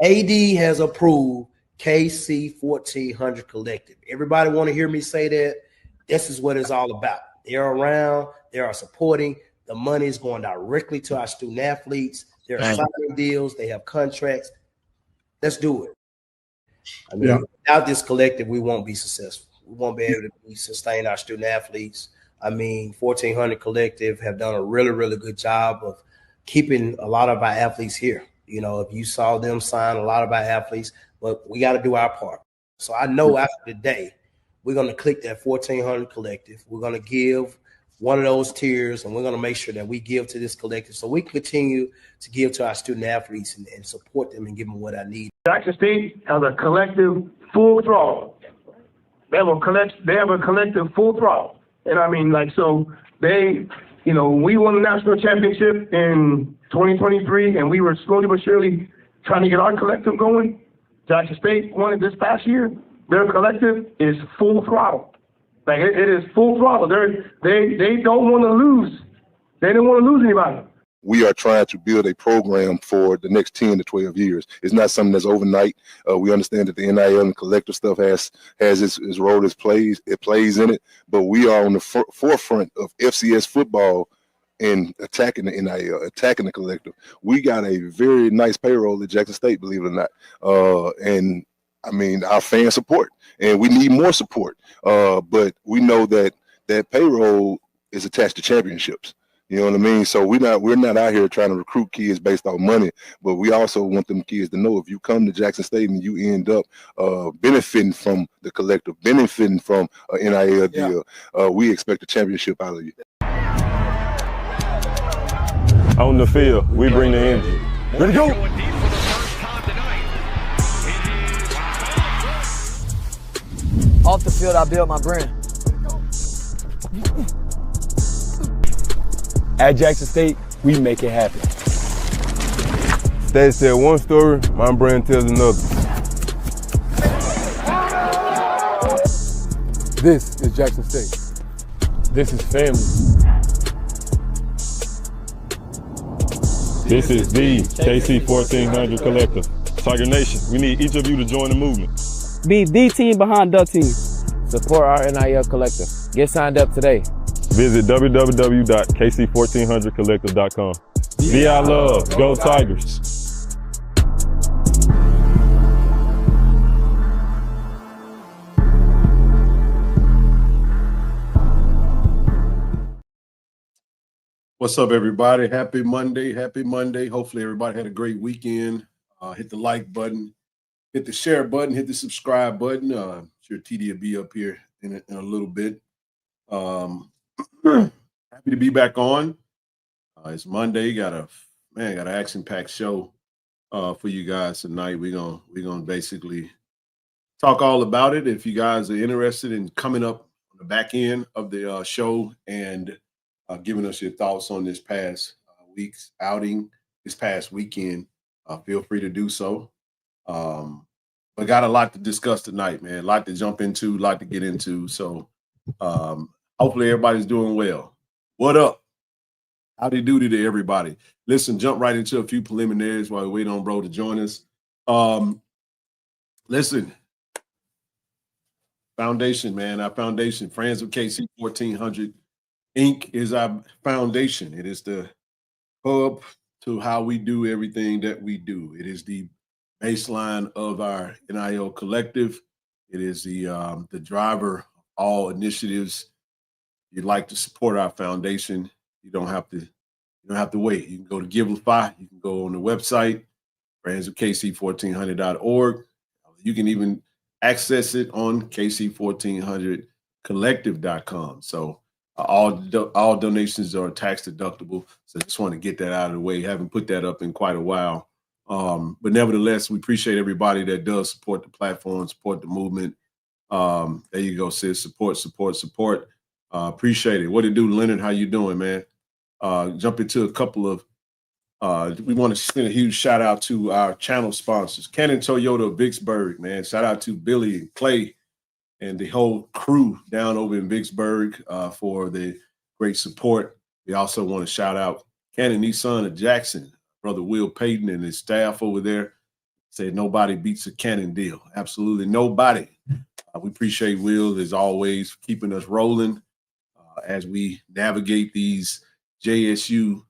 AD has approved KC-1400 Collective. Everybody want to hear me say that? This is what it's all about. They're around. They are supporting. The money is going directly to our student athletes. They're signing deals. They have contracts. Let's do it. I mean, without this collective, we won't be successful. We won't be able to sustain our student athletes. I mean, 1400 Collective have done a really, really good job of keeping a lot of our athletes here. You know, if you saw them sign a lot of our athletes, but we got to do our part. So I know after today, we're going to click that 1400 Collective. We're going to give one of those tiers, and we're going to make sure that we give to this collective so we can continue to give to our student athletes and support them and give them what I need. Jackson State has a collective full throttle. They have a collective full throttle. And I mean, like, so they, you know, we won the national championship in 2023, and we were slowly but surely trying to get our collective going. Jackson State won it this past year. Their collective is full throttle. Like, it is full throttle. They don't want to lose. They don't want to lose anybody. We are trying to build a program for the next 10 to 12 years. It's not something that's overnight. We understand that the NIL and collective stuff has its role, it plays in it, but we are on the forefront of FCS football and attacking the NIL, attacking the collective. We got a very nice payroll at Jackson State, believe it or not. And I mean, our fan support, and we need more support. But we know that that payroll is attached to championships. You know what I mean? So we're not out here trying to recruit kids based on money, but we also want them kids to know if you come to Jackson State and you end up benefiting from the collective, benefiting from an NIL deal, we expect a championship out of you. On the field, we bring the energy. Ready to go! Off the field, I build my brand. At Jackson State, we make it happen. They said one story, my brand tells another. This is Jackson State. This is family. This is the KC-1400 Collective. Tiger Nation, we need each of you to join the movement. Be the team behind the team. Support our NIL Collective. Get signed up today. Visit www.KC1400collective.com. Be our love. Go Tigers. What's up, everybody? Happy Monday. Happy Monday. Hopefully everybody had a great weekend. Hit the like button, hit the share button, hit the subscribe button. Sure TD will be up here in a little bit. Happy to be back on. It's Monday. Got an action-packed show for you guys tonight. We're gonna basically talk all about it. If you guys are interested in coming up on the back end of the show and giving us your thoughts on this past week's outing, this past weekend, feel free to do so. But got a lot to discuss tonight, man. A lot to jump into, a lot to get into. So hopefully everybody's doing well. What up? Howdy doody to everybody. Listen, jump right into a few preliminaries while we wait on bro to join us. Listen, foundation, man. Our foundation, Friends of KC-1400 Inc. is our foundation. It is the hub to how we do everything that we do. It is the baseline of our NIL collective. It is the driver of all initiatives. If you'd like to support our foundation, you don't have to wait. You can go to Givelify. You can go on the website, friendsofkc1400.org. You can even access it on KC1400collective.com. So all donations are tax deductible. So I just want to get that out of the way. Haven't put that up in quite a while. But nevertheless, we appreciate everybody that does support the platform, support the movement. There you go, sis. Support. Appreciate it. What it do, Leonard? How you doing, man? Jump into a couple of we want to send a huge shout out to our channel sponsors, Cannon Toyota of Vicksburg, man. Shout out to Billy and Clay and the whole crew down over in Vicksburg for the great support. We also want to shout out Cannon Nissan of Jackson, Brother Will Payton and his staff over there. Said nobody beats a Cannon deal. Absolutely nobody. We appreciate Will, as always, keeping us rolling as we navigate these JSU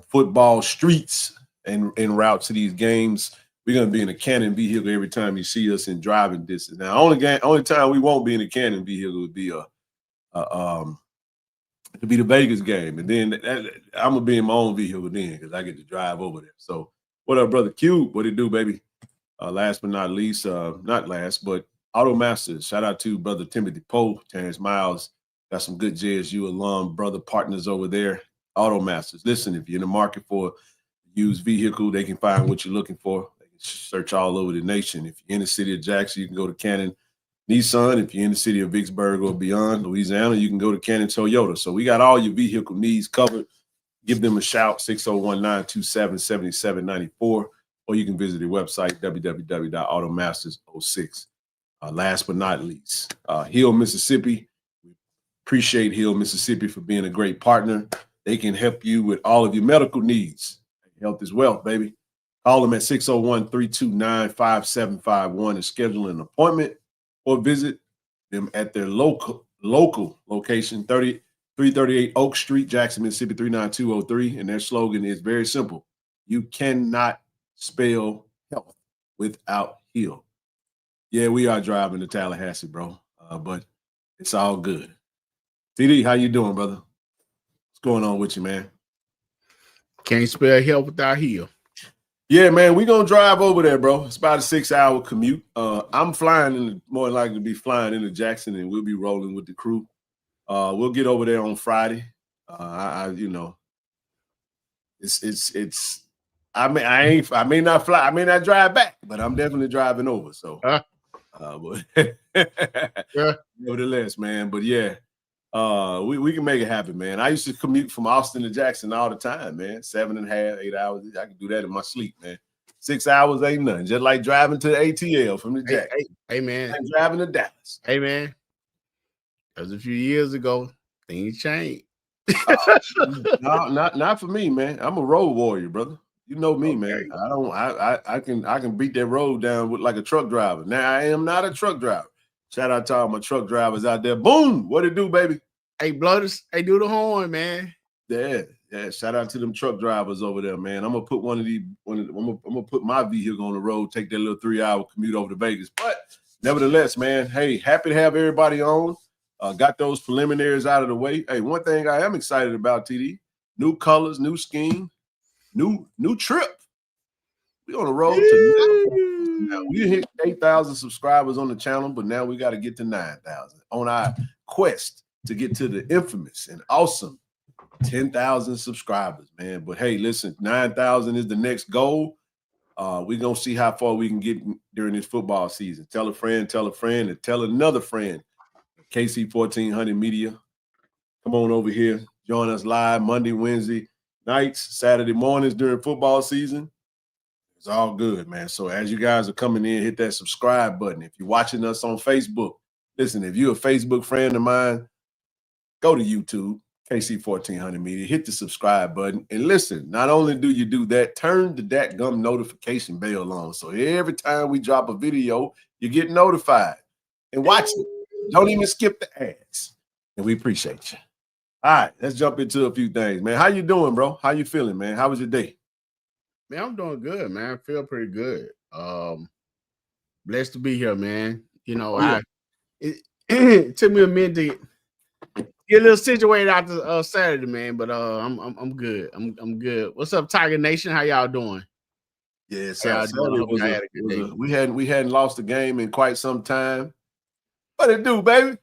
football streets and route to these games. We're going to be in a Cannon vehicle every time you see us in driving distance. Now, only time we won't be in a Cannon vehicle would be to be the Vegas game. And then I'm going to be in my own vehicle then because I get to drive over there. So what up, Brother Q? What it do, baby? Last but not least, not last, but Auto Masters. Shout out to Brother Timothy Poe, Terrence Miles. Got some good JSU alum brother partners over there. Auto Masters. Listen, if you're in the market for a used vehicle, they can find what you're looking for. They can search all over the nation. If you're in the city of Jackson, you can go to Cannon Nissan. If you're in the city of Vicksburg or beyond, Louisiana, you can go to Cannon Toyota. So we got all your vehicle needs covered. Give them a shout, 601-927-7794, or you can visit their website, www.automasters06. Last but not least, Hill, Mississippi. We appreciate Hill, Mississippi for being a great partner. They can help you with all of your medical needs. Health is wealth, baby. Call them at 601-329-5751 and schedule an appointment, or visit them at their local location, 338 Oak Street, Jackson, Mississippi, 39203. And their slogan is very simple. You cannot spell health without Hill. Yeah, we are driving to Tallahassee, bro, but it's all good. TD, how you doing, brother? What's going on with you, man? Can't spell health without Hill. Yeah, man, we're going to drive over there, bro. It's about a 6-hour commute. I'm more likely to be flying into Jackson, and we'll be rolling with the crew. We'll get over there on Friday. I may not fly, I may not drive back, but I'm definitely driving over. So, but nevertheless, man. But yeah, we can make it happen, man. I used to commute from Austin to Jackson all the time, man. 7.5, 8 hours. I can do that in my sleep, man. 6 hours ain't nothing. Just like driving to the ATL from the Jackson. Hey, man. I'm driving to Dallas. Hey, man. That was a few years ago. Things changed. No, not for me, man. I'm a road warrior, brother. You know me, man. I can beat that road down with like a truck driver. Now I am not a truck driver. Shout out to all my truck drivers out there. Boom! What it do, baby? Hey, blooders. Hey, do the horn, man. Yeah. Shout out to them truck drivers over there, man. I'm gonna put I'm gonna put my vehicle on the road, take that little 3-hour commute over to Vegas. But nevertheless, man, hey, happy to have everybody on. Got those preliminaries out of the way. Hey, one thing I am excited about, TD, new colors, new scheme, new trip. We on the road to now. We hit 8,000 subscribers on the channel, but now we got to get to 9,000 on our quest to get to the infamous and awesome 10,000 subscribers, man. But hey, listen, 9,000 is the next goal. We're going to see how far we can get during this football season. Tell a friend, and tell another friend. KC-1400 Media. Come on over here. Join us live Monday, Wednesday nights, Saturday mornings during football season. It's all good, man. So as you guys are coming in, hit that subscribe button. If you're watching us on Facebook, listen, if you're a Facebook friend of mine, go to YouTube, KC-1400 Media, hit the subscribe button. And listen, not only do you do that, turn the dadgum notification bell on. So every time we drop a video, you get notified. And watch it. Don't even skip the ads. And we appreciate you. All right, let's jump into a few things, man. How you doing, bro? How you feeling, man? How was your day? Man, I'm doing good, man. I feel pretty good. Blessed to be here, man. You know, it took me a minute to get a little situated after Saturday, man. But I'm good. I'm good. What's up, Tiger Nation? How y'all doing? Yeah, we hadn't lost a game in quite some time. What it do, baby?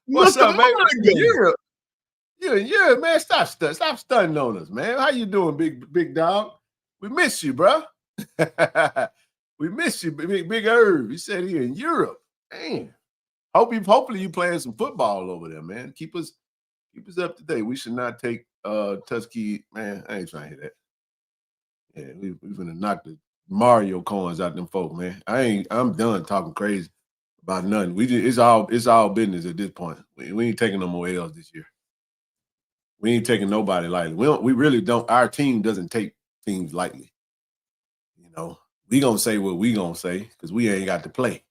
What's up, baby? Yeah, man. Stop stunning on us, man. How you doing, big dog? We miss you, bro. We miss you, big Herb. He said he in Europe. Man, hopefully you playing some football over there, man. Keep us up to date. We should not take Tuskegee. Man, I ain't trying to hear that. Yeah, we're gonna knock the Mario coins out them folk, man. I'm done talking crazy about nothing. It's all business at this point. We ain't taking no more L's this year. We ain't taking nobody lightly. We really don't. Our team doesn't take teams lightly. we gonna say what we gonna say because we ain't got to play.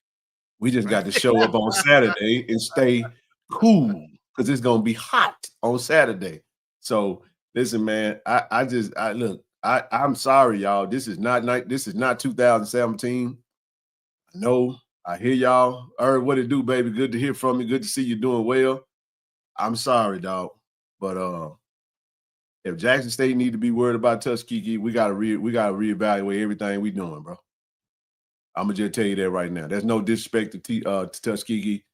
We just got to show up on Saturday and stay cool because it's gonna be hot on Saturday. So listen, man, I'm sorry, y'all. This is not 2017. I know. I hear y'all. What it do, baby? Good to hear from you. Good to see you doing well. I'm sorry, dog. But if Jackson State need to be worried about Tuskegee, we gotta reevaluate everything we doing, bro. I'm gonna just tell you that right now. There's no disrespect to Tuskegee.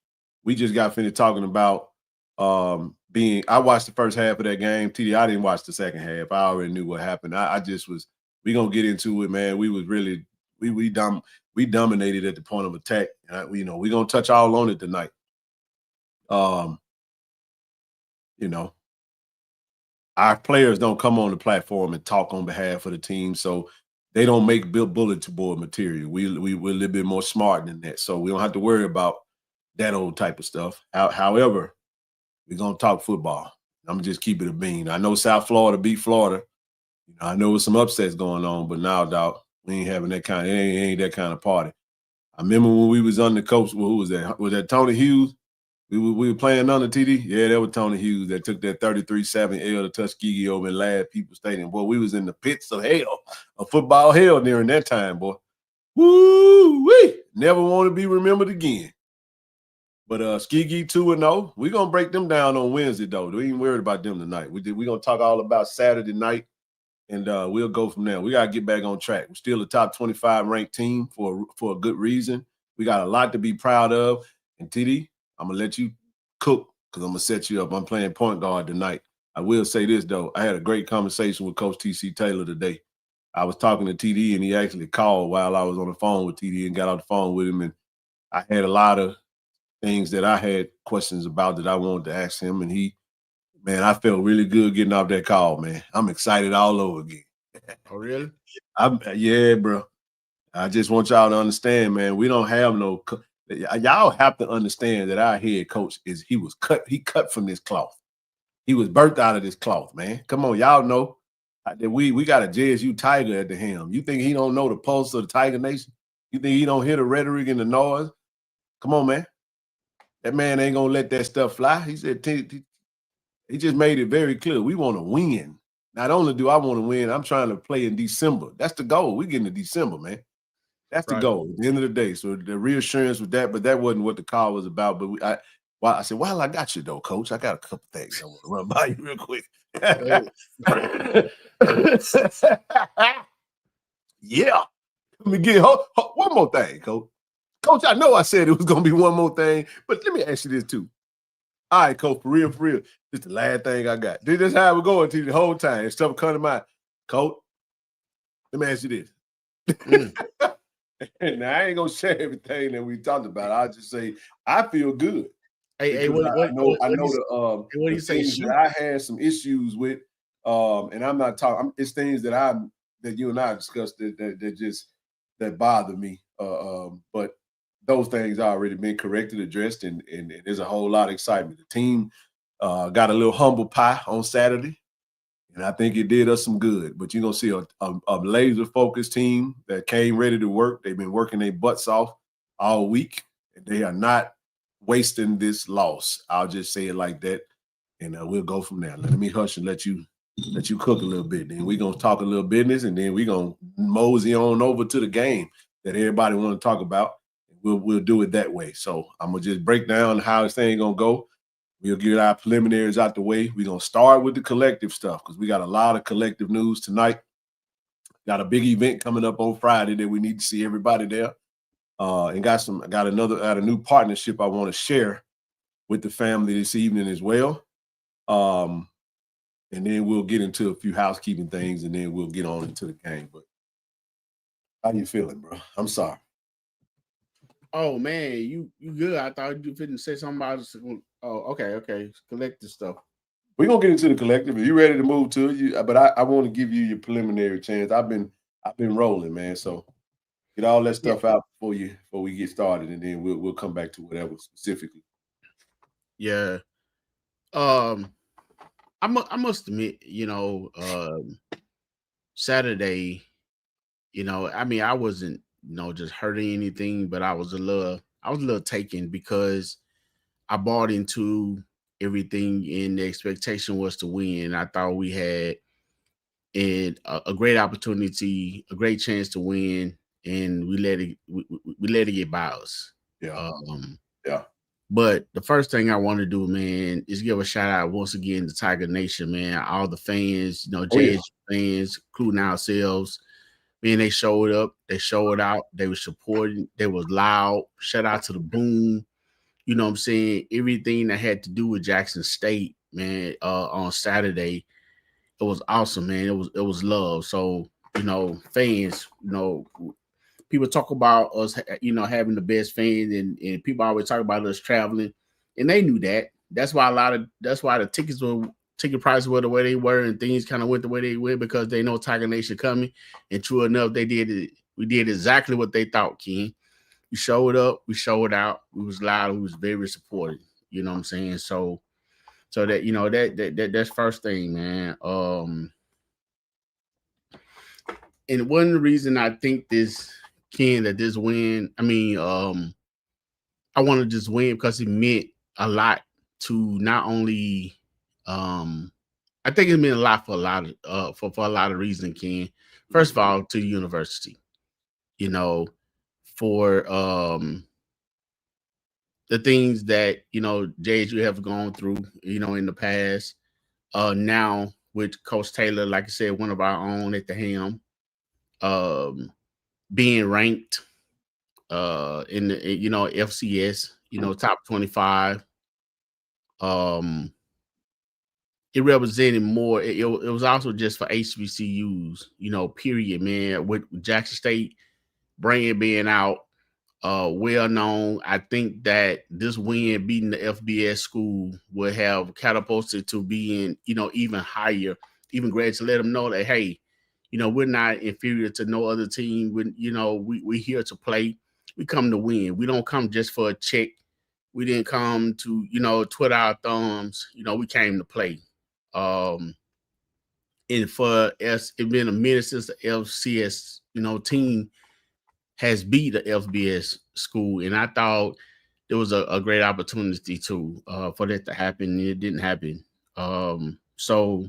We just got finished talking about I watched the first half of that game. TD, I didn't watch the second half. I already knew what happened. We gonna get into it, man. We was really we dominated at the point of attack. We gonna touch all on it tonight. Our players don't come on the platform and talk on behalf of the team, so they don't make bulletin board material. We're a little bit more smart than that, so we don't have to worry about that old type of stuff. However, we're gonna talk football. I'm gonna just keep it a bean. I know South Florida beat Florida. I know there's some upsets going on, but now, dog, we ain't having that kind. It ain't that kind of party. I remember when we was under coach. Well, who was that? Was that Tony Hughes? We were playing under TD. Yeah, that was Tony Hughes that took that 33-7 L to Tuskegee over in Lad People Stadium. Boy, we was in the pits of hell, of football hell during that time, boy. Woo-wee! Never want to be remembered again. But Tuskegee 2-0. We're going to break them down on Wednesday, though. We ain't worried about them tonight. We're going to talk all about Saturday night, and we'll go from there. We got to get back on track. We're still a top 25 ranked team for a good reason. We got a lot to be proud of. And TD, I'm going to let you cook because I'm going to set you up. I'm playing point guard tonight. I will say this, though. I had a great conversation with Coach T.C. Taylor today. I was talking to TD, and he actually called while I was on the phone with TD and got off the phone with him. And I had a lot of things that I had questions about that I wanted to ask him. And I felt really good getting off that call, man. I'm excited all over again. Oh, really? Yeah, bro. I just want y'all to understand, man, we don't have no – y'all have to understand that our head coach he cut from this cloth. He was birthed out of this cloth, man. Come on, y'all know that we got a JSU Tiger at the helm. You think he don't know the pulse of the Tiger Nation? You think he don't hear the rhetoric and the noise? Come on, man. That man ain't gonna let that stuff fly. He said he just made it very clear. We want to win. Not only do I want to win, I'm trying to play in December. That's the goal. We're getting to December, man. That's the goal at the end of the day. So the reassurance with that, but that wasn't what the call was about. But I said, well, I got you though, Coach. I got a couple things I want to run by you real quick. Yeah. Let me get one more thing, Coach. Coach, I know I said it was going to be one more thing, but let me ask you this too. All right, Coach, for real. This is the last thing I got. This is how we're going to the whole time. Stuff coming to mind. Coach, let me ask you this. Now, I ain't going to share everything that we talked about. I'll just say I feel good. What do you say? I had some issues with, and I'm not talking. It's things that you and I discussed that bother me. But those things already been corrected, addressed, and there's a whole lot of excitement. The team got a little humble pie on Saturday, and I think it did us some good. But you're going to see a laser-focused team that came ready to work. They've been working their butts off all week, and they are not wasting this loss. I'll just say it like that, and we'll go from there. Let me hush and let you cook a little bit. Then we're going to talk a little business, and then we're going to mosey on over to the game that everybody want to talk about. We'll do it that way. So I'm going to just break down how this thing going to go. We'll get our preliminaries out the way. We're going to start with the collective stuff because we got a lot of collective news tonight. Got a big event coming up on Friday that we need to see everybody there. And got a new partnership I want to share with the family this evening as well. And then we'll get into a few housekeeping things, and then we'll get on into the game. But how you feeling, bro? I'm sorry. Oh man, you good? I thought you couldn't say something about it. Oh, okay. Collective stuff. We're gonna get into the collective. If you ready to move to it, but I want to give you your preliminary chance. I've been rolling, man. So get all that stuff out before we get started, and then we'll come back to whatever specifically. Yeah. I must admit, Saturday, You know, I mean, I wasn't, just hurting anything, but I was a little taken because I bought into everything, and the expectation was to win. I thought we had a great opportunity, a great chance to win, and we let it get by us. Yeah. Yeah. But the first thing I want to do, man, is give a shout out once again to Tiger Nation, man. All the fans, JSU fans, including ourselves. Man, they showed up, they showed out, they were supporting, they was loud. Shout out to the Boom. You know what I'm saying? Everything that had to do with Jackson State, man, on Saturday, it was awesome, man. It was love. So, fans, people talk about us, having the best fans, and people always talk about us traveling, and they knew that. That's why the ticket prices were the way they were, and things kind of went the way they went because they know Tiger Nation coming. And true enough, they did it. We did exactly what they thought, Ken. We showed up, we showed out, we was loud, we was very supportive. You know what I'm saying? So that that's first thing, man. And one reason I think this win, I want to just win because it meant a lot to not only I think it meant a lot for a lot of for a lot of reasons, Ken. First of all, to the university, for the things that JSU have gone through, in the past. Now with Coach Taylor, like I said, one of our own at the helm, being ranked in the FCS, top 25. It represented more. It was also just for HBCUs, period, man. With Jackson State brand being out, well known. I think that this win beating the FBS school would have catapulted to being, even higher, even greater, to let them know that, hey, we're not inferior to no other team. We're here to play. We come to win. We don't come just for a check. We didn't come to, twiddle our thumbs. We came to play. And for us, it's been a minute since the FCS, team has beat the FBS school, and I thought there was a great opportunity for that to happen, and it didn't happen. So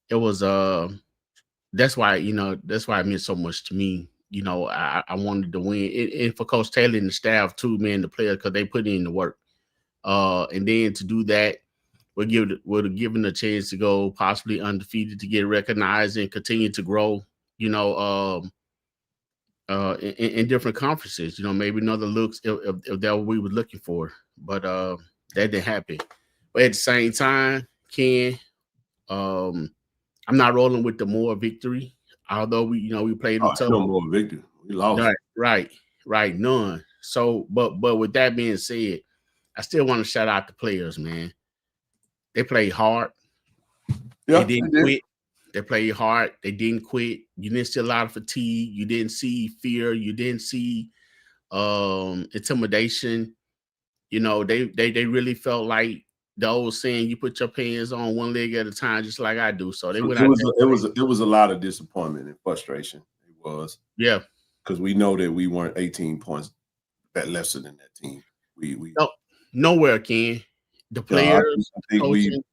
it was that's why it meant so much to me. I wanted to win, and for Coach Taylor and the staff too, man, the players, because they put in the work. And then to do that would have given a chance to go possibly undefeated, to get recognized and continue to grow. In different conferences, maybe another looks if that what we were looking for, but that didn't happen. But at the same time, Ken, I'm not rolling with the more victory, although we played them tough. No more victory. We lost. Right, none. So, but with that being said, I still want to shout out the players, man. They played hard. Yeah, they didn't quit. They played hard. They didn't quit. You didn't see a lot of fatigue. You didn't see fear. You didn't see intimidation. They really felt like the old saying, you put your pants on one leg at a time, just like I do. So they went out. It was a lot of disappointment and frustration. It was. Yeah. Because we know that we weren't 18 points lesser than that team. We nowhere, Ken. The players, I think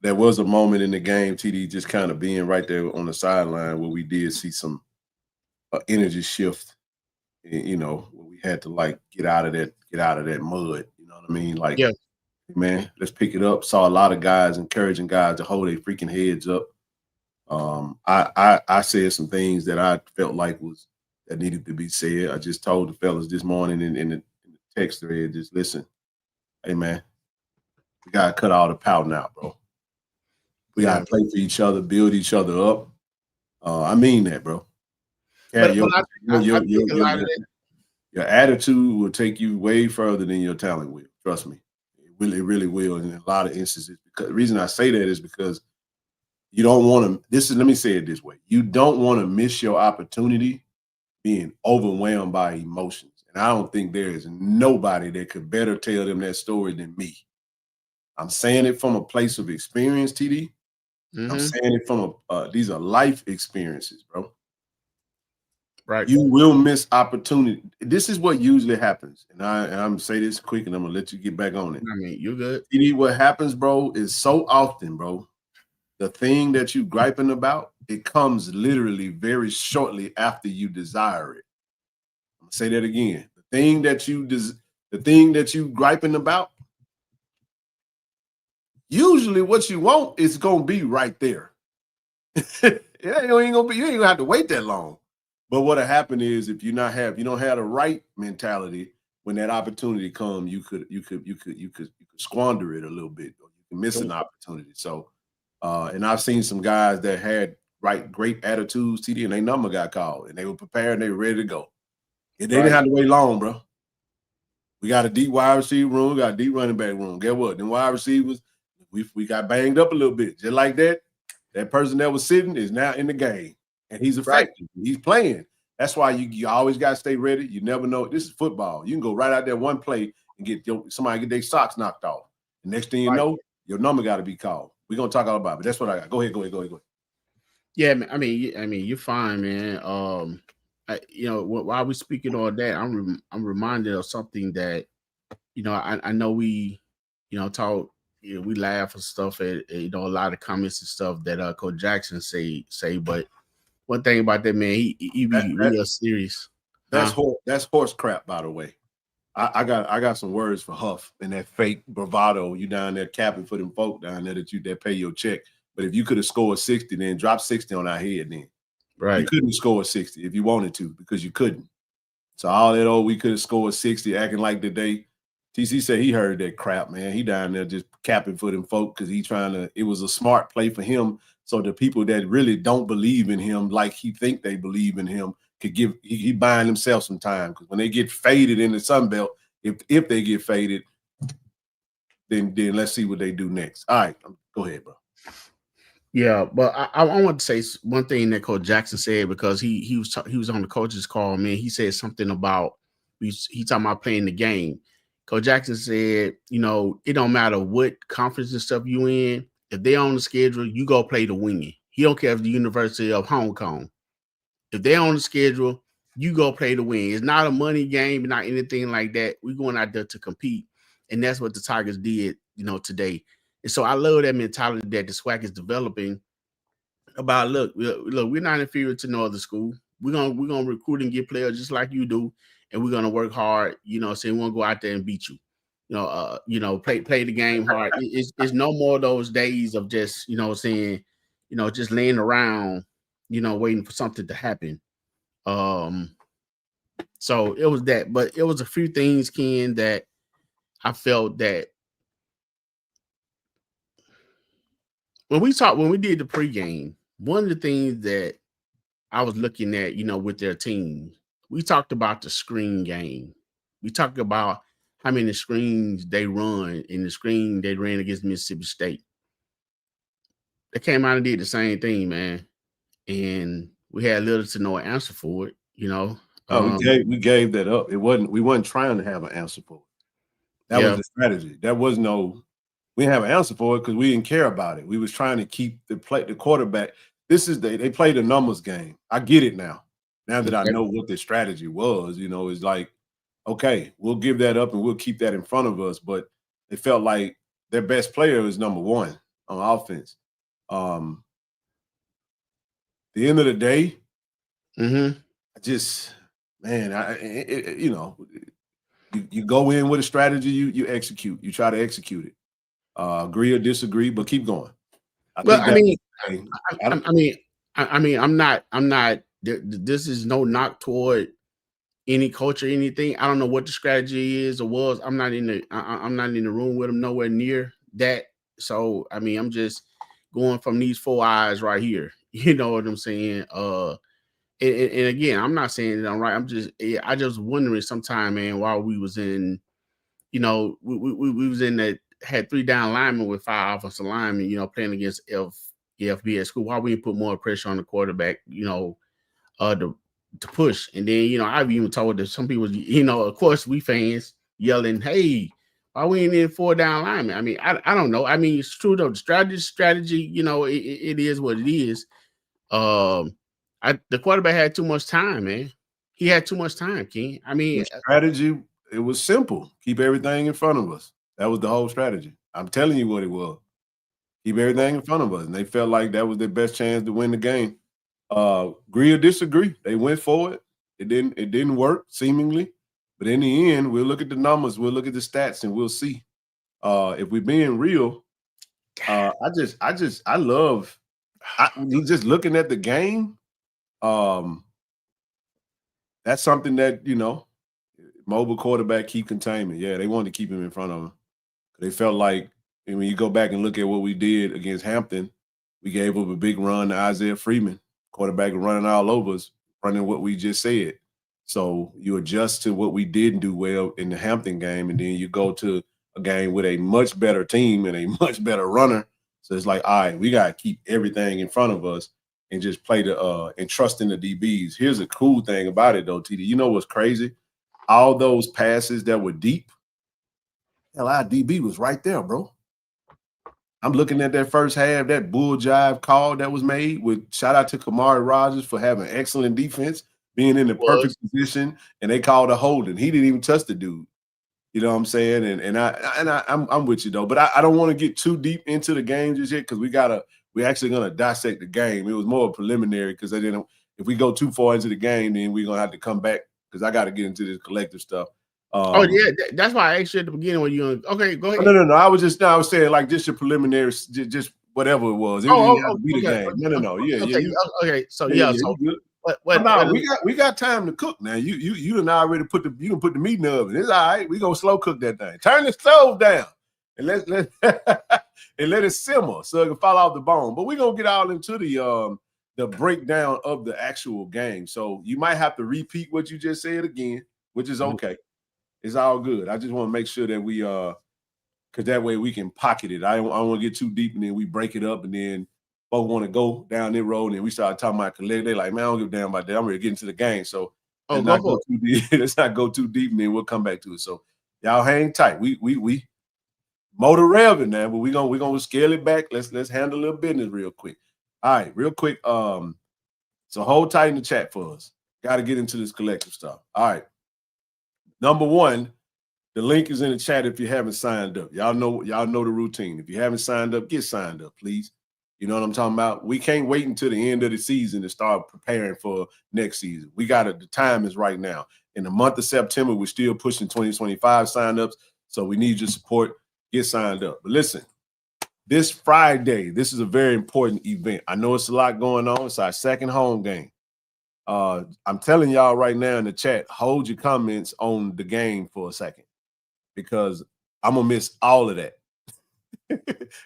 there was a moment in the game, TD, just kind of being right there on the sideline, where we did see some energy shift. Where we had to get out of that mud. You know what I mean? Yeah. Man, let's pick it up. Saw a lot of guys encouraging guys to hold their freaking heads up. I said some things that I felt like that needed to be said. I just told the fellas this morning in the text thread, just listen, hey man, we gotta cut all the pouting out, bro. We gotta play for each other, build each other up. I mean that, bro. Your attitude will take you way further than your talent will. Trust me. It really will in a lot of instances. Because the reason I say that is because you don't want to, let me say it this way. You don't want to miss your opportunity being overwhelmed by emotions. And I don't think there is nobody that could better tell them that story than me. I'm saying it from a place of experience, TD. Mm-hmm. I'm saying it from these are life experiences, bro. Right. You will miss opportunity. This is what usually happens. And I'm gonna say this quick and I'm gonna let you get back on it. I mean, you're good. What happens, bro, is so often, bro, the thing that you griping about, it comes literally very shortly after you desire it. I'm gonna say that again. The thing that you griping about, usually what you want is gonna be right there. You ain't gonna have to wait that long. But what'll happen is if you don't have the right mentality, when that opportunity comes, you could squander it a little bit, or you can miss an opportunity. So and I've seen some guys that had great attitudes, TD, and their number got called, and they were prepared and they were ready to go. And they didn't have to wait long, bro. We got a deep wide receiver room, we got a deep running back room. Guess what? Them wide receivers, we got banged up a little bit. Just like that, that person that was sitting is now in the game. And he's effective. Right. He's playing. That's why you always got to stay ready. You never know. This is football. You can go right out there one play and somebody get their socks knocked off. The next thing you know, your number got to be called. We're gonna talk all about it. But that's what I got. Go ahead. Yeah, I mean, you're fine, man. While we speaking on that, I'm reminded of something that, I know we, talk, we laugh and stuff at, a lot of comments and stuff that Coach Jackson say, but one thing about that, man, he be real serious. That's horse crap, by the way. I got some words for Huff and that fake bravado. You down there capping for them folk down there that pay your check. But if you could have scored 60, then drop 60 on our head then. Right. You couldn't score 60 if you wanted to because you couldn't. So all that, we could have scored 60 acting like today. TC said he heard that crap, man. He down there just capping for them folk because it was a smart play for him. So the people that really don't believe in him like he think they believe in him could he buying himself some time. Because when they get faded in the Sun Belt, if they get faded, then let's see what they do next. All right, go ahead, bro. Yeah, but I want to say one thing that Coach Jackson said, because he was on the coach's call, man. He said something about he talking about playing the game. Coach Jackson said, it don't matter what conference and stuff you in. If they're on the schedule, you go play to win. He don't care if the University of Hong Kong. If they're on the schedule, you go play to win. It's not a money game, not anything like that. We're going out there to compete, and that's what the Tigers did, today. And so I love that mentality that the SWAC is developing about, look, we're not inferior to no other school. We're gonna recruit and get players just like you do, and we're gonna work hard, saying we want to go out there and beat you. Play the game hard. It's no more of those days of just, just laying around, waiting for something to happen. So it was that, but it was a few things, Ken, that I felt that when we did the pregame, one of the things that I was looking at, with their team, we talked about the screen game. We talked about how many screens they run in the screen they ran against Mississippi State. They came out and did the same thing, man. And we had little to no answer for it, we gave that up. We weren't trying to have an answer for it. That was the strategy. We didn't have an answer for it because we didn't care about it. We was trying to keep the quarterback. They played a numbers game. I get it now. Now that I know what the strategy was, it's like, okay, we'll give that up and we'll keep that in front of us. But it felt like their best player is number one on offense. The end of the day, I just, man, you go in with a strategy, you execute, you try to execute it. Agree or disagree, but keep going. I'm not. This is no knock toward any coach or anything. I don't know what the strategy is or was. I'm not in the room with them, nowhere near that. So I'm just going from these four eyes right here. You know what I'm saying? And again, I'm not saying that I'm right. I just wondering sometime, man, while we was in, we was in that, had 3 down linemen with 5 offensive linemen, playing against FBS school. Why we didn't put more pressure on the quarterback, to push. And then, I've even told that some people, of course, we fans yelling, hey, why we ain't in 4 down linemen? I don't know. It's true though. The strategy, it is what it is. The quarterback had too much time, man. he had too much time, King. I mean, the strategy, it was simple. Keep everything in front of us. That was the whole strategy. I'm telling you what it was. Keep everything in front of us. And they felt like that was their best chance to win the game. Agree or disagree. They went for it. It didn't work, seemingly. But in the end, we'll look at the numbers, we'll look at the stats, and we'll see. If we're being real, I love just looking at the game. That's something that, mobile quarterback, keep containment. Yeah, they wanted to keep him in front of him. They felt like, and when you go back and look at what we did against Hampton, we gave up a big run to Isaiah Freeman, quarterback running all over us, running what we just said. So you adjust to what we didn't do well in the Hampton game, and then you go to a game with a much better team and a much better runner. So it's like, all right, we got to keep everything in front of us and just play and trust in the DBs. Here's a cool thing about it, though, TD. You know what's crazy? All those passes that were deep, hell, our DB was right there, bro. I'm looking at that first half, that bull jive call that was made. With shout out to Kamari Rogers for having excellent defense, being in the perfect position, and they called a holding. He didn't even touch the dude. You know what I'm saying? And I'm with you though, but I don't want to get too deep into the game just yet because we're actually gonna dissect the game. It was more preliminary because if we go too far into the game, then we're gonna have to come back because I got to get into this collective stuff. That's why I asked you at the beginning when you okay, go ahead. No. I was saying like just your preliminary, just whatever it was. It didn't have to be the game. No. Okay. So we got time to cook now. You done already put the meat in the oven. It's all right. We gonna slow cook that thing. Turn the stove down and let and let it simmer so it can fall off the bone. But we're gonna get all into the breakdown of the actual game. So you might have to repeat what you just said again, which is okay. It's all good. I just want to make sure that we because that way we can pocket it. I don't want to get too deep and then we break it up and then folks want to go down that road and we start talking about collect. They're like, man, I don't give a damn about that. I'm ready to get into the game. So let's not go too deep. Let's not go too deep and then we'll come back to it. So y'all hang tight. We motor revving now, but we're gonna scale it back. Let's handle a little business real quick. All right, real quick. So hold tight in the chat for us. Got to get into this collective stuff. All right. Number one, the link is in the chat if you haven't signed up. Y'all know the routine. If you haven't signed up, get signed up, please. You know what I'm talking about? We can't wait until the end of the season to start preparing for next season. The time is right now. In the month of September, we're still pushing 2025 signups, so we need your support. Get signed up. But listen, this Friday, this is a very important event. I know it's a lot going on. It's our second home game. I'm telling y'all right now in the chat, hold your comments on the game for a second because I'm going to miss all of that.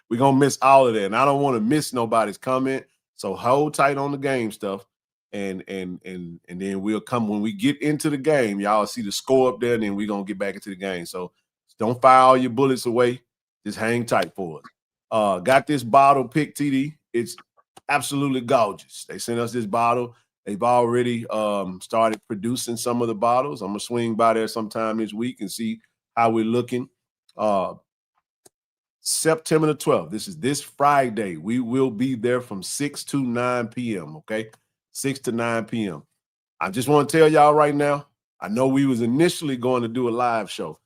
We're going to miss all of that. And I don't want to miss nobody's comment. So hold tight on the game stuff. And then we'll come when we get into the game. Y'all see the score up there, and then we're going to get back into the game. So don't fire all your bullets away. Just hang tight for us. Got this bottle pick, TD. It's absolutely gorgeous. They sent us this bottle. They've already started producing some of the bottles. I'm going to swing by there sometime this week and see how we're looking. September the 12th. This is this Friday. We will be there from 6 to 9 p.m., okay? 6 to 9 p.m. I just want to tell y'all right now, I know we was initially going to do a live show.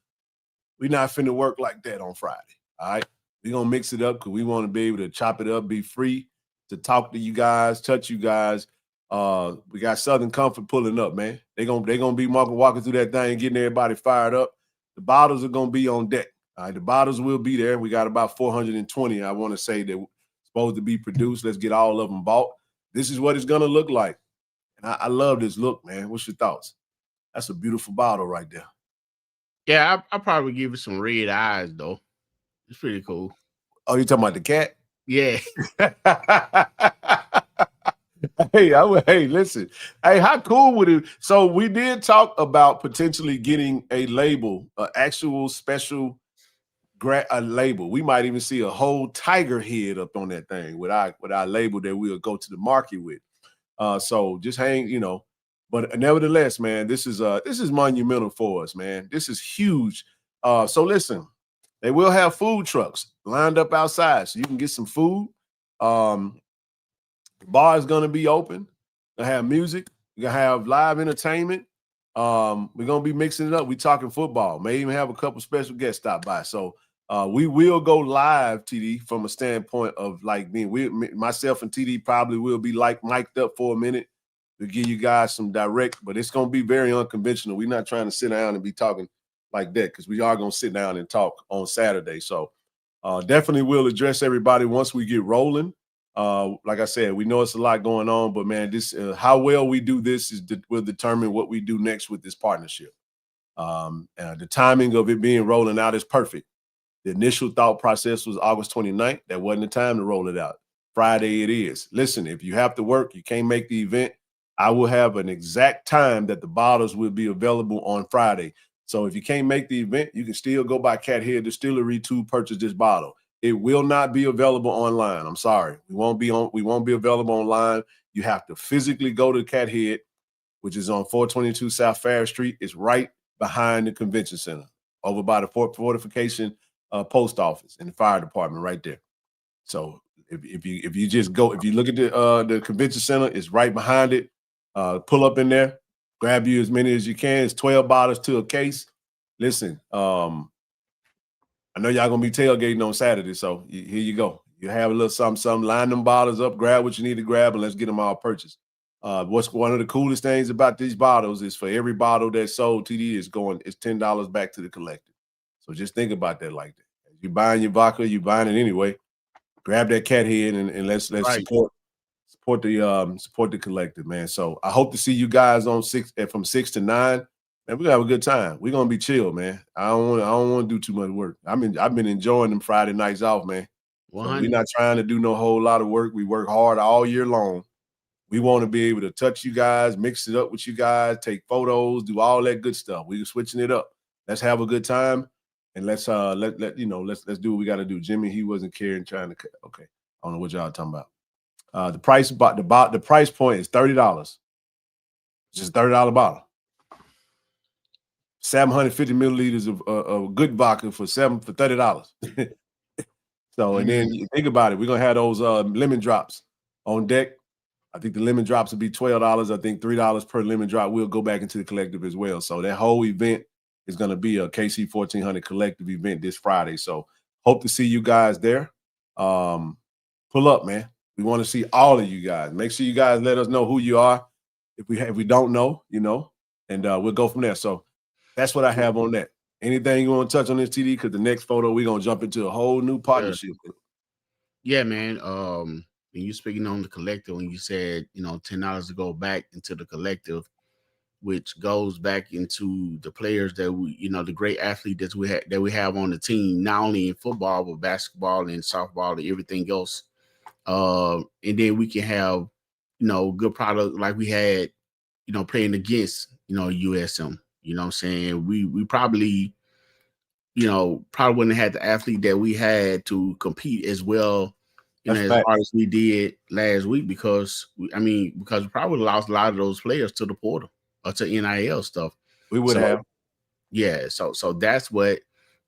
We're not finna work like that on Friday, all right? We're going to mix it up because we want to be able to chop it up, be free to talk to you guys, touch you guys. We got Southern Comfort pulling up, man. They're gonna be walking through that thing, getting everybody fired up. The bottles are gonna be on deck. All right, the bottles will be there. We got about 420, I want to say, that supposed to be produced. Let's get all of them bought. This is what it's gonna look like. And I love this look, man. What's your thoughts? That's a beautiful bottle right there. Yeah, I'll probably give it some red eyes, though. It's pretty cool. Oh, you talking about the cat? Yeah. Hey, listen. Hey, how cool would it? So we did talk about potentially getting a label, an actual special label. We might even see a whole tiger head up on that thing with our label that we'll go to the market with. So just hang, But nevertheless, man, this is monumental for us, man. This is huge. So listen, they will have food trucks lined up outside, so you can get some food. The bar is going to be open. Gonna have music. You're gonna have live entertainment. We're gonna be mixing it up. We talking football. May even have a couple special guests stop by. So we will go live, TD, from a standpoint of like myself and TD probably will be like mic'd up for a minute to give you guys some direct, but it's gonna be very unconventional. We're not trying to sit down and be talking like that because we are gonna sit down and talk on Saturday. So definitely we'll address everybody once we get rolling. Like I said, we know it's a lot going on, but man, this how well we do this will determine what we do next with this partnership. The timing of it being rolling out is perfect. The initial thought process was August 29th. That wasn't the time to roll it out. Friday it is. Listen, if you have to work, you can't make the event, I will have an exact time that the bottles will be available on Friday. So if you can't make the event, you can still go by Cat Head Distillery to purchase this bottle. It will not be available online. I'm sorry. We won't be available online. You have to physically go to Cat Head, which is on 422 South Fair Street. It's right behind the convention center, over by the fortification post office and the fire department right there. So if you just go, if you look at the convention center, it's right behind it. Pull up in there, grab you as many as you can. It's 12 bottles to a case. Listen, I know y'all gonna be tailgating on Saturday, so here you go. You have a little something, line them bottles up, grab what you need to grab, and let's get them all purchased. What's one of the coolest things about these bottles is for every bottle that's sold, TD is $10 back to the collective. So just think about that like that. If you're buying your vodka, you're buying it anyway. Grab that Cat Head and let's right. support the collective, man. So I hope to see you guys on from 6 to 9. And we're gonna have a good time. We're gonna be chill, man. I don't want to do too much work. I've been enjoying them Friday nights off, man. So we're not trying to do no whole lot of work. We work hard all year long. We want to be able to touch you guys, mix it up with you guys, take photos, do all that good stuff. We're switching it up. Let's have a good time, and let's do what we got to do. Jimmy, he wasn't caring, trying to. Okay, I don't know what y'all talking about. The price point is $30. It's just $30 bottle. 750 milliliters of good vodka for $30. So, and then you think about it, we're gonna have those lemon drops on deck. I think the lemon drops will be $12. I think $3 per lemon drop will go back into the collective as well. So that whole event is gonna be a KC-1400 collective event this Friday. So hope to see you guys there. Pull up, man. We want to see all of you guys. Make sure you guys let us know who you are. If we don't know, and we'll go from there. So that's what I have on that. Anything you want to touch on this, TD? Because the next photo, we're going to jump into a whole new partnership. Yeah, man. When you speaking on the collective, when you said, $10 to go back into the collective, which goes back into the players that we, the great athletes that we have on the team, not only in football, but basketball and softball and everything else. And then we can have, good product like we had, playing against, USM. You know what I'm saying? We probably, wouldn't have had the athlete that we had to compete as well, as hard as we did last week because we probably lost a lot of those players to the portal or to NIL stuff. We would have. Yeah. So that's what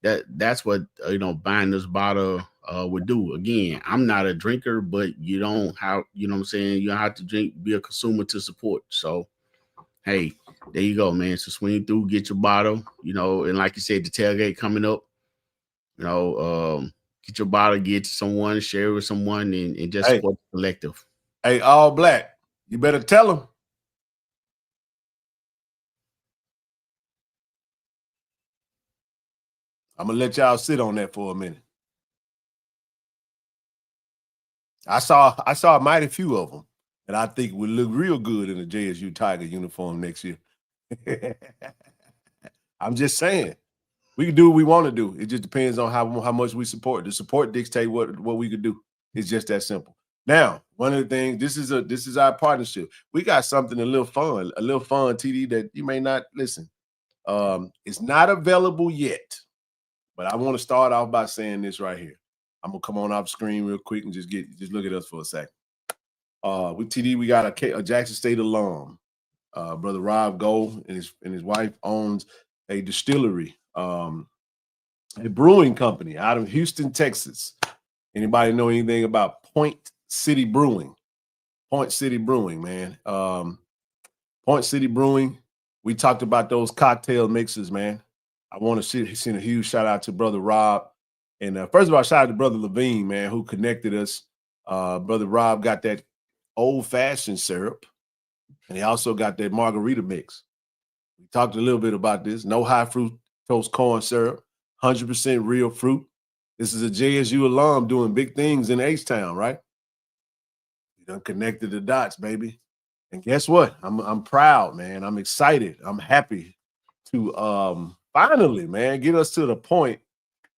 buying this bottle would do. Again, I'm not a drinker, but you don't have, you don't have to be a consumer to support. So hey, there you go, man. So swing through, get your bottle, and like you said, the tailgate coming up, get your bottle, get it to someone, share it with someone, and just support the collective. Hey, All Black, you better tell them. I'm gonna let y'all sit on that for a minute. I saw a mighty few of them, and I think would look real good in the JSU Tiger uniform next year. I'm just saying, we can do what we want to do. It just depends on how much we support. The support dictates what we could do. It's just that simple. Now, one of the things, this is our partnership. We got something a little fun, TD, that you may not listen. It's not available yet, but I want to start off by saying this right here. I'm gonna come on off screen real quick and just look at us for a second. With TD, we got a Jackson State alum. Brother Rob Gold and his wife owns a distillery, a brewing company out of Houston, Texas. Anybody know anything about Point City Brewing? Point City Brewing, man. Point City Brewing We talked about those cocktail mixes, man. I want to send a huge shout out to Brother Rob. And first of all, shout out to Brother Levine, man, who connected us. Brother Rob got that old-fashioned syrup, and he also got that margarita mix. We talked a little bit about this. No high fructose corn syrup, 100% real fruit. This is a JSU alum doing big things in H-Town, right? You done connected the dots, baby. And guess what? I'm proud, man. I'm excited. I'm happy to finally, man, get us to the point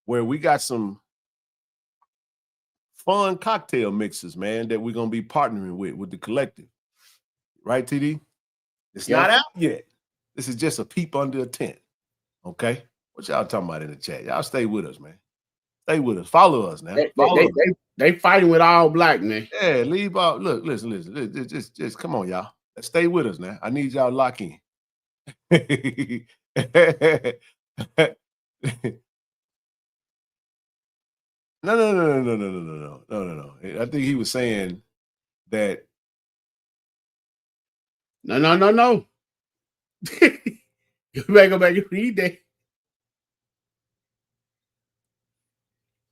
where we got some fun cocktail mixes, man, that we're gonna be partnering with the collective. Right, TD? It's not out yet. This is just a peep under a tent. Okay? What y'all talking about in the chat? Y'all stay with us, man. Stay with us. Follow us now. They fighting with all black, man. Yeah, leave out. Look, listen. Just come on, y'all. Stay with us now. I need y'all to lock in. No. I think he was saying that. No. Go back and read that.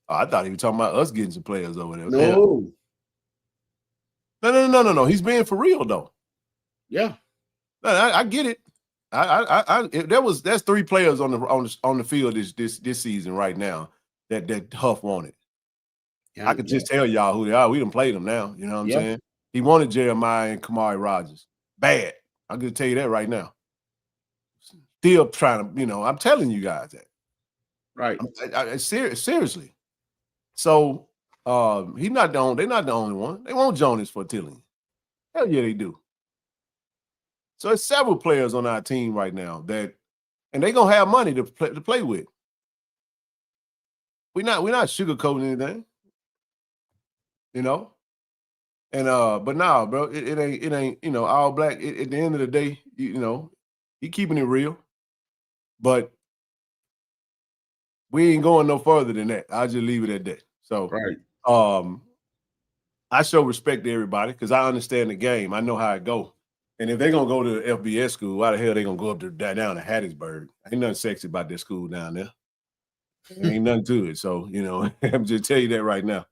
Oh, I thought he was talking about us getting some players over there. No. No. He's being for real though. Yeah. I get it. That's 3 players on the field this season right now that Huff wanted. Yeah, I could just tell y'all who they are. We done played them now. You know what I'm saying? He wanted Jeremiah and Kamari Rogers. Bad. I'm gonna tell you that right now. Still trying to, I'm telling you guys that. Right. Seriously. So they're not the only one. They want Jonas for Tilling. Hell yeah, they do. So there's several players on our team right now and they're gonna have money to play with. We're not sugarcoating anything, And but nah, bro, it ain't all black. At the end of the day, he keeping it real, but we ain't going no further than that. I'll just leave it at that. So right. I show respect to everybody because I understand the game. I know how it go. And if they're gonna go to FBS school, why the hell they gonna go up down to Hattiesburg? Ain't nothing sexy about that school down there. Ain't nothing to it. So, I'm just tell you that right now.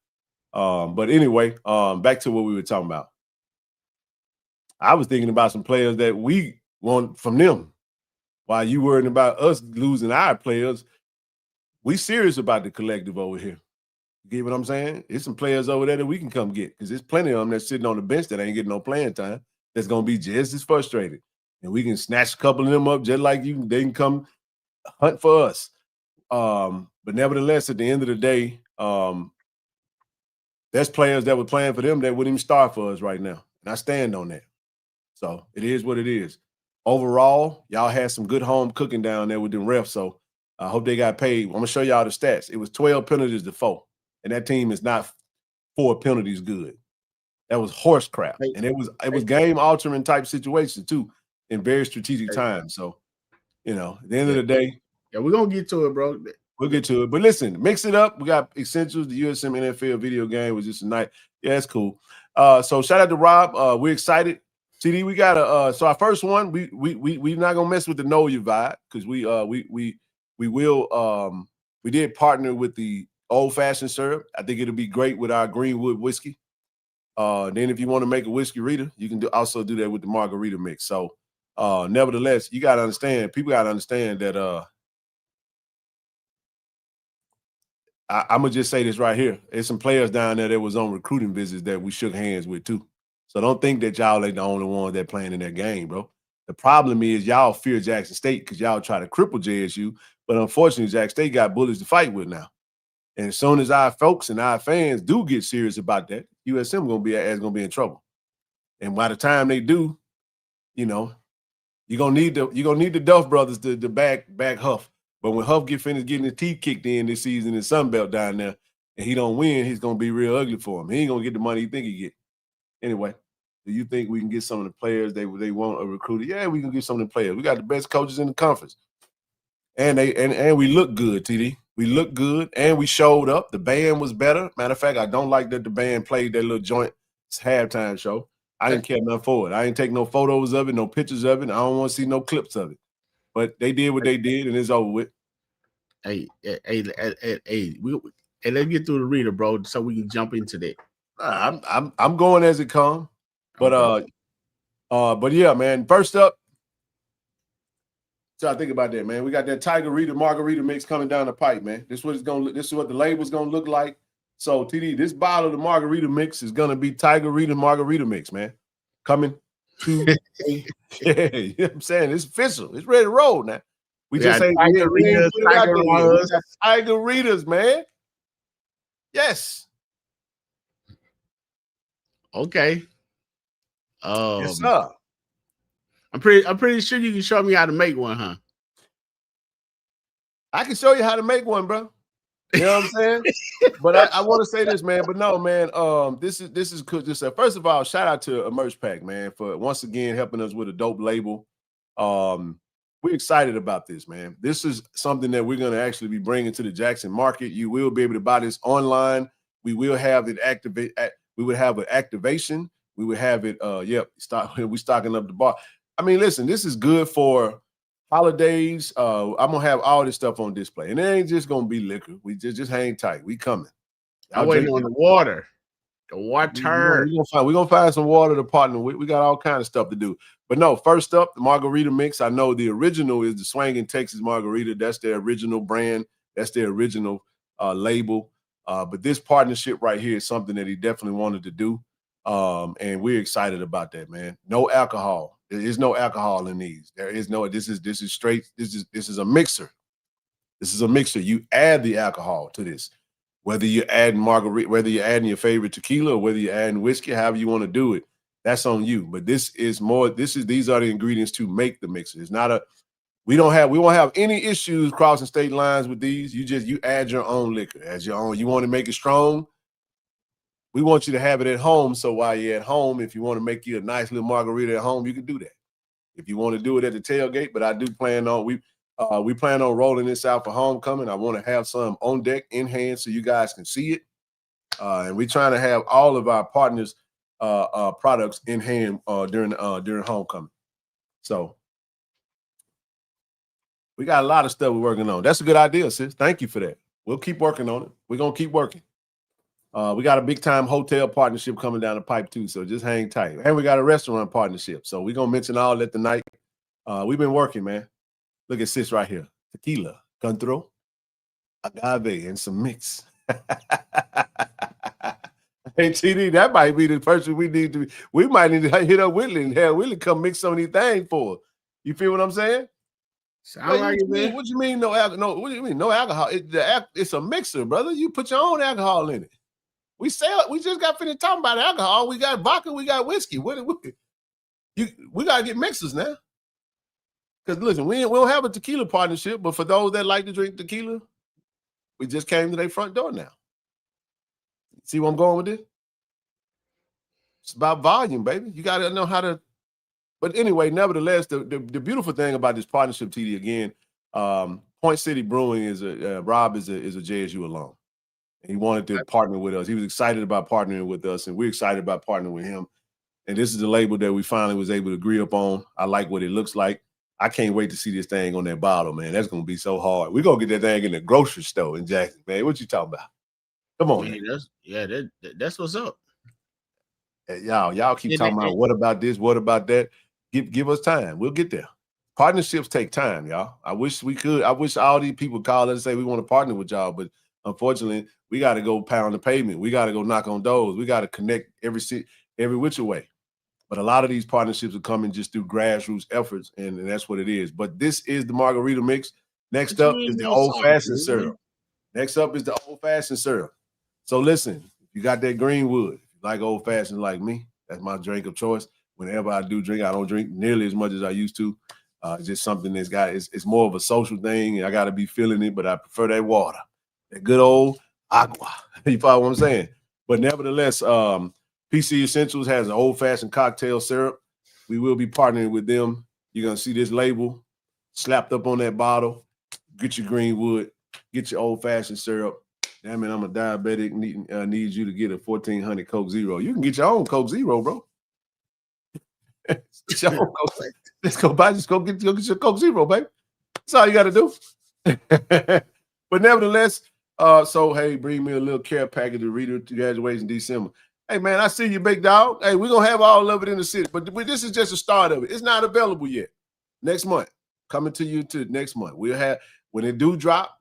But anyway, back to what we were talking about. I was thinking about some players that we want from them. While you worried about us losing our players, we serious about the collective over here. You get what I'm saying? There's some players over there that we can come get because there's plenty of them that's sitting on the bench that ain't getting no playing time. That's gonna be just as frustrated, and we can snatch a couple of them up just like you. They can come hunt for us. But nevertheless, at the end of the day, there's players that were playing for them that wouldn't even start for us right now, and I stand on that. So it is what it is. Overall, y'all had some good home cooking down there with them refs, so I hope they got paid. I'm gonna show y'all the stats. It was 12 penalties to 4, and that team is not 4 penalties good. That was horse crap, and it was game altering type situation too, in very strategic times. So, at the end of the day, we're gonna get to it, bro. We'll get to it. But listen, mix it up. We got Essentials, the USM NFL video game was just tonight. Yeah, it's cool. So shout out to Rob. We're excited. CD, we got so our first one, we're not gonna mess with the Know Your vibe because we did partner with the old-fashioned syrup. I think it'll be great with our Greenwood whiskey. Then if you want to make a whiskey Rita, you can also do that with the margarita mix. So nevertheless, you gotta understand, people gotta understand that I'm gonna just say this right here. There's some players down there that was on recruiting visits that we shook hands with too. So don't think that y'all ain't the only ones that playing in that game, bro. The problem is y'all fear Jackson State because y'all try to cripple JSU, but unfortunately, Jackson State got bullies to fight with now. And as soon as our folks and our fans do get serious about that, USM gonna be in trouble. And by the time they do, you're gonna need the Duff brothers to back Huff. But when Huff get finished getting his teeth kicked in this season in Sunbelt down there, and he don't win, he's gonna be real ugly for him. He ain't gonna get the money he think he get. Anyway, do you think we can get some of the players they want a recruiter? Yeah, we can get some of the players. We got the best coaches in the conference, and we look good, TD. We look good, and we showed up. The band was better. Matter of fact, I don't like that the band played that little joint halftime show. I didn't care nothing for it. I ain't take no photos of it, no pictures of it. I don't want to see no clips of it. But they did what they did, and it's over with. Hey, let's get through the reader, bro, so we can jump into that. I'm going as it comes. But but yeah, man. First up, so I think about that, man. We got that Tiger Rita margarita mix coming down the pipe, man. This is what it's gonna. This is what the label's gonna look like. So TD, this bottle of the margarita mix is gonna be Tiger Rita margarita mix, man. Coming to yeah, you know what I'm saying? It's official. It's ready to roll now. We just ain't Tiger Ritas, man. Yes. Okay. Yes, sir. I'm pretty sure you can show me how to make one, huh? I can show you how to make one, bro. You know what I'm saying? But I want to say this, man. But no, man. This is good. First of all, shout out to Merch Pack, man, for once again helping us with a dope label. We're excited about this, man. This is something that we're going to actually be bringing to the Jackson market. You will be able to buy this online. We will have it activate. We would have an activation. We would have it. We stocking up the bar. I mean, listen, this is good for holidays. I'm gonna have all this stuff on display, and it ain't just gonna be liquor. We just hang tight. We coming. I'm waiting on the water. The water. We're gonna find some water to partner with. We got all kinds of stuff to do. But no, first up, the margarita mix. I know the original is the Swangin' Texas Margarita. That's their original brand. That's their original label. But this partnership right here is something that he definitely wanted to do. And we're excited about that, man. No alcohol. There is no alcohol in these. There is no. This is straight. This is a mixer. This is a mixer. You add the alcohol to this. Whether you're adding margarita, whether you're adding your favorite tequila, or whether you're adding whiskey, however you want to do it, that's on you. But this is more. These are the ingredients to make the mixer. It's not a. We won't have any issues crossing state lines with these. You add your own liquor as your own. You want to make it strong. We want you to have it at home. So while you're at home, if you want to make you a nice little margarita at home, you can do that. If you want to do it at the tailgate, but I do plan on we plan on rolling this out for homecoming. I want to have some on deck in hand so you guys can see it. And we're trying to have all of our partners' products in hand during homecoming. So we got a lot of stuff we're working on. That's a good idea, sis. Thank you for that. We'll keep working on it. We're gonna keep working. We got a big time hotel partnership coming down the pipe too, so just hang tight. And we got a restaurant partnership, so we're gonna mention all that tonight. We've been working, man. Look at sis right here: tequila, contro, agave, and some mix. Hey, TD, that might be the person we need to. We might need to hit up Whitley and have Whitley come mix some of these things for us. You feel what I'm saying? What you mean no alcohol? No, what do you mean no alcohol? It's a mixer, brother. You put your own alcohol in it. We sell it. We just got finished talking about alcohol. We got vodka. We got whiskey. We got to get mixers now. Because listen, we don't have a tequila partnership, but for those that like to drink tequila, we just came to their front door now. See where I'm going with this? It's about volume, baby. You got to know how to. But anyway, nevertheless, the beautiful thing about this partnership, TD, again, Point City Brewing is Rob is a JSU alum. He wanted to partner with us. He was excited about partnering with us, and we're excited about partnering with him. And this is the label that we finally was able to agree upon. I like what it looks like. I can't wait to see this thing on that bottle, man. That's going to be so hard. We're going to get that thing in the grocery store in Jackson, man. What you talking about? Come on, man. That's what's up. Hey, y'all keep talking about what about this, what about that. Give us time. We'll get there. Partnerships take time, y'all. I wish we could. I wish all these people call us and say we want to partner with y'all, but unfortunately, we got to go pound the pavement. We got to go knock on doors. We got to connect every which way. But a lot of these partnerships are coming just through grassroots efforts, and that's what it is. But this is the margarita mix. Next up is the old-fashioned syrup. Next up is the old-fashioned syrup. So listen, if you got that Greenwood, if you like old-fashioned like me, that's my drink of choice. Whenever I do drink, I don't drink nearly as much as I used to. It's just something it's more of a social thing. I got to be feeling it, but I prefer that water, that good old agua. You follow what I'm saying? But nevertheless, PC Essentials has an old-fashioned cocktail syrup. We will be partnering with them. You're going to see this label slapped up on that bottle. Get your Greenwood. Get your old-fashioned syrup. Damn it, I'm a diabetic. Need you to get a 1400 Coke Zero. You can get your own Coke Zero, bro. So, let's go buy. Just go get your Coke Zero, baby. That's all you got to do. But nevertheless, so hey, bring me a little care package to read it to graduation in December. Hey man, I see you, big dog. Hey, we're gonna have all of it in the city, but this is just the start of it. It's not available yet. Next month, coming to you to next month. We'll have when it do drop,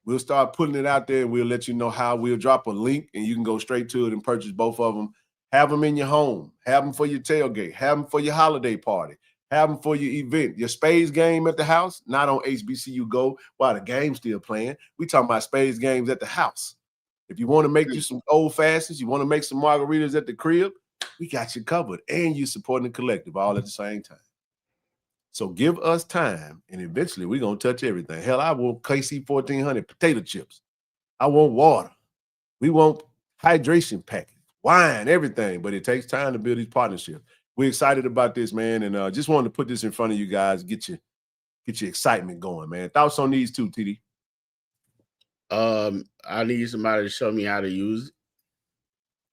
we'll start putting it out there and we'll let you know how. We'll drop a link and you can go straight to it and purchase both of them. Have them in your home, have them for your tailgate, have them for your holiday party, have them for your event, your spades game at the house, not on HBCU Go while the game's still playing. We talking about spades games at the house. If you want to make you some old fashions, you want to make some margaritas at the crib, we got you covered. And you supporting the collective all at the same time. So give us time, and eventually we're going to touch everything. Hell, I want KC-1400 potato chips. I want water. We want hydration package, wine, everything. But it takes time to build these partnerships. We're excited about this, man, and just wanted to put this in front of you guys, get your excitement going, man. Thoughts on these two, TD? I need somebody to show me how to use it.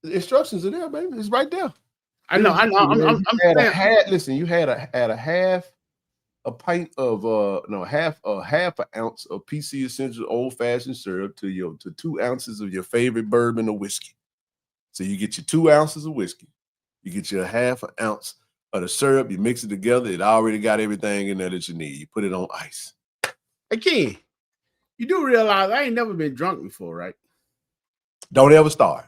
The instructions are there, baby. It's right there. I know. Listen, you had a half a pint of half an ounce of PC Essentials old fashioned syrup to 2 ounces of your favorite bourbon or whiskey. So you get your 2 ounces of whiskey, you get your half an ounce of the syrup, you mix it together. It already got everything in there that you need. You put it on ice. Again, you do realize I ain't never been drunk before, right? Don't ever start.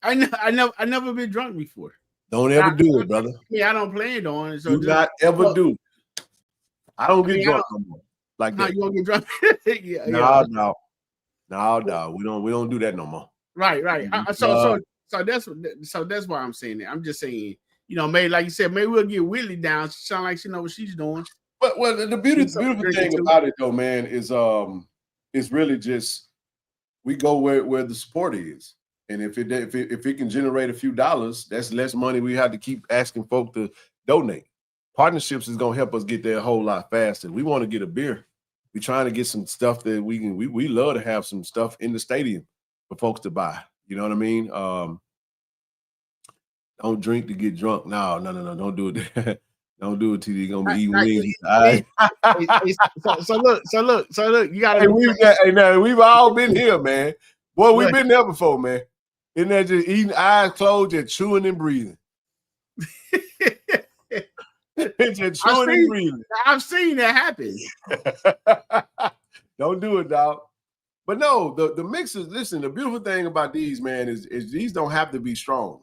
I never been drunk before. Don't ever do it, brother. Yeah, I don't plan on it. So do not ever do. I don't get drunk no more. Like that. You don't get drunk. No. We don't do that no more. Right. So that's why I'm saying that. I'm just saying, maybe like you said, maybe we'll get Whitley down. She sound like she know what she's doing. But the beautiful thing about it though, man, is it's really just we go where the support is. And if it can generate a few dollars, that's less money we have to keep asking folk to donate. Partnerships is gonna help us get there a whole lot faster. We want to get a beer. We're trying to get some stuff that we love to have some stuff in the stadium for folks to buy. You know what I mean? Don't drink to get drunk. No, don't do it. Don't do it till you're gonna be eating wings. So look, you gotta we've all been here, man. Boy, we've been there before, man. Isn't that just eating eyes closed and chewing and breathing? I've seen that happen. Don't do it, dog. But no, the mixes, listen, the beautiful thing about these, man, is these don't have to be strong.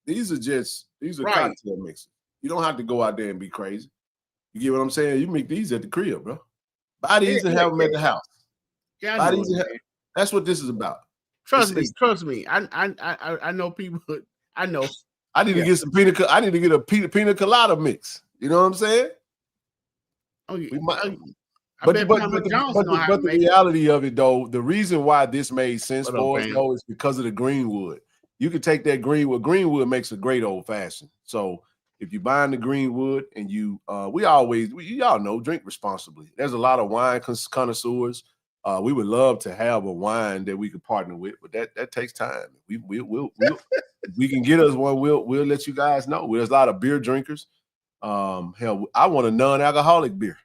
These are cocktail mixes. You don't have to go out there and be crazy. You get what I'm saying? You make these at the crib, bro. Buy these and have them at the house. Yeah, that's what this is about. Trust me. I know people. I know. I need to get some I need to get a pina colada mix. You know what I'm saying? But the reality of it, though, the reason why this made sense for us, though, is because of the Greenwood. You can take that Greenwood. Greenwood makes a great old fashioned. So if you're buying the Greenwood and y'all know, drink responsibly. There's a lot of wine connoisseurs. We would love to have a wine that we could partner with, but that takes time. We'll if we can get us one, we'll let you guys know. There's a lot of beer drinkers. Hell, I want a non-alcoholic beer.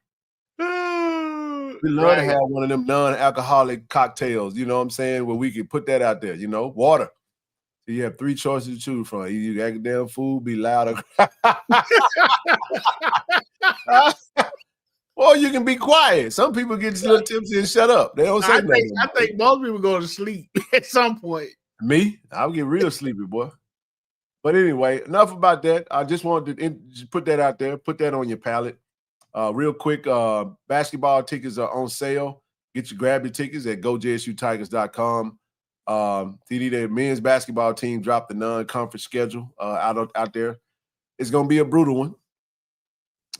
We love to have one of them non-alcoholic cocktails, you know what I'm saying, where we can put that out there, water. So you have 3 choices to choose from. You got damn food, be louder. Or you can be quiet. Some people get a little tipsy and shut up. They don't say nothing. I think most people go to sleep at some point. Me? I'll get real sleepy, boy. But anyway, enough about that. I just wanted to put that out there. Put that on your palate. Real quick, basketball tickets are on sale. Grab your tickets at gojsutigers.com. TD, the men's basketball team dropped the non-conference schedule out there. It's going to be a brutal one.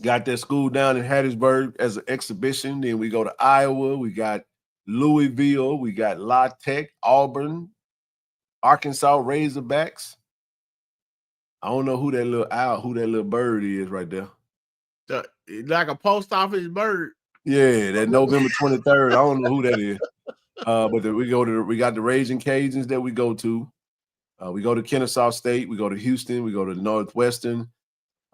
Got that school down in Hattiesburg as an exhibition. Then we go to Iowa. We got Louisville. We got La Tech, Auburn, Arkansas Razorbacks. I don't know who that little bird is right there. Like a post office bird. Yeah, that November 23rd. I don't know who that is. But we got the Raging Cajuns that we go to. We go to Kennesaw State. We go to Houston. We go to Northwestern.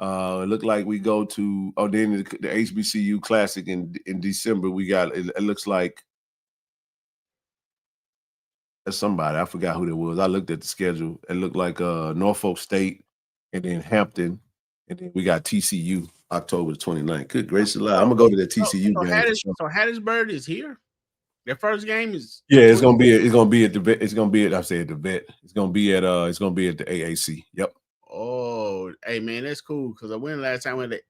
It looked like we go to then the HBCU Classic in December. We got it looks like there's somebody, I forgot who that was. I looked at the schedule. It looked like Norfolk State and then Hampton, and then we got TCU October the 29th. Good gracious alive. I'm gonna go to the TCU game. So Hattiesburg is here. Their first game is it's gonna be at the vet. It's gonna be at the vet. It's gonna be at the AAC. Yep. Oh, hey man, that's cool because I went last time with the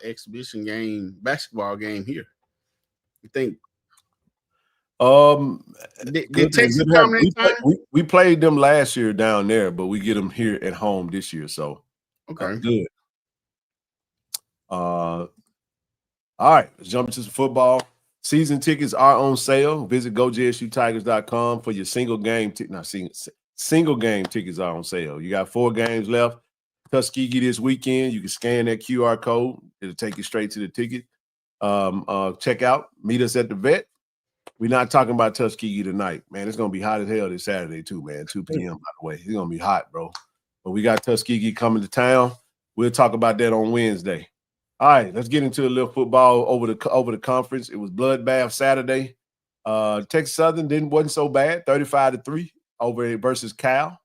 exhibition game, basketball game here. You think? Did Texas come anytime? We played them last year down there, but we get them here at home this year. So okay, good. All right, let's jump into some football. Season tickets are on sale. Visit GoJSUTigers.com for your single game. Single game tickets are on sale. You got 4 games left. Tuskegee this weekend. You can scan that QR code. It'll take you straight to the ticket. Check out. Meet us at the vet. We're not talking about Tuskegee tonight, man. It's gonna be hot as hell this Saturday too, man. 2 p.m. by the way. It's gonna be hot, bro. But we got Tuskegee coming to town. We'll talk about that on Wednesday. All right, let's get into a little football over the conference. It was bloodbath Saturday. Texas Southern wasn't so bad, 35-3 over versus Cal.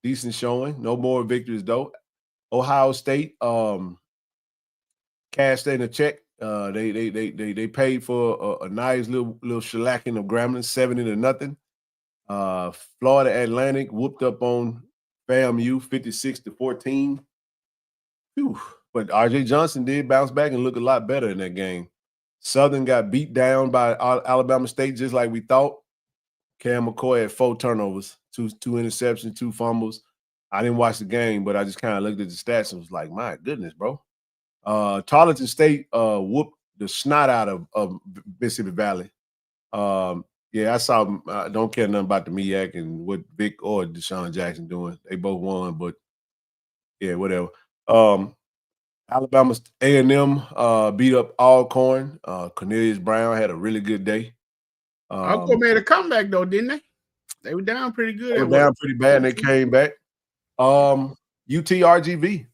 Decent showing. No more victories though. Ohio State cashed in a check. They paid for a nice little shellacking of Grambling, 70-0. Florida Atlantic whooped up on FAMU 56-14. Whew. But R.J. Johnson did bounce back and look a lot better in that game. Southern got beat down by Alabama State just like we thought. Cam McCoy had 4 turnovers, two interceptions, 2 fumbles. I didn't watch the game, but I just kind of looked at the stats and was like, my goodness, bro. Tarleton State whooped the snot out of Mississippi Valley. I saw don't care nothing about the MEAC and what Vic or Deshaun Jackson doing. They both won, but yeah, whatever. Alabama A&M beat up Alcorn. Cornelius Brown had a really good day. Alcorn made a comeback though, didn't they? They were down pretty good. They were down pretty bad, and they came back. UTRGV.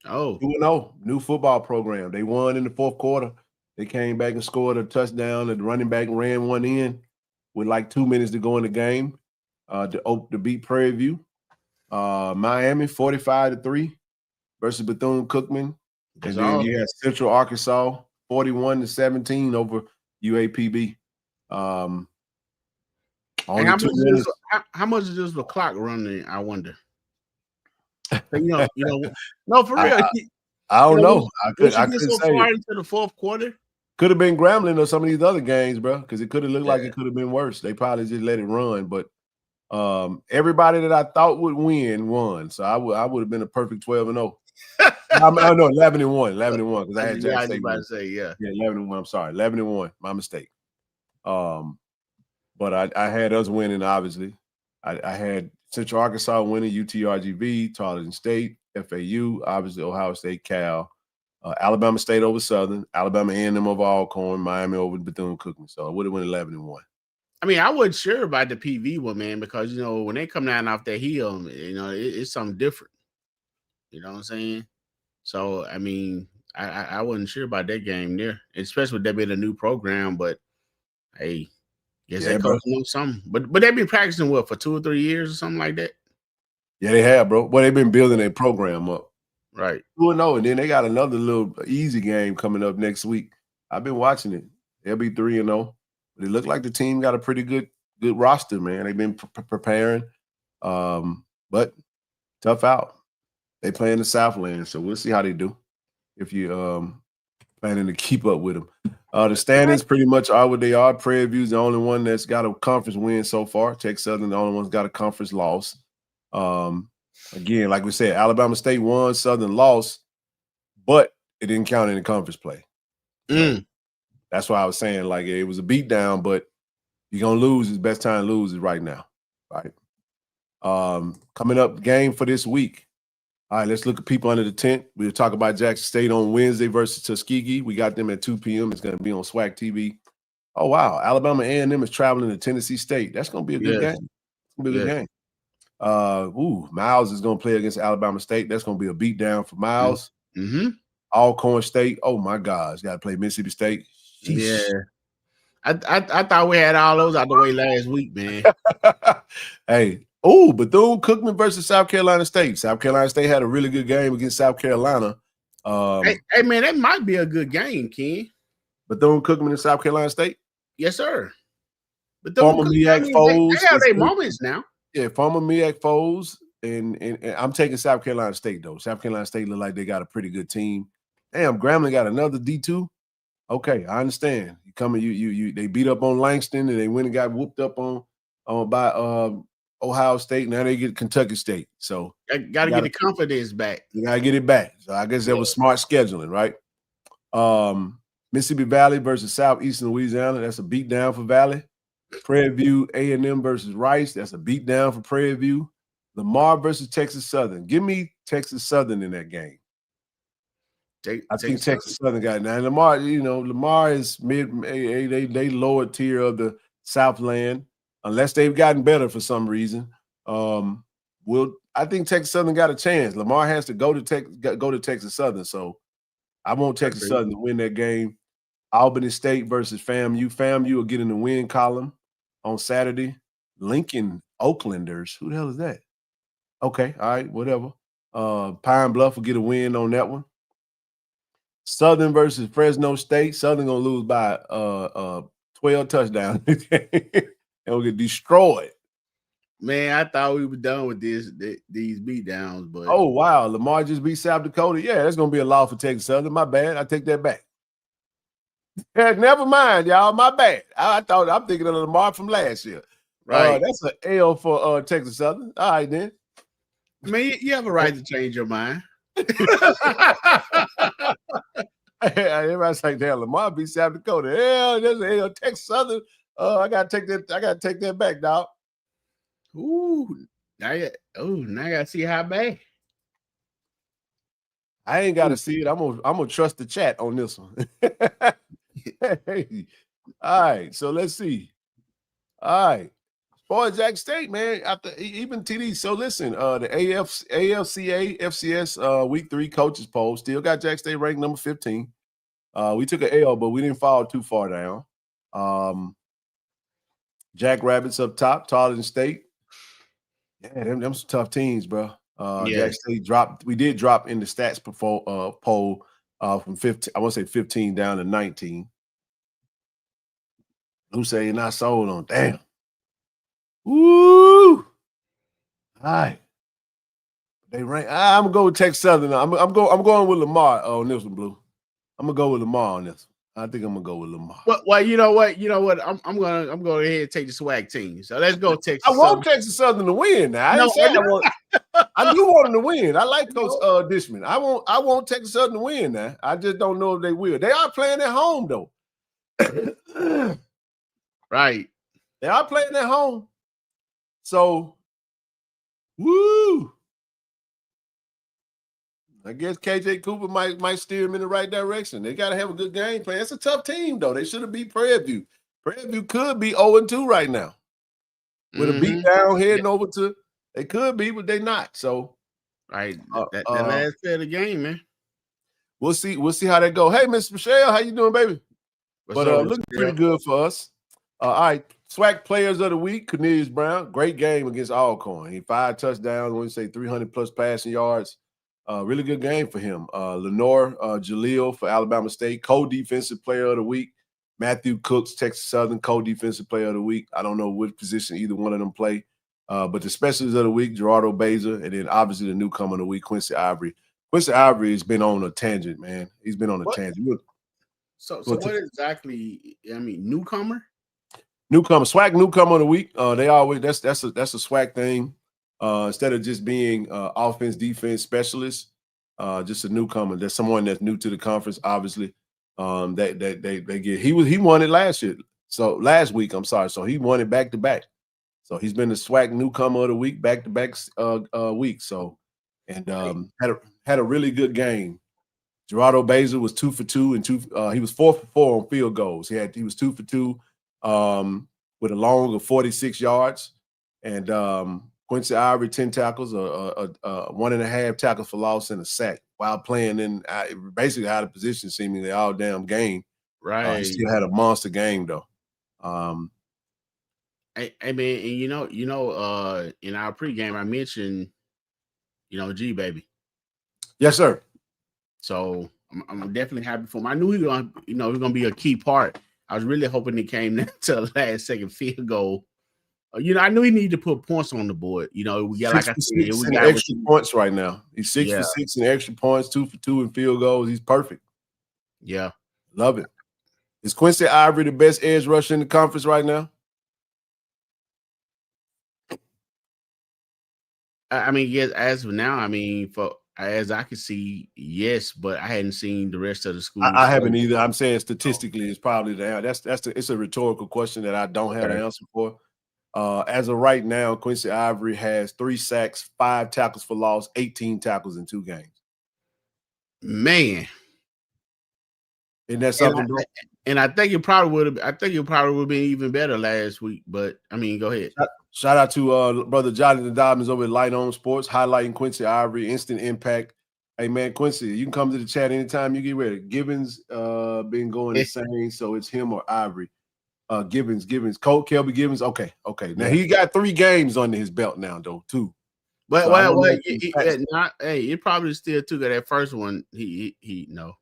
2-0, new football program. They won in the 4th quarter. They came back and scored a touchdown, and the running back ran one in with like 2 minutes to go in the game to beat Prairie View. Miami 45-3 versus Bethune-Cookman. And then you had Central Arkansas 41-17 over UAPB. How much is this the clock running? I wonder. No, for real. I don't know. I couldn't so say far into the 4th quarter. Could have been Grambling or some of these other games, bro, because it could have looked like it could have been worse. They probably just let it run, but everybody that I thought would win won. So I would have been a perfect 12-0. I know 11-1 because I had Jack say yeah, 11-1. I'm sorry, 11-1. My mistake. But I had us winning. Obviously, I had Central Arkansas winning, UTRGV, Tarleton State, FAU, obviously Ohio State, Cal, Alabama State over Southern, Alabama A&M over Alcorn, Miami over Bethune-Cookman. So I would have went 11-1. I mean, I wasn't sure about the PV one, man, because when they come down off that hill, it's something different. You know what I'm saying? So I mean, I wasn't sure about that game there, especially with that being a new program. But hey, guess they coach know something. But they've been practicing for 2 or 3 years or something like that. Yeah, they have, bro. Well, they've been building their program up. Right. 2-0, and then they got another little easy game coming up next week. I've been watching it. They'll be 3-0. But it looked like the team got a pretty good roster, man. They've been preparing, but tough out. They play in the Southland, so we'll see how they do if you planning to keep up with them. The standings pretty much are what they are. Prairie View's the only one that's got a conference win so far. Texas Southern, the only one's got a conference loss. Again, like we said, Alabama State won, Southern lost, but it didn't count in the conference play. That's why I was saying, like, it was a beatdown, but you're going to lose. It's best time to lose is right now, right? Coming up game for this week. All right, let's look at people under the tent. We'll talk about Jackson State on Wednesday versus Tuskegee. We got them at 2 p.m. It's going to be on SWAC TV. Oh, wow. Alabama A&M is traveling to Tennessee State. That's going to be a good game. It's going to be a good game. Miles is going to play against Alabama State. That's going to be a beatdown for Miles. Mm-hmm. Alcorn State. Oh my God, he's got to play Mississippi State. Sheesh. Yeah, I thought we had all those out the way last week, man. Hey, Bethune-Cookman versus South Carolina State. South Carolina State had a really good game against South Carolina. Hey, man, that might be a good game, Ken. Bethune-Cookman and South Carolina State. Yes, sir. But former MEAC foes. They have their moments now. Yeah, former MEAC foes, and I'm taking South Carolina State though. South Carolina State look like they got a pretty good team. Damn, Grambling got another D2. Okay, I understand. You coming? You they beat up on Langston and they went and got whooped up on by Ohio State. Now they get Kentucky State. So got to get the confidence back. You got to get it back. So I guess that was smart scheduling, right? Mississippi Valley versus Southeastern Louisiana. That's a beatdown for Valley. Prairie View A&M versus Rice. That's a beatdown for Prairie View. Lamar versus Texas Southern. Give me Texas Southern in that game. I think Texas Southern got it. Now Lamar is mid. They lower tier of the Southland, unless they've gotten better for some reason. I think Texas Southern got a chance. Lamar has to go to Texas Southern, so I want Texas Southern to win that game. Albany State versus FAMU. FAMU will get in the win column on Saturday. Lincoln Oaklanders. Who the hell is that? Okay, all right, whatever. Pine Bluff will get a win on that one. Southern versus Fresno State. Southern gonna lose by 12 touchdowns. And we'll get destroyed. Man, I thought we were done with these beatdowns, but oh wow, Lamar just beat South Dakota. Yeah, that's gonna be a loss for Texas Southern. My bad. I take that back. Never mind, y'all. My bad. I'm thinking of Lamar from last year. Right. That's an L for Texas Southern. All right, then. Man, you have a right to change your mind. Everybody's like, damn, Lamar beat South Dakota. Hell, there's an L. Texas Southern. I gotta take that back, dog. Now I gotta see how bad. I ain't gotta see it. I'm gonna trust the chat on this one. Hey. All right, so let's see. All right, boy, Jack State, man. After even TD. So listen, the AFCA FCS Week 3 coaches poll still got Jack State ranked number 15. We took an L, but we didn't fall too far down. Jack Rabbits up top, Tarleton State. Yeah, them some tough teams, bro. Jack State dropped. We did drop in the stats poll from 15. I want to say 15 down to 19. Who say you're not sold on? Damn. Woo! All right. They rank. I'm gonna go with Texas Southern. I'm going with Lamar on this one, Blue. I'm gonna go with Lamar on this one. I think I'm gonna go with Lamar. Well, you know what? I'm going ahead and take the swag team. So let's go Texas. I want Texas Southern to win. Now I do want them to win. I like Coach Dishman. I want Texas Southern to win. Now I just don't know if they will. They are playing at home though. Right. They are playing at home. So, woo! I guess KJ Cooper might steer him in the right direction. They got to have a good game plan. It's a tough team, though. They should have beat Prairie View. Prairie View could be 0-2 right now. With a beat down heading over to – they could be, but they're not. So, right. That last play of the game, man. We'll see how that go. Hey, Miss Michelle, how you doing, baby? Looking pretty good for us. All right. SWAC Players of the Week, Cornelius Brown. Great game against Alcorn. He 5 touchdowns, I want to say 300-plus passing yards. Really good game for him. Lenore Jaleel for Alabama State, co-defensive player of the week. Matthew Cooks, Texas Southern, co-defensive player of the week. I don't know which position either one of them play. But the specialist of the week, Gerardo Beza, and then obviously the newcomer of the week, Quincy Ivory. Quincy Ivory has been on a tangent, man. He's been on a tangent. So what exactly, newcomer? Newcomer, SWAC newcomer of the week. They always that's a SWAC thing. Instead of just being offense, defense specialist, just a newcomer. There's someone that's new to the conference, obviously. They get. He won it last week. I'm sorry. So he won it back to back. So he's been the SWAC newcomer of the week, back to back week. So had a really good game. Gerardo Beza was 2 for 2 and he was 4 for 4 on field goals. He was 2 for 2 with a long of 46 yards. And Quincy Ivory, 10 tackles, 1.5 tackles for loss and a sack while playing in basically out of position seemingly all damn game. Right. He still had a monster game though. Hey man, and in our pregame I mentioned, G baby. Yes, sir. So I'm definitely happy for him. I knew he was gonna be a key part. I was really hoping he came to the last second field goal. I knew he needed to put points on the board. We got, like I said, we got extra points right now. He's 6 for 6 in extra points, 2 for 2 in field goals. He's perfect. Yeah, love it. Is Quincy Ivory the best edge rusher in the conference right now? I mean, yes. As of now, I mean, as I can see, yes, but I hadn't seen the rest of the school. I haven't either. I'm saying statistically, it's probably it's a rhetorical question that I don't have an answer for. As of right now, Quincy Ivory has 3 sacks, 5 tackles for loss, 18 tackles in 2 games. Man, isn't that something, bro? And I think it probably would have. I think it probably would have been even better last week. But I mean, go ahead. Shout out to brother Jonathan Dobbins over at Light On Sports, highlighting Quincy Ivory, instant impact. Hey man, Quincy, you can come to the chat anytime you get ready. Gibbons been going insane, so it's him or Ivory. Gibbons, Colt, Kelby Gibbons. Okay. Now he got 3 games under his belt now, though, too. But it probably still took that first one. He no.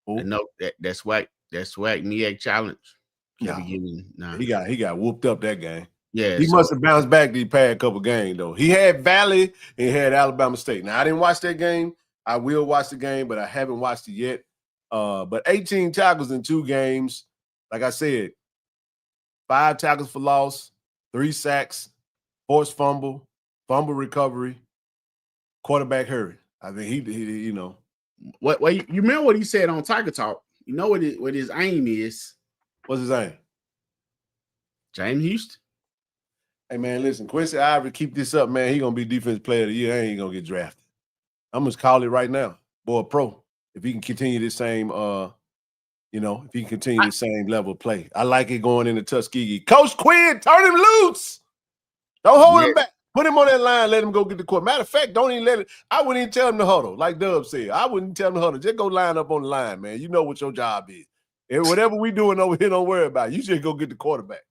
No, that's SWAC MEAC challenge. Nah. He got whooped up that game. Yeah, he must have bounced back these past couple games though. He had Valley and he had Alabama State. Now I didn't watch that game. I will watch the game, but I haven't watched it yet. But 18 tackles in 2 games. Like I said, 5 tackles for loss, 3 sacks, forced fumble recovery, quarterback hurry. I mean, he What you remember what he said on Tiger Talk? You know what his aim is? What's his aim? James Houston. Hey man, listen, Quincy Ivory, keep this up, man. He gonna be defensive player of the year. He ain't gonna get drafted. I'm just call it right now. Boy, pro. If he can continue this same if he can continue the same level of play. I like it going into Tuskegee. Coach Quinn, turn him loose. Don't hold him back. Put him on that line, let him go get the court. Matter of fact, don't even let it. I wouldn't even tell him to huddle, like Dub said. I wouldn't tell him to huddle. Just go line up on the line, man. You know what your job is. And whatever we doing over here, don't worry about it. You just go get the quarterback.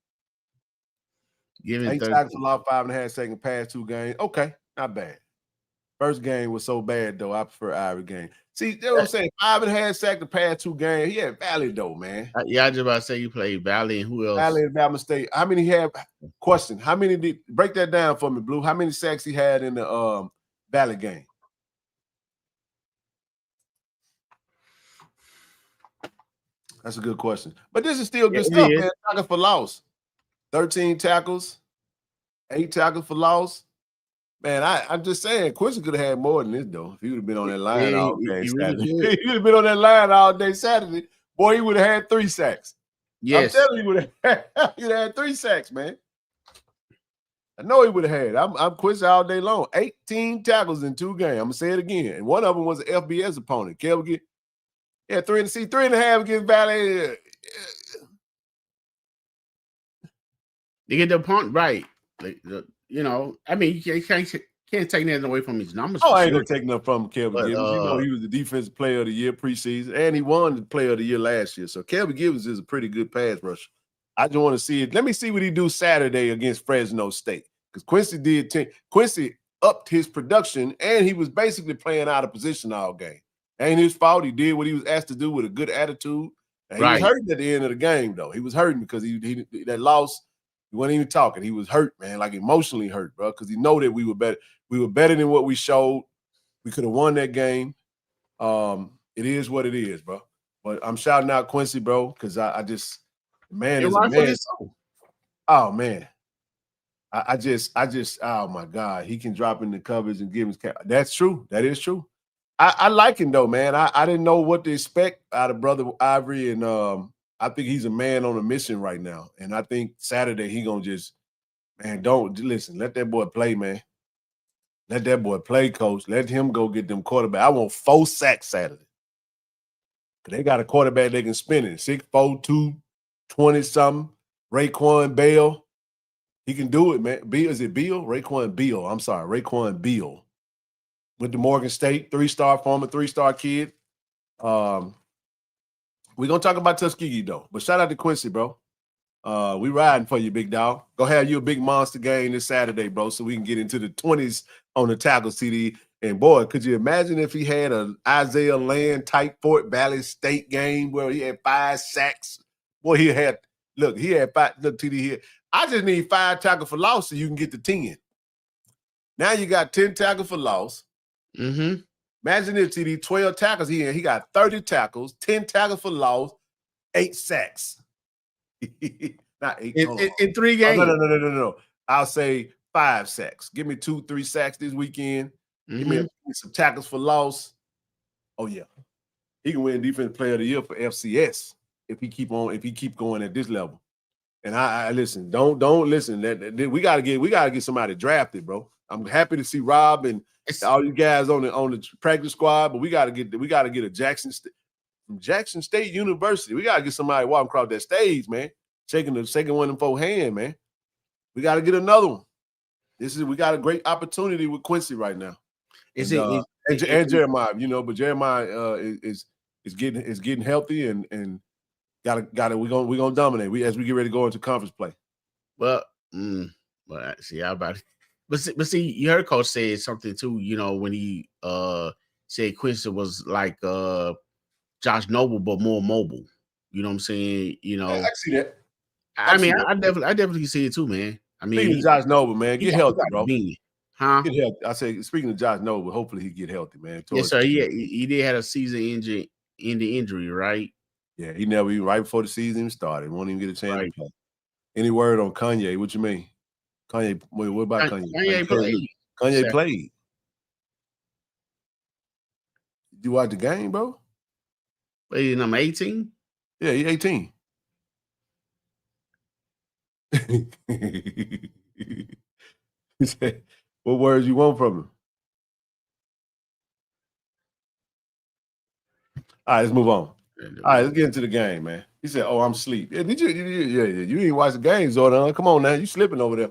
Give him 8 tackles for loss, 5.5 second pass, 2 games. Okay, not bad. First game was so bad, though. I prefer Ivory game. See, that's what I'm saying. 5.5 second the past 2 games. He had Valley, though, man. I just about to say you played Valley and who else? Valley and Alabama State. How many have? Question. How many did break that down for me, Blue? How many sacks he had in the Valley game? That's a good question. But this is still good stuff, man. Tackles for loss. 13 tackles, 8 tackles for loss. Man, I'm just saying, Quincy could have had more than this, though. If he would have been on that line all day Saturday. He would have been on that line all day Saturday. Boy, he would have had 3 sacks. Yes. I'm telling you, he would have had 3 sacks, man. I know he would have had. I'm Quincy all day long. 18 tackles in 2 games. I'm going to say it again. And one of them was an FBS opponent. Kelby, 3.5 against Valley. They get the punt right. I mean, you can't take nothing away from his numbers. I ain't gonna take nothing from Kelby Gibbons. He was the defensive player of the year preseason, and he won the player of the year last year. So Kelby Gibbons is a pretty good pass rusher. I just want to see it. Let me see what he do Saturday against Fresno State, because Quincy upped his production, and he was basically playing out of position all game. Ain't his fault. He did what he was asked to do with a good attitude. And he was hurting at the end of the game, though. He was hurting because he that loss. He wasn't even talking. He was hurt, man, like emotionally hurt, bro, because he know that we were better. We were better than what we showed. We could have won that game. It is what it is, bro. But I'm shouting out Quincy, bro, because I just, man, is a man. Oh, man. I just, oh, my God. He can drop in the coverage and give his cap. That's true. That is true. I like him, though, man. I didn't know what to expect out of Brother Ivory, and I think he's a man on a mission right now. And I think Saturday he going to just, man, don't listen. Let that boy play, man. Let that boy play, coach. Let him go get them quarterback. I want 4 sacks Saturday. They got a quarterback they can spin it. 6'4", 220-something. Raekwon Bell. He can do it, man. Is it Beal? Raekwon Beal. I'm sorry, Raekwon Beal. With the Morgan State, 3-star former 3-star kid. We're gonna talk about Tuskegee though. But shout out to Quincy, bro. We riding for you, big dog. Go have you a big monster game this Saturday, bro, so we can get into the 20s on the tackles, TD. And boy, could you imagine if he had an Isaiah Land type Fort Valley State game where he had 5 sacks? Boy, he had 5. Look, TD here. I just need 5 tackles for loss so you can get to 10. Now you got 10 tackles for loss. Mm-hmm. Imagine if TD 12 tackles. He got 30 tackles, 10 tackles for loss, 8 sacks. Not 8 in 3 games. Oh, no. I'll say 5 sacks. Give me 2-3 sacks this weekend. Give me some tackles for loss. Oh yeah, he can win Defensive Player of the Year for FCS if he keep going at this level. And I listen. Don't listen. That we gotta get somebody drafted, bro. I'm happy to see Rob and all you guys on the practice squad, but we gotta get a Jackson State University. We gotta get somebody walking across that stage, man. Shaking one of them 4 hand, man. We gotta get another one. We got a great opportunity with Quincy right now. And Jeremiah, but Jeremiah is getting healthy and gotta we're gonna dominate as we get ready to go into conference play. Well, see, but see, you heard Coach say something too. When he said Quincy was like Josh Noble, but more mobile. You know what I'm saying? I see that. I definitely see it too, man. I mean, speaking of Josh Noble, man, get healthy, bro. Huh? Get healthy. I say, speaking of Josh Noble, hopefully he get healthy, man. Yes, sir. He did have a season-ending injury, right? Yeah, he never even right before the season started. Won't even get a chance to play. Any word on Kanye? What you mean? Kanye? Wait, what about Kanye? Kanye played. Kanye played. You watch the game, bro? Wait, number 18? Yeah, he's 18. He said, what words you want from him? All right, let's move on. All right, let's get into the game, man. He said, "Oh, I'm asleep." Yeah, you didn't watch the game, Zordon. Come on now, you slipping over there.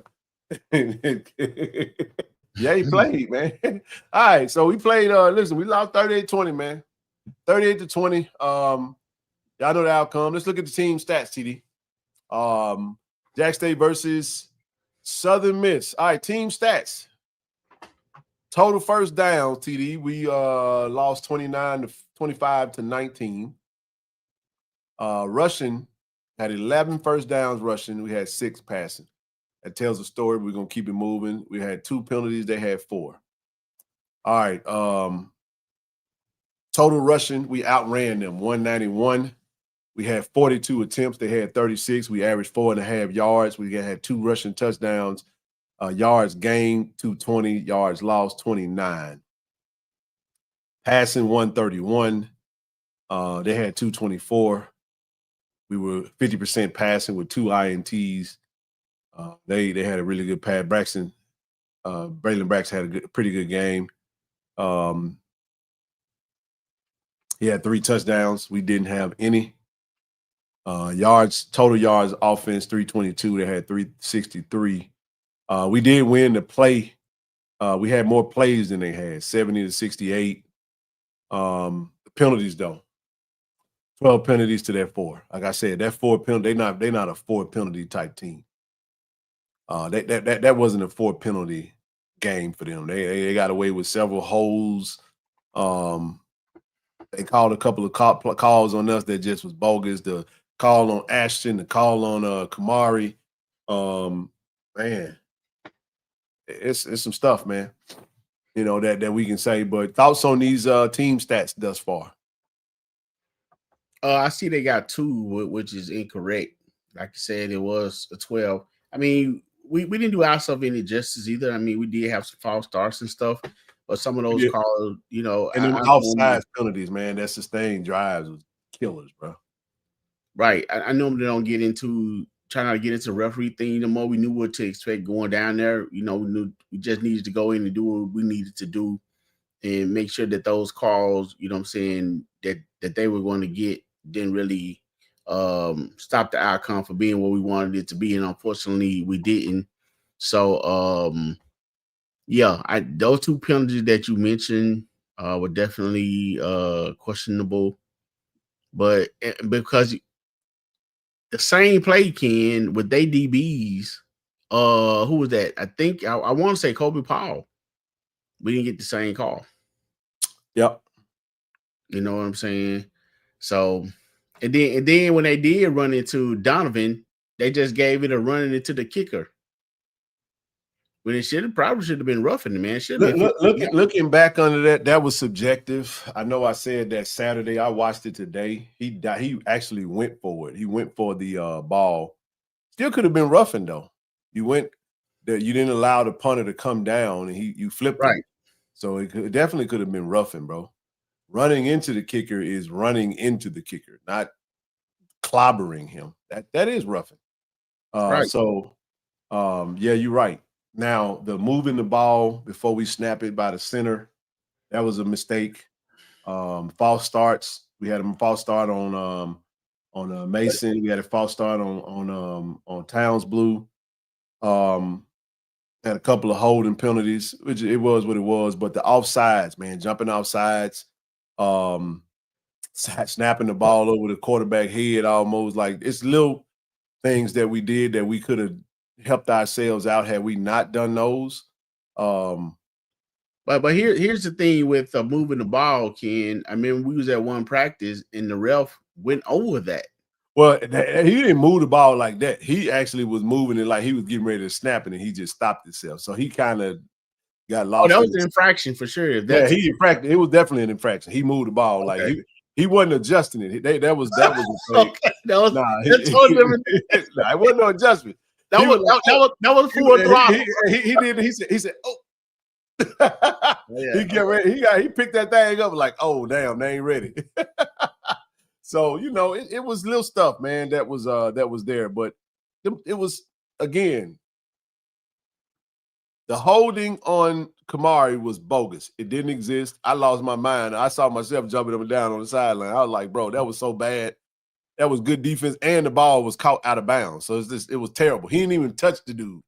Yeah, he played, man. All right, so we played. Listen, we lost 38-20, man. 38-20. Y'all know the outcome. Let's look at the team stats, TD. Jack State versus Southern Miss. All right, team stats. Total first down, TD. We lost 25-19. Rushing had 11 first downs rushing. We had 6 passing. That tells a story. We're going to keep it moving. We had 2 penalties. They had 4. All right. Total rushing, we outran them 191. We had 42 attempts. They had 36. We averaged 4.5 yards. We had 2 rushing touchdowns. Yards gained 220. Yards lost 29. Passing 131. They had 224. We were 50% passing with 2 INTs. They had a really good pass. Braylon Braxton had a pretty good game. He had 3 touchdowns. We didn't have any. Total yards offense 322. They had 363. We did win the play. We had more plays than they had, 70-68. Penalties though, 12 penalties to their 4. Like I said, that 4 penalty. They're not a 4 penalty type team. That wasn't a 4 penalty game for them. They got away with several holds. They called a couple of calls on us that just was bogus. The call on Ashton, the call on Kamari. Man, it's some stuff, man. That we can say. But thoughts on these team stats thus far? I see they got 2, which is incorrect. Like you said, it was a 12. I mean, we didn't do ourselves any justice either. I mean, we did have some false starts and stuff. But some of those calls, and then offside penalties, man, that sustained drives was killers, bro. Right. I normally don't try not to get into the referee thing no more. We knew what to expect going down there. We knew we just needed to go in and do what we needed to do and make sure that those calls, that they were going to get didn't really stop the outcome from being what we wanted it to be. And unfortunately, we didn't. So yeah, those two penalties that you mentioned were definitely questionable, but because the same play can with they DBs, who was that? I think I want to say Kobe Paul. We didn't get the same call. Yep. You know what I'm saying? So, and then when they did run into Donovan, they just gave it a running into the kicker. When it probably should have been roughing the man. Should have been Looking back under that was subjective. I know I said that Saturday. I watched it today. He actually went for it. He went for the ball. Still could have been roughing though. You didn't allow the punter to come down, and you flipped him. So it definitely could have been roughing, bro. Running into the kicker is running into the kicker, not clobbering him. That is roughing. Right. So yeah, you're right. Now the moving the ball before we snap it by the center, that was a mistake. False starts. We had a false start on Mason. We had a false start on Towns Blue. Had a couple of holding penalties, which it was what it was. But the offsides, man, jumping offsides, snapping the ball over the quarterback head almost, like it's little things that we did that we could have helped ourselves out had we not done those. But here's the thing with moving the ball, Ken. I mean, we was at one practice and the ref went over that. Well, he didn't move the ball like that. He actually was moving it like he was getting ready to snap it, and he just stopped himself. So he kind of got lost. Oh, that was an infraction for sure. Yeah, he infracted. It was definitely an infraction. He moved the ball like he wasn't adjusting it. That was a mistake. Okay. It wasn't no adjustment. That was full throttle. He said, oh. He get ready. He picked that thing up like, oh damn, they ain't ready. So it was little stuff, man. That was there, but it was again. The holding on Kamari was bogus. It didn't exist. I lost my mind. I saw myself jumping up and down on the sideline. I was like, bro, that was so bad. That was good defense, and the ball was caught out of bounds. So it was terrible. He didn't even touch the dude.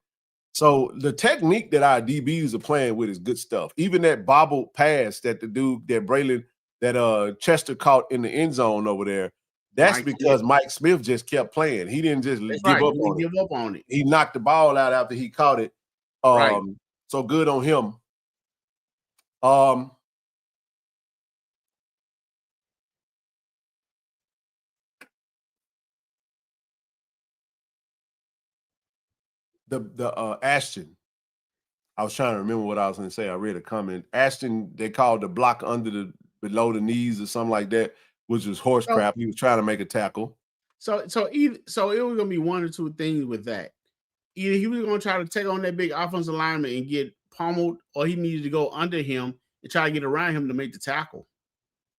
So the technique that our DBs are playing with is good stuff. Even that bobbled pass that the dude, that Braylon, that Chester caught in the end zone over there, that's because Mike Smith just kept playing. He didn't just give up on it. He knocked the ball out after he caught it. So good on him. The Ashton. I was trying to remember what I was going to say. I read a comment. Ashton, they called the block below the knees or something like that, which was horse crap. He was trying to make a tackle. So it was going to be one or two things with that. Either he was going to try to take on that big offensive lineman and get pummeled, or he needed to go under him and try to get around him to make the tackle.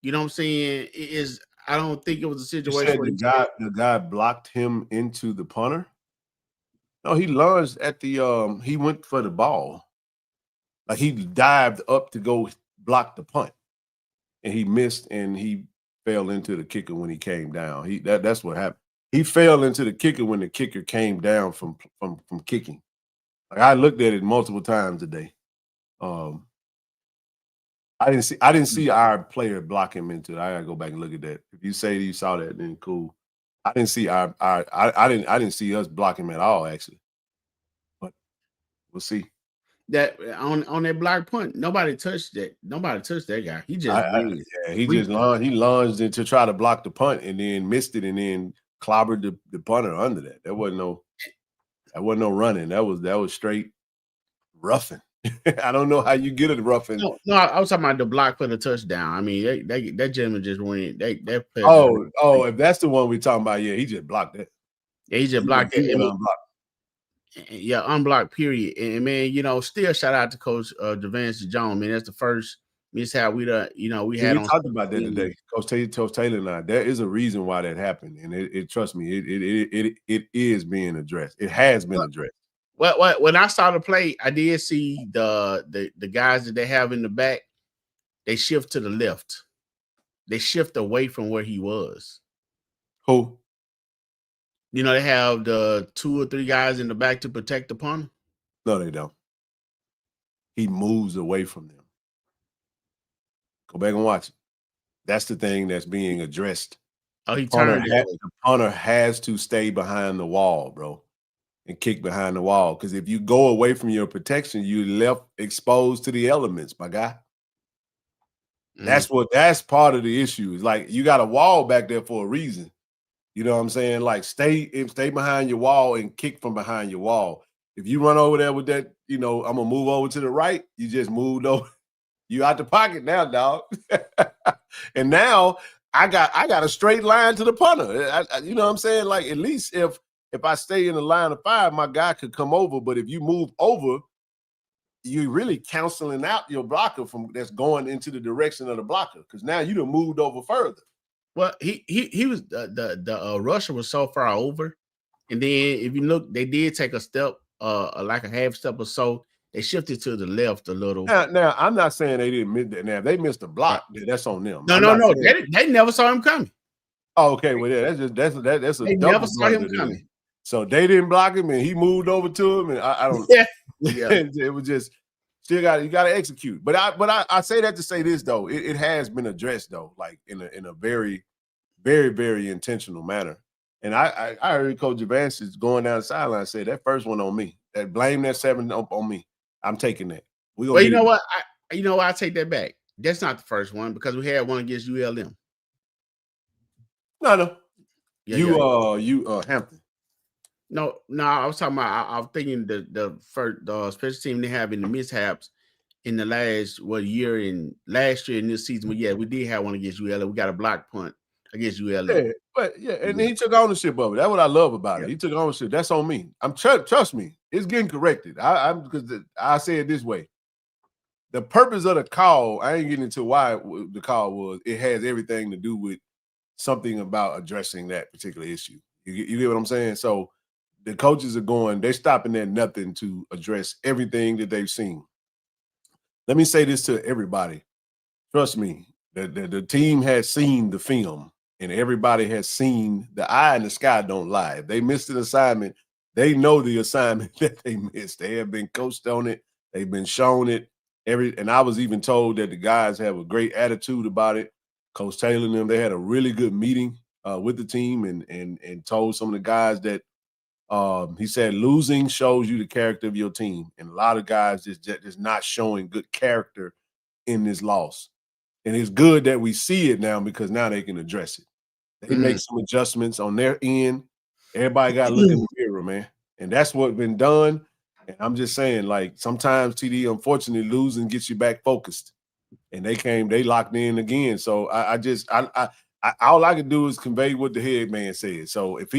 You know what I'm saying? I don't think it was a situation where the guy blocked him into the punter. No, he lunged at the he went for the ball. Like he dived up to go block the punt. And he missed, and he fell into the kicker when he came down. That's what happened. He fell into the kicker when the kicker came down from kicking. Like I looked at it multiple times today. I didn't see our player block him into it. I gotta go back and look at that. If you say you saw that, then cool. I didn't see I didn't see us block him at all, actually. But we'll see. That on that block punt, nobody touched that. Nobody touched that guy. He just he lunged in to try to block the punt and then missed it and then clobbered the punter under that. That wasn't no running. That was straight roughing. I don't know how you get it roughing. No, I was talking about the block for the touchdown. I mean, that gentleman just went. If that's the one we're talking about, yeah, he just blocked that. Yeah, he just blocked it. Yeah, unblocked, period. And man, still shout out to Coach Devance Jones. Man, that's the first mishap we had. We talked about that today, Coach Taylor and I. There is a reason why that happened, and it trust me, it is being addressed. It has been addressed. Well, when I saw the play, I did see the guys that they have in the back. They shift to the left. They shift away from where he was. Who? They have the 2 or 3 guys in the back to protect the punter. No, they don't. He moves away from them. Go back and watch it. That's the thing that's being addressed. Oh, he turned. The punter has to stay behind the wall, bro, and kick behind the wall. Because if you go away from your protection, you left exposed to the elements, my guy. That's part of the issue. Is like you got a wall back there for a reason. You know what I'm saying? Like stay behind your wall and kick from behind your wall. If you run over there with that, I'm gonna move over to the right. You just moved over. You out the pocket now, dog. And now I got a straight line to the punter. You know what I'm saying? Like at least if I stay in the line of 5, my guy could come over. But if you move over, you're really canceling out your blocker from that's going into the direction of the blocker because now you done moved over further. Well, he was the rusher was so far over, and then if you look, they did take a step, like a half step or so. They shifted to the left a little. Now I'm not saying they didn't miss that. Now if they missed a block, that's on them. No. They never saw him coming. Oh, okay. Well, yeah, that's a they double never saw him coming. So they didn't block him, and he moved over to him, and I don't. Yeah. It was just you got to execute. But I say that to say this though, it has been addressed though, like in a very, very, very intentional manner. And I heard Coach Evans is going down the sideline say that first one on me. That blame that 7 on me. I'm taking that. Well, you know what? I take that back. That's not the first one because we had one against ULM. No. You Hampton. No, I was talking about. I was thinking the first special team they have in the mishaps in the last year and last year in this season. But yeah, we did have one against ULM. We got a block punt against ULM. And he took ownership of it. That's what I love about it. He took ownership. That's on me. Trust me, it's getting corrected. Because I say it this way. The purpose of the call, I ain't getting into why the call was. It has everything to do with something about addressing that particular issue. You get what I'm saying? So the coaches are they're stopping at nothing to address everything that they've seen. Let me say this to everybody. Trust me, the team has seen the film and everybody has seen the eye in the sky don't lie. If they missed an assignment, they know the assignment that they missed. They have been coached on it. They've been shown it. And I was even told that the guys have a great attitude about it. Coach Taylor and them, they had a really good meeting with the team and told some of the guys that he said losing shows you the character of your team. And a lot of guys just not showing good character in this loss. And it's good that we see it now because now they can address it. They make some adjustments on their end. Everybody got to look in the mirror, man. And that's what's been done. And I'm just saying, like, sometimes TD, unfortunately, losing gets you back focused. And they locked in again. So I all I can do is convey what the head man said. So if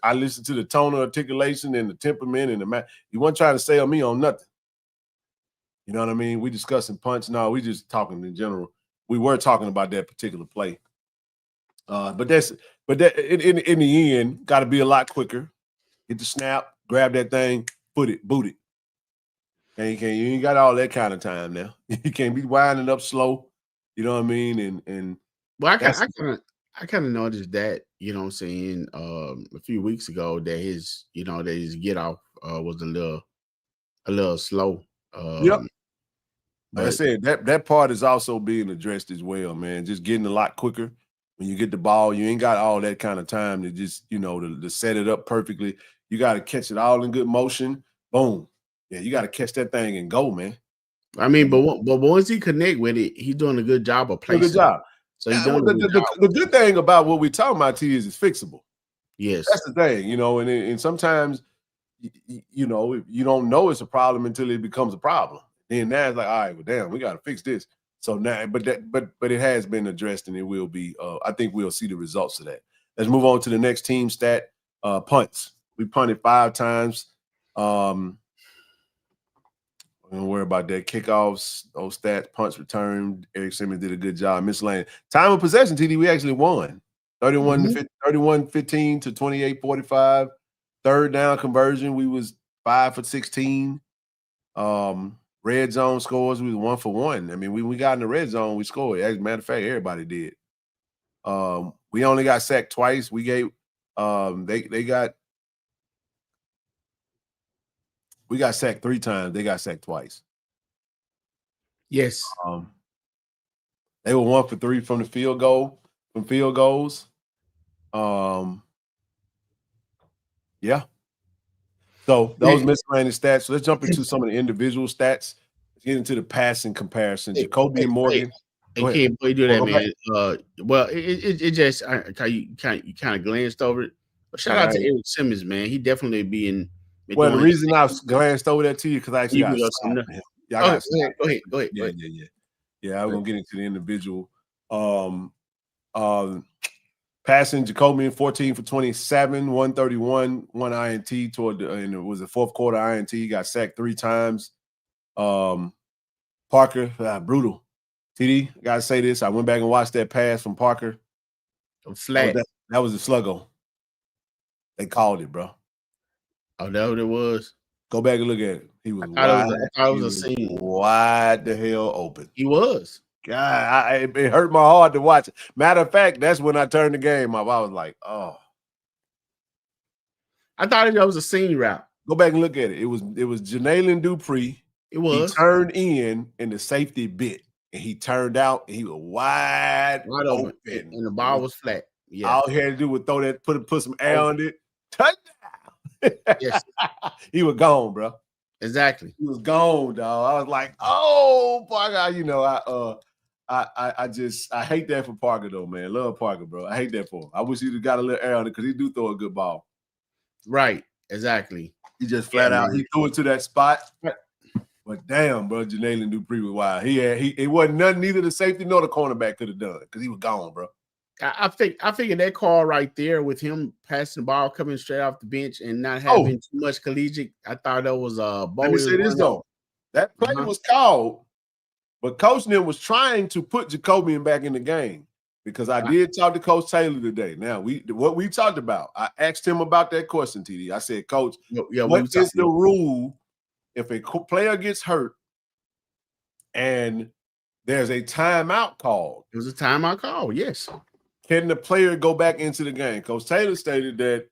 I listen to the tone of articulation and the temperament and the you weren't trying to sell me on nothing. You know what I mean? We discussing punch. No, we just talking in general. We were talking about that particular play. But in the end, got to be a lot quicker. Hit the snap, grab that thing, boot it. And you ain't got all that kind of time now. You can't be winding up slow. You know what I mean? And well, I kind of noticed that, you know what I'm saying, a few weeks ago that his get off was a little slow. Yep. Like I said, that part is also being addressed as well, man. Just getting a lot quicker. When you get the ball, you ain't got all that kind of time to just, to set it up perfectly. You got to catch it all in good motion. Boom. Yeah, you got to catch that thing and go, man. I mean, but once he connect with it, he's doing a good job of placing. Good job. So he's doing the good thing about what we're talking about, T, is it's fixable. Yes. That's the thing, and sometimes, if you don't know it's a problem until it becomes a problem. Then now it's like, all right, well, damn, we got to fix this. So now, but it has been addressed, and it will be. I think we'll see the results of that. Let's move on to the next team stat: punts. We punted 5 times. Don't worry about that. Kickoffs, those stats, punts returned. Eric Simmons did a good job. Miscellaneous time of possession. TD, we actually won 31-15 to 28-45. Third down conversion, we was 5 for 16. Red zone scores, we was 1 for 1. I mean, we got in the red zone, we scored. As a matter of fact, everybody did. We only got sacked twice. We gave they got We got sacked 3 times. They got sacked twice. Yes. They were 1 for 3 from field goals. Yeah. So those miscellaneous stats. So let's jump into some of the individual stats. Let's get into the passing comparison. Jacoby and Morgan. Hey, kid, boy, do that, man. Well, it just you kind of glanced over it. But shout out to Eric Simmons, man. He definitely been well, the reason I glanced over that to you because I actually got Go ahead. Yeah, I'm gonna get into the individual. Passing Jacoby 14 for 27, 131, 1 INT and it was the fourth quarter INT. He got sacked 3 times. Parker, brutal. TD, I gotta say this. I went back and watched that pass from Parker. Flat. That was a sluggo. They called it, bro. Oh, that what it was? Go back and look at it. He was wide the hell open. He was. God, it hurt my heart to watch it. Matter of fact, that's when I turned the game up. I was like, oh. I thought it was a seam route. Go back and look at it. It was Janalen Dupree. It was. He turned in and the safety bit. And he turned out and he was wide open. And the ball was flat. Yeah. All he had to do was throw that, put some air on it. Touchdown. Yes. He was gone, bro. Exactly. He was gone, dog. I was like, oh, Parker. You know, I hate that for Parker though, man. Love Parker, bro. I hate that for him. I wish he'd have got a little air on it because he do throw a good ball. Right. Exactly. He just flat out. He threw it to that spot. But damn, bro, Janalen Dupree was wild. It wasn't nothing neither the safety nor the cornerback could have done because he was gone, bro. I figured that call right there with him passing the ball coming straight off the bench and not having too much collegiate. I thought that was Let me say this though. That play was called, but Coach Nim was trying to put Jacoby back in the game because I did talk to Coach Taylor today. Now what we talked about, I asked him about that question, TD. I said, Coach, what is the rule if a player gets hurt and there's a timeout called? It was a timeout call, yes. Can the player go back into the game? Coach Taylor stated that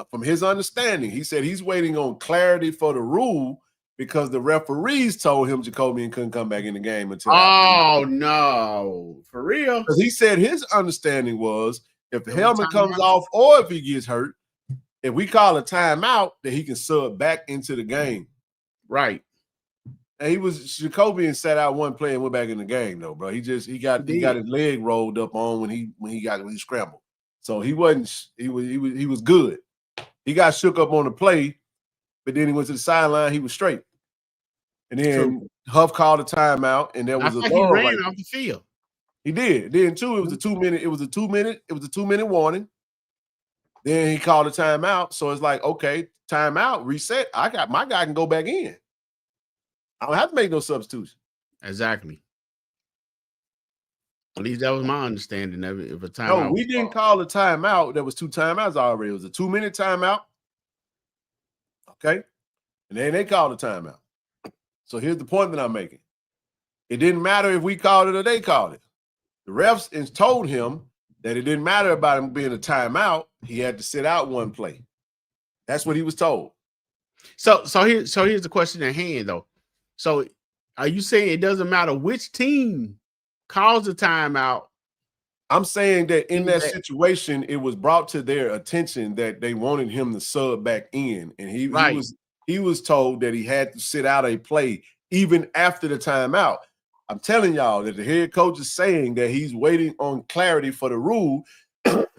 from his understanding, he said he's waiting on clarity for the rule because the referees told him Jacoby couldn't come back in the game until. Oh, no. For real? Because he said his understanding was if the helmet comes off or if he gets hurt, if we call a timeout, that he can sub back into the game. Right. And Jacoby sat out one play and went back in the game though, bro. He got his leg rolled up on when he scrambled. So he was good. He got shook up on the play, but then he went to the sideline, he was straight. And then Huff called a timeout, and there was he ran off the field. He did. Then it was a 2-minute warning. Then he called a timeout. So it's like, okay, timeout, reset. My guy can go back in. I don't have to make no substitution. Exactly. At least that was my understanding of it. If a timeout. No, we didn't call a timeout. There was 2 timeouts already. It was a 2-minute timeout. Okay. And then they called a timeout. So here's the point that I'm making. It didn't matter if we called it or they called it. The refs told him that it didn't matter about him being a timeout. He had to sit out one play. That's what he was told. So here's the question at hand, though. So are you saying it doesn't matter which team calls the timeout? I'm saying that in that situation, it was brought to their attention that they wanted him to sub back in, and he was told that he had to sit out a play even after the timeout. I'm telling y'all that the head coach is saying that he's waiting on clarity for the rule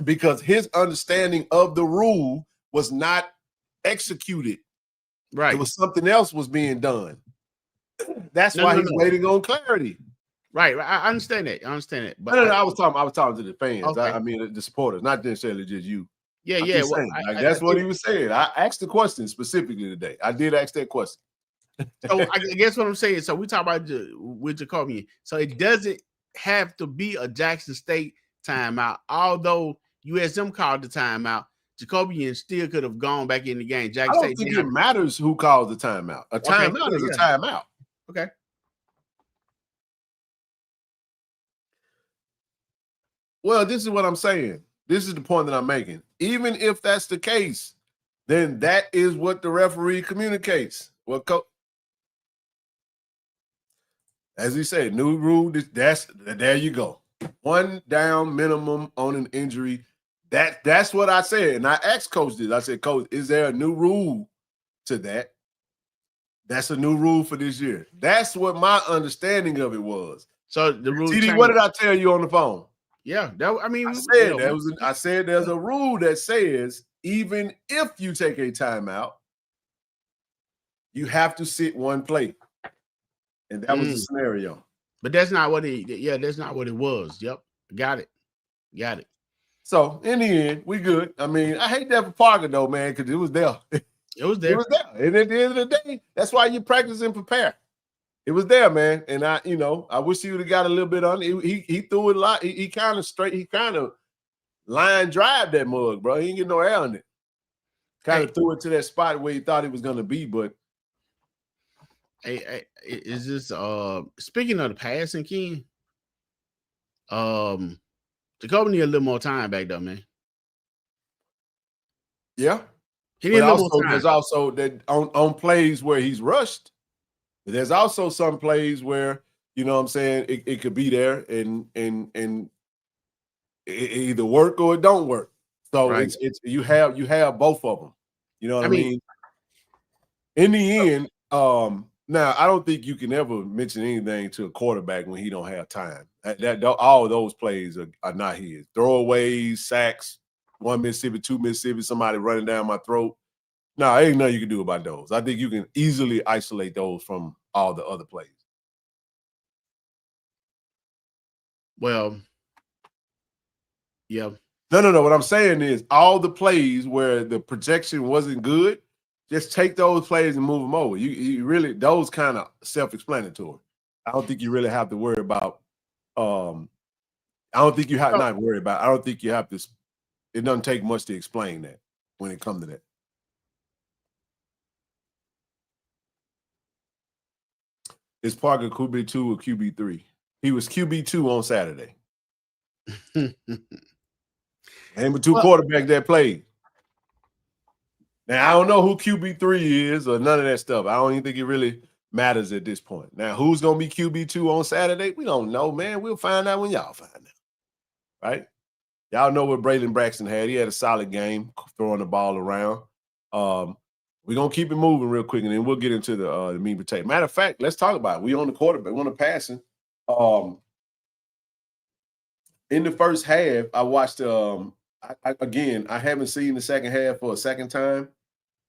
because his understanding of the rule was not executed. Right. It was something else was being done. That's why he's waiting on clarity. Right. I understand that. But no, I was talking to the fans. Okay. I mean the supporters, not necessarily just you. Yeah. Well, that's what he was saying. I asked the question specifically today. I did ask that question. So I guess what I'm saying. So we talk about with Jacoby. So it doesn't have to be a Jackson State timeout, although USM called the timeout. Jacoby still could have gone back in the game. I don't think it matters who calls the timeout. A timeout is a timeout. Okay. Well, this is what I'm saying. This is the point that I'm making. Even if that's the case, then that is what the referee communicates. Well, as he said, new rule. There you go. 1 down minimum on an injury. That's what I said. And I asked Coach this. I said, Coach, is there a new rule to that? That's a new rule for this year. That's what my understanding of it was. So the rule. TD, what did I tell you on the phone? Yeah, I said there's a rule that says even if you take a timeout, you have to sit one play. And that was the scenario. But that's not what that's not what it was. Yep. Got it. So in the end, we good. I mean, I hate that for Parker though, man, because it was there. It was there. And at the end of the day, that's why you practice and prepare. It was there, man. And I wish he would have got a little bit on it. He threw it a lot. He kind of line drive that mug, bro. He didn't get no air on it. Kind of threw it to that spot where he thought it was going to be, but. Hey, is this speaking of the passing, Ken? Jacoby need a little more time back there, man. Yeah. He need a little more time. There's also that on plays where he's rushed. There's also some plays where, you know what I'm saying, it could be there and it either work or it don't work. So right. it's you have both of them. You know what I mean? In the end, now I don't think you can ever mention anything to a quarterback when he don't have time. That all of those plays are not his. Throwaways, sacks, 1 Mississippi, 2 Mississippi, somebody running down my throat. No, ain't nothing you can do about those. I think you can easily isolate those from all the other plays. Well, yeah. No. What I'm saying is all the plays where the projection wasn't good, just take those plays and move them over. You really, those kind of self-explanatory. I don't think you really have to worry about. I don't think you have not worry about. I don't think you have to. It doesn't take much to explain that when it comes to that. Is Parker QB2 or QB3? He was QB2 on Saturday. And with two quarterbacks that played. Now, I don't know who QB3 is or none of that stuff. I don't even think it really matters at this point. Now, who's going to be QB2 on Saturday? We don't know, man. We'll find out when y'all find out. Right? Y'all know what Braylon Braxton had. He had a solid game throwing the ball around. We're going to keep it moving real quick, and then we'll get into the meat and potato. Matter of fact, let's talk about it. We on the quarterback. We on the passing. In the first half, I watched I haven't seen the second half for a second time,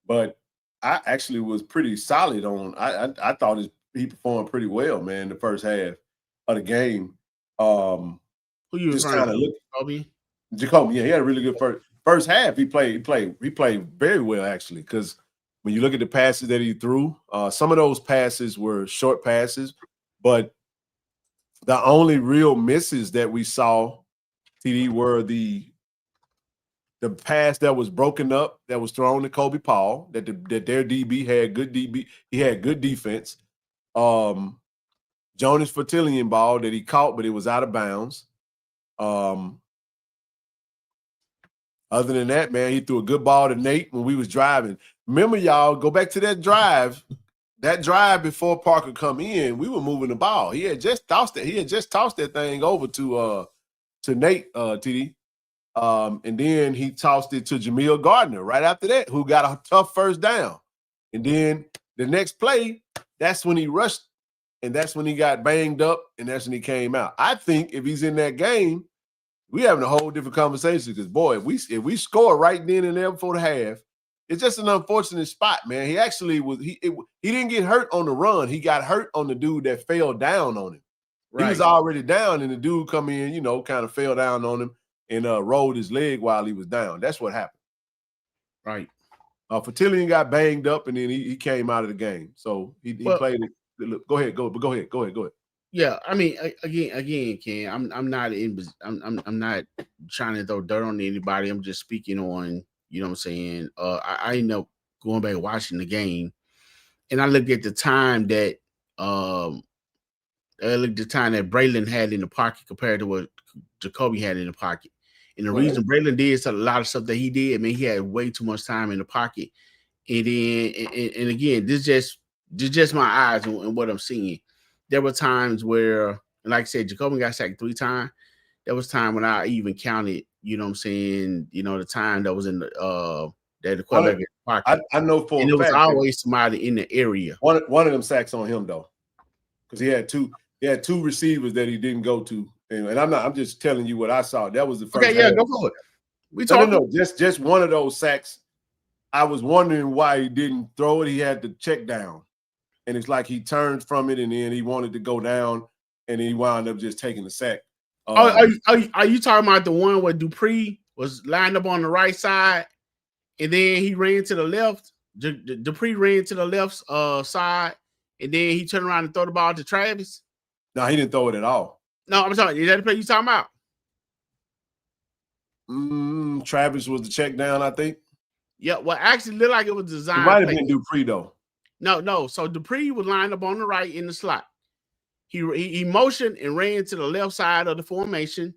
but I actually was pretty solid on. I thought he performed pretty well, man. The first half of the game. Who you just kind of look? Jacoby, yeah, he had a really good first half. He played very well actually, because when you look at the passes that he threw, some of those passes were short passes, but the only real misses that we saw, TD, were the pass that was broken up, that was thrown to Kobe Paul, that their DB had good DB. He had good defense. Jonas Fertillion ball that he caught, but it was out of bounds. Other than that, man, he threw a good ball to Nate when we was driving. Remember, y'all, go back to that drive. That drive before Parker come in, we were moving the ball. He had just tossed it. He had just tossed that thing over to Nate, TD. And then he tossed it to Jamil Gardner right after that, who got a tough first down. And then the next play, that's when he rushed, and that's when he got banged up, and that's when he came out. I think if he's in that game, we having a whole different conversation, because, boy, if we score right then and there before the half, it's just an unfortunate spot, man. He actually was he didn't get hurt on the run. He got hurt on the dude that fell down on him. Right. He was already down, and the dude come in, kind of fell down on him and rolled his leg while he was down. That's what happened. Right. Fertillion got banged up, and then he came out of the game. So he played it. Go ahead. Yeah, I mean, again, Ken, I'm not not trying to throw dirt on anybody. I'm just speaking on, you know what I'm saying. I ended up going back and watching the game, and I looked at the time that Braylon had in the pocket compared to what Jacoby had in the pocket, And the reason Braylon did a lot of stuff that he did, I mean, he had way too much time in the pocket. And then, and again, this just my eyes and what I'm seeing. There were times where, like I said, Jacoby got sacked 3 times. There was time when I even counted, you know what I'm saying, you know, the time that was in the that the quarterback in the pocket. I know for and a it was fact always somebody in the area. One of them sacks on him though, because he had two receivers that he didn't go to, and I'm just telling you what I saw. That was the first. Okay, yeah, go for it. We talking. No, just one of those sacks. I was wondering why he didn't throw it. He had to check down, and it's like he turned from it, and then he wanted to go down, and he wound up just taking the sack. Are you talking about the one where Dupree was lined up on the right side, and then he ran to the left? Dupree ran to the left side, and then he turned around and threw the ball to Travis? No, he didn't throw it at all. No, I'm sorry. Is that the play you talking about? Travis was the check down, I think. Yeah, well, actually looked like it was designed. It might have been Dupree, though. No. So Dupree was lined up on the right in the slot. He motioned and ran to the left side of the formation.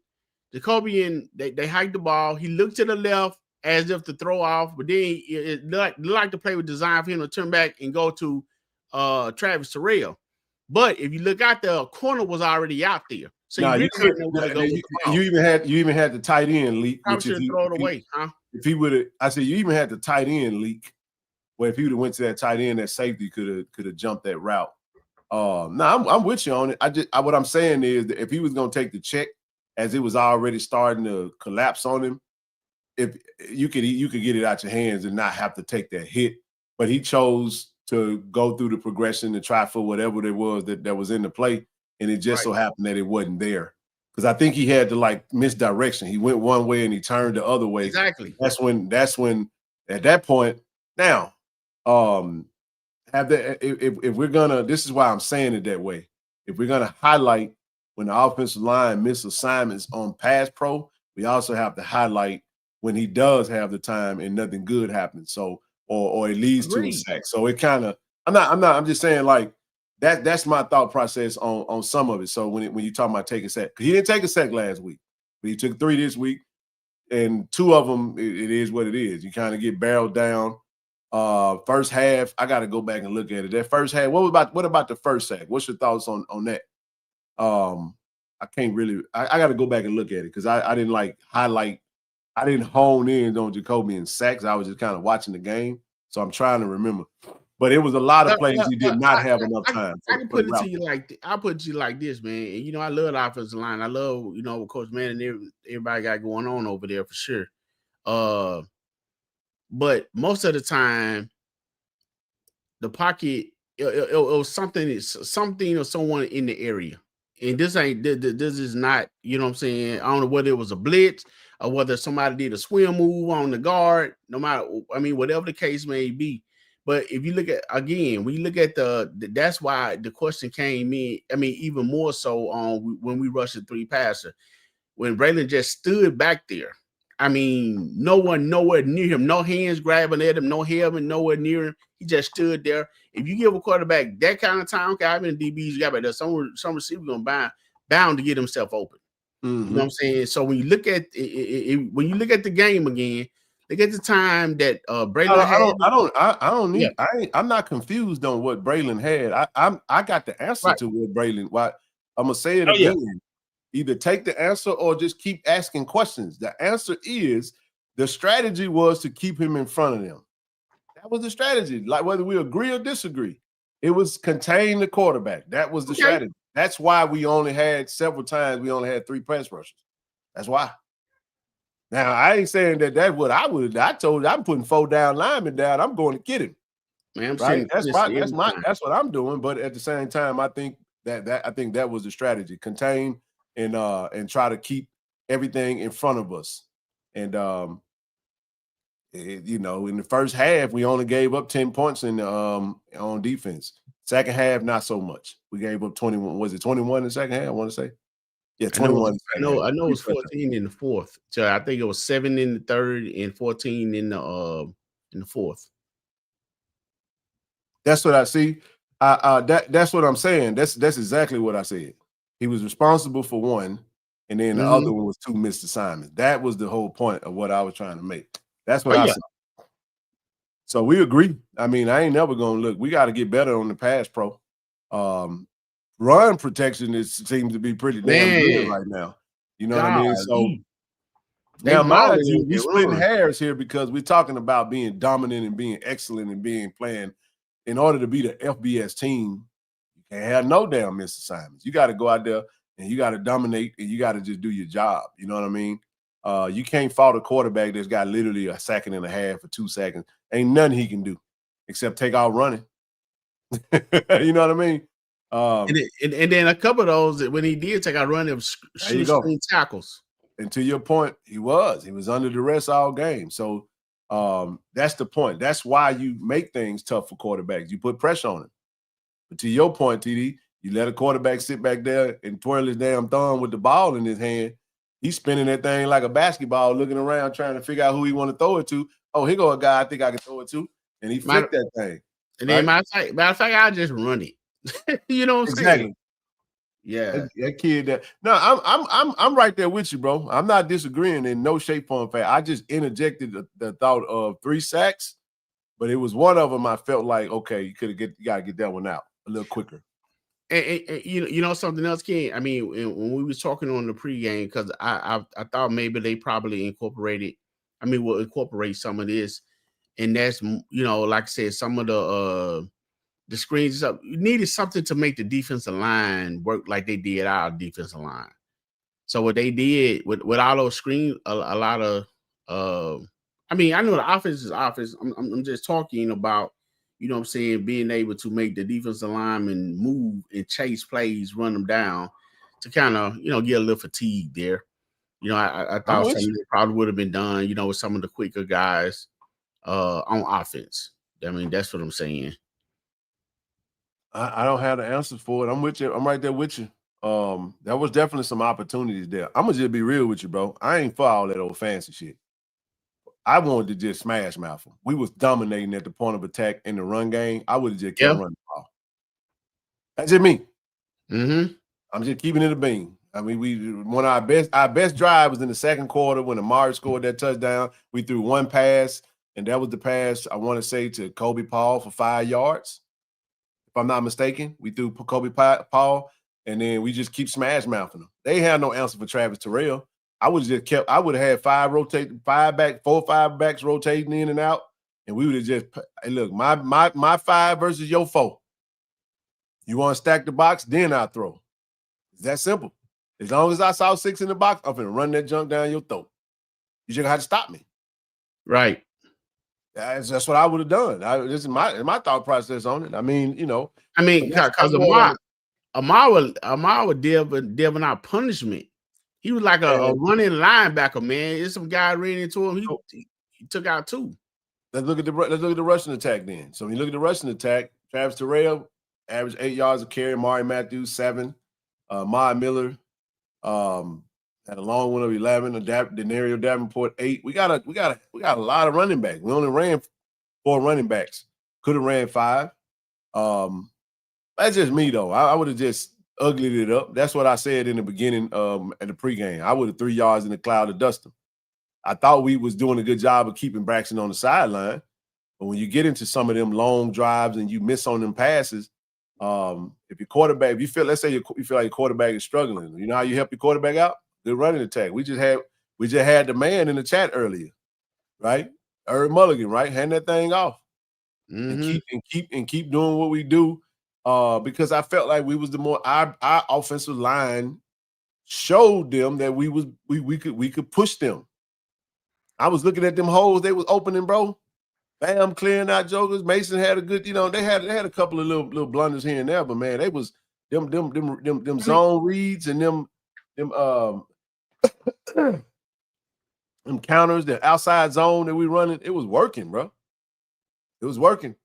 Jacoby and they hiked the ball. He looked to the left as if to throw off, but then it looked like the play was designed for him to turn back and go to Travis Terrell. But if you look out, the corner was already out there. So you even had the tight end leak. I should throw it away, huh? If he would have, I said you even had the tight end leak. Where if he would have went to that tight end, that safety could have jumped that route. No, I'm with you on it. What I'm saying is that if he was going to take the check as it was already starting to collapse on him, if you could get it out your hands and not have to take that hit, but he chose to go through the progression to try for whatever it was that was in the play, and it just so happened that it wasn't there. Because I think he had to like misdirection. He went one way and he turned the other way. Exactly. That's when at that point now, if we're gonna, this is why I'm saying it that way. If we're gonna highlight when the offensive line miss assignments on pass pro, we also have to highlight when he does have the time and nothing good happens. So or it leads to a sack. So it kind of I'm just saying like that's my thought process on some of it. So when you talk about taking sack, because he didn't take a sack last week, but he took 3 this week, and 2 of them it is what it is. You kind of get barreled down. First half, I got to go back and look at it. That first half, what about the first sack? What's your thoughts on that? I can't really. I got to go back and look at it because I didn't like highlight. I didn't hone in on Jacoby and sacks. I was just kind of watching the game, so I'm trying to remember. But it was a lot of plays he did not have enough time. I can put it to you like I'll put it to you like this, man. And, you know, I love the offensive line. I love, you know, Coach Mann and everybody got going on over there for sure. But most of the time, the pocket it was something or someone in the area, and this is not, you know what I'm saying. I don't know whether it was a blitz or whether somebody did a swim move on the guard. No matter, I mean, whatever the case may be. But if you look at again, when you look at that's why the question came in. I mean, even more so on when we rushed the 3 passer, when Braylon just stood back there. I mean, no one nowhere near him, no hands grabbing at him, no helmet nowhere near him. He just stood there. If you give a quarterback that kind of time, okay, I've been DBs got back there. Some receiver gonna bound to get himself open. Mm-hmm. You know what I'm saying? So when you look at the game again, look at the time that Braylon had. I'm not confused on what Braylon had. I got the answer to what Braylon. Why I'm gonna say it again. Yeah. Either take the answer or just keep asking questions. The answer is the strategy was to keep him in front of them. That was the strategy. Like whether we agree or disagree, it was contain the quarterback. That was the strategy. That's why we only had 3 pass rushes. That's why. Now I ain't saying that's what I would. I told you I'm putting 4 down linemen down. I'm going to get him. Man, right? That's what I'm doing. But at the same time, I think that was the strategy. Contain and try to keep everything in front of us. And you know, in the first half, we only gave up 10 points on defense. Second half, not so much. We gave up 21. Was it 21 in the second half? I want to say. Yeah, 21. I know it was 14 in the fourth. So I think it was 7 in the third and 14 in the fourth. That's what I see. That's what I'm saying. That's exactly what I said. He was responsible for 1, and then the other one was 2 missed assignments. That was the whole point of what I was trying to make. That's what I said. So we agree. I mean, I ain't never gonna look. We got to get better on the pass pro. Run protection seems to be pretty damn good right now. You know what I mean? So now, mind you, we splitting hairs here because we're talking about being dominant and being excellent and being playing. In order to be the FBS team, you can't have no damn missed assignments. You got to go out there and you got to dominate and you got to just do your job. You know what I mean? You can't fault a quarterback that's got literally a second and a half or 2 seconds. Ain't nothing he can do except take out running. You know what I mean? And then a couple of those, when he did take out running, shoot screen tackles. And to your point, he was under duress all game. So that's the point. That's why you make things tough for quarterbacks. You put pressure on him. But to your point, TD, you let a quarterback sit back there and twirl his damn thumb with the ball in his hand. He's spinning that thing like a basketball, looking around, trying to figure out who he want to throw it to. Oh, here go a guy I think I can throw it to. And he flipped that thing. And then matter of fact, I just run it. You know what I'm saying? Yeah, that kid. I'm right there with you, bro. I'm not disagreeing in no shape, form, fact. I just interjected the thought of 3 sacks, but it was one of them. I felt like, okay, you got to get that one out a little quicker. And you know something else, Ken. I mean, when we was talking on the pregame, because I thought maybe they probably incorporated. I mean, will incorporate some of this, and that's like I said, some of the screens up. You needed something to make the defensive line work like they did our defensive line. So what they did with all those screens, a lot of I mean, I know the offense is offense. I'm just talking about, you know what I'm saying, being able to make the defensive lineman move and chase plays, run them down to kind of, get a little fatigue there. I thought something that probably would have been done, with some of the quicker guys on offense. I mean, that's what I'm saying. I don't have the answers for it. I'm with you. I'm right there with you. There was definitely some opportunities there. I'm gonna just be real with you, bro. I ain't for all that old fancy shit. I wanted to just smash mouth them. We was dominating at the point of attack in the run game. I would have just kept running the ball. That's just me. I'm just keeping it a bean. I mean, one of our best drive was in the second quarter when Amari scored that touchdown. We threw one pass, and that was the pass I want to say to Kobe Paul for 5 yards. If I'm not mistaken, we threw Kobe Paul, and then we just keep smash mouthing them. They had no answer for Travis Terrell. I would have had 4 or 5 backs rotating in and out, and we would have just, hey, look, my 5 versus your 4. You want to stack the box, then I'll throw. It's that simple. As long as I saw 6 in the box, I'm going to run that junk down your throat. You just got to stop me. Right. That's what I would have done. This is my thought process on it. I mean, because Amar was delivering out punishment. He was like a running linebacker, man. There's some guy ran into him. He took out 2. Let's look at the rushing attack then. So when you look at the rushing attack, Travis Terrell averaged 8 yards a carry. Mari Matthews 7. Maya Miller had a long one of 11. Denario Davenport 8. We got a lot of running backs. We only ran 4 running backs. Could have ran 5. That's just me though. I would have just uglied it up. That's what I said in the beginning at the pregame. I would have 3 yards in the cloud of dust them. I thought we was doing a good job of keeping Braxton on the sideline, but when you get into some of them long drives and you miss on them passes, if your quarterback, let's say you feel like your quarterback is struggling, you know how you help your quarterback out? Good running attack. We just had the man in the chat earlier, right? Herb Mulligan, right? Hand that thing off and keep doing what we do. Because I felt like we was our offensive line showed them that we could push them. I was looking at them holes they was opening, bro. Bam, clearing out jokers. Mason had a good, they had a couple of little blunders here and there, but man, they was them zone reads and them counters, the outside zone that we running, it was working, bro. It was working.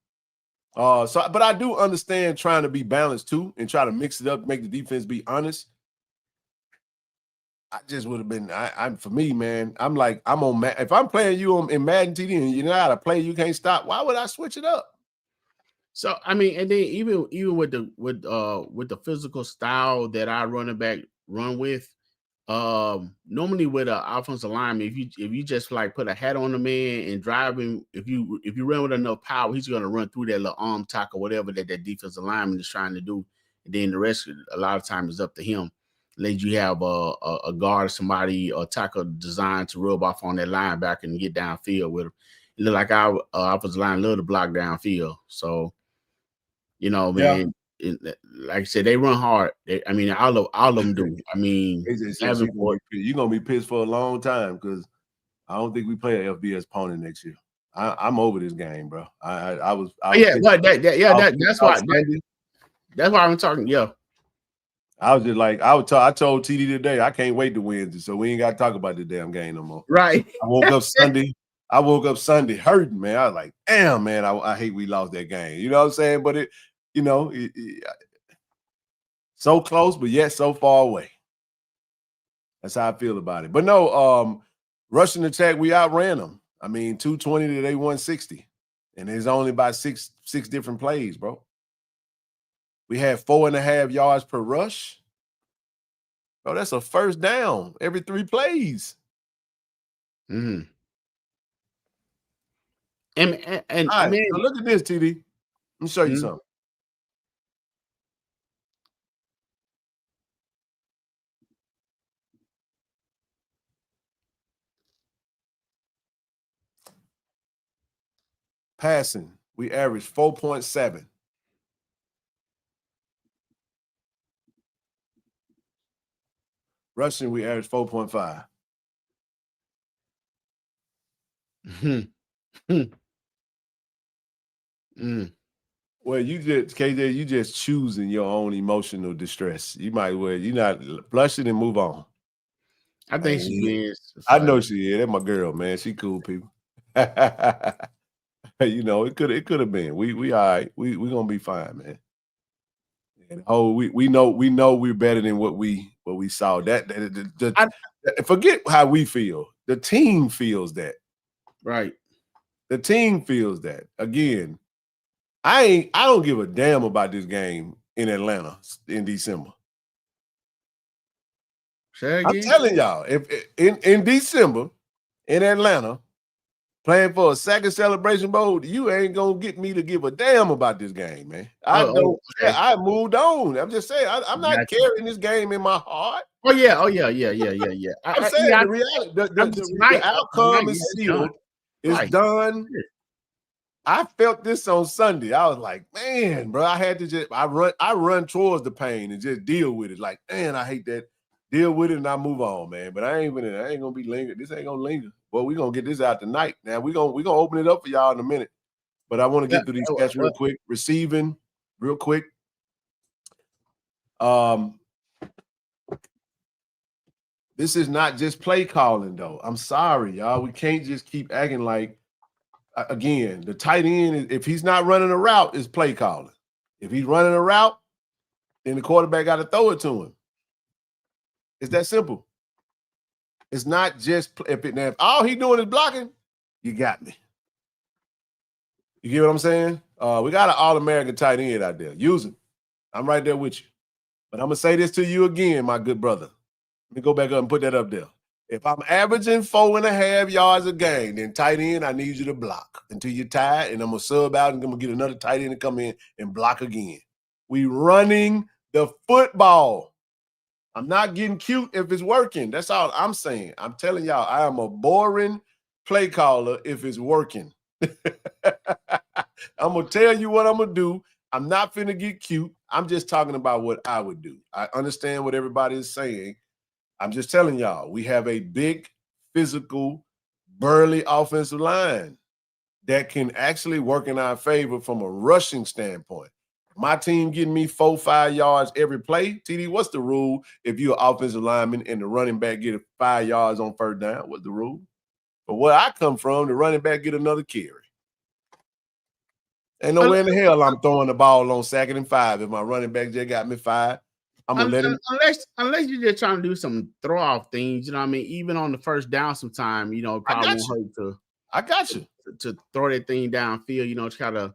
But I do understand trying to be balanced too and try to mix it up, make the defense be honest. I just would have been. For me, man. I'm on. If I'm playing you in Madden TD and you know how to play, you can't stop. Why would I switch it up? So I mean, and then even with the physical style that our running back run with, Normally with an offensive lineman, if you just like put a hat on the man and drive him, if you run with enough power, he's gonna run through that little arm tack or whatever that defensive lineman is trying to do. And then the rest a lot of times is up to him. Let you have a guard, somebody, or tackle designed to rub off on that linebacker and get downfield with him. It look like our offensive line love to block downfield. So, you know, man, like I said, they run hard. I mean, all of them do. I mean, you're gonna be pissed for a long time because I don't think we play an FBS opponent next year. I'm over this game, bro. I was that's why I'm talking. Yeah. I was just like, I told TD today, I can't wait to Wednesday, so we ain't got to talk about the damn game no more. Right. I woke up Sunday hurting, man. I was like, damn, man, I hate we lost that game. You know what I'm saying? But it so close, but yet so far away. That's how I feel about it. But no, rushing attack, we outran them. I mean, 220 to they 160. And there's only about six different plays, bro. We had 4.5 yards per rush. Bro, that's a first down every 3 plays. Mm-hmm. And right, I mean, so look at this, TD. Let me show you something. Passing, we averaged 4.7. Rushing, we averaged 4.5. Well, KJ, you just choosing your own emotional distress. You might you not flush it and move on. I think she is. I know she is. That's my girl, man. She cool people. You know, it could have been. We all right. We gonna be fine, man. And we know we're better than what we saw. Forget how we feel. The team feels that. Right. The team feels that. Again, I don't give a damn about this game in Atlanta in December. I'm telling y'all, if in December in Atlanta, playing for a second Celebration Bowl, you ain't gonna get me to give a damn about this game, man. I moved on. I'm just saying, I'm not carrying this game in my heart. Oh yeah. I'm saying the reality, the outcome is sealed. It's done. I felt this on Sunday. I was like, man, bro, I had to I run towards the pain and just deal with it. Like, man, I hate that. Deal with it and I move on, man. But I ain't gonna be lingered. This ain't gonna linger. But we're gonna get this out tonight. Now we're gonna open it up for y'all in a minute. But I want to get through these stats real quick. Receiving, real quick. This is not just play calling, though. I'm sorry, y'all. We can't just keep acting like, again, the tight end, if he's not running a route, is play calling. If he's running a route, then the quarterback got to throw it to him. It's that simple. It's not just if all he doing is blocking, you got me. You get what I'm saying? We got an All-American tight end out there. Use him. I'm right there with you. But I'm going to say this to you again, my good brother. Let me go back up and put that up there. If I'm averaging 4.5 yards a game, then tight end, I need you to block until you're tired, and I'm going to sub out and I'm going to get another tight end to come in and block again. We running the football. I'm not getting cute if it's working. That's all I'm saying. I'm telling y'all, I am a boring play caller if it's working. I'm going to tell you what I'm going to do. I'm not finna get cute. I'm just talking about what I would do. I understand what everybody is saying. I'm just telling y'all, we have a big, physical, burly offensive line that can actually work in our favor from a rushing standpoint. My team getting me 4-5 yards every play. TD, what's the rule if you're an offensive lineman and the running back get 5 yards on first down? What's the rule? But where I come from, the running back get another carry. Ain't no way in the hell I'm throwing the ball on 2nd and 5 if my running back just got me 5. I'm gonna let him. Unless you're just trying to do some throw off things, you know what I mean? Even on the first down sometime, you know, probably won't hurt I got you. To throw that thing downfield, you know, to kind of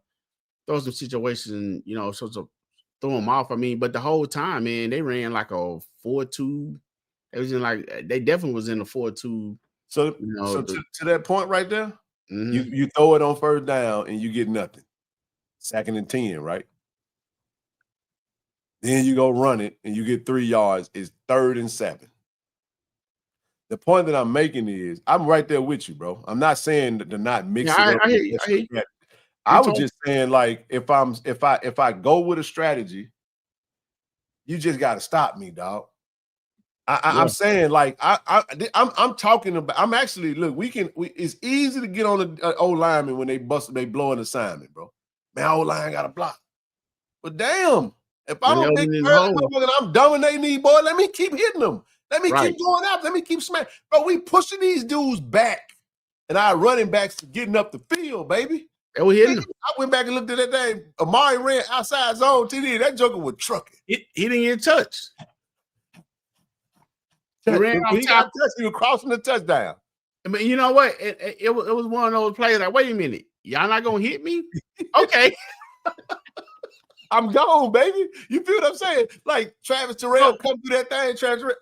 throw some situations, you know, so to throw them off. I mean, but the whole time, man, they ran like a 4-2 It was in like they definitely was in the 4-2. So, to that point right there, you throw it on first down and you get nothing. 2nd and 10, right? Then you go run it and you get 3 yards. It's 3rd and 7. The point that I'm making is I'm right there with you, bro. I'm not saying to not mix it up. I hear you. I was just saying, like, if I go with a strategy, you just got to stop me, dog. I'm saying, like, I'm talking about. I'm actually look. It's easy to get on the O lineman when they blow an assignment, bro. Man, O line got a block. But damn, if I'm a big and I'm dominating these boys, let me keep hitting them. Let me keep going out. Let me keep smashing. Bro, we pushing these dudes back, and our running backs getting up the field, baby. And we hitting them. I went back and looked at that thing. Amari ran outside zone TD. That joker was trucking. He didn't get touched. He was crossing the touchdown. I mean, you know what? It was one of those plays like, wait a minute, y'all not gonna hit me? Okay. I'm gone, baby. You feel what I'm saying? Like Travis Terrell come through that thing, Travis Terrell.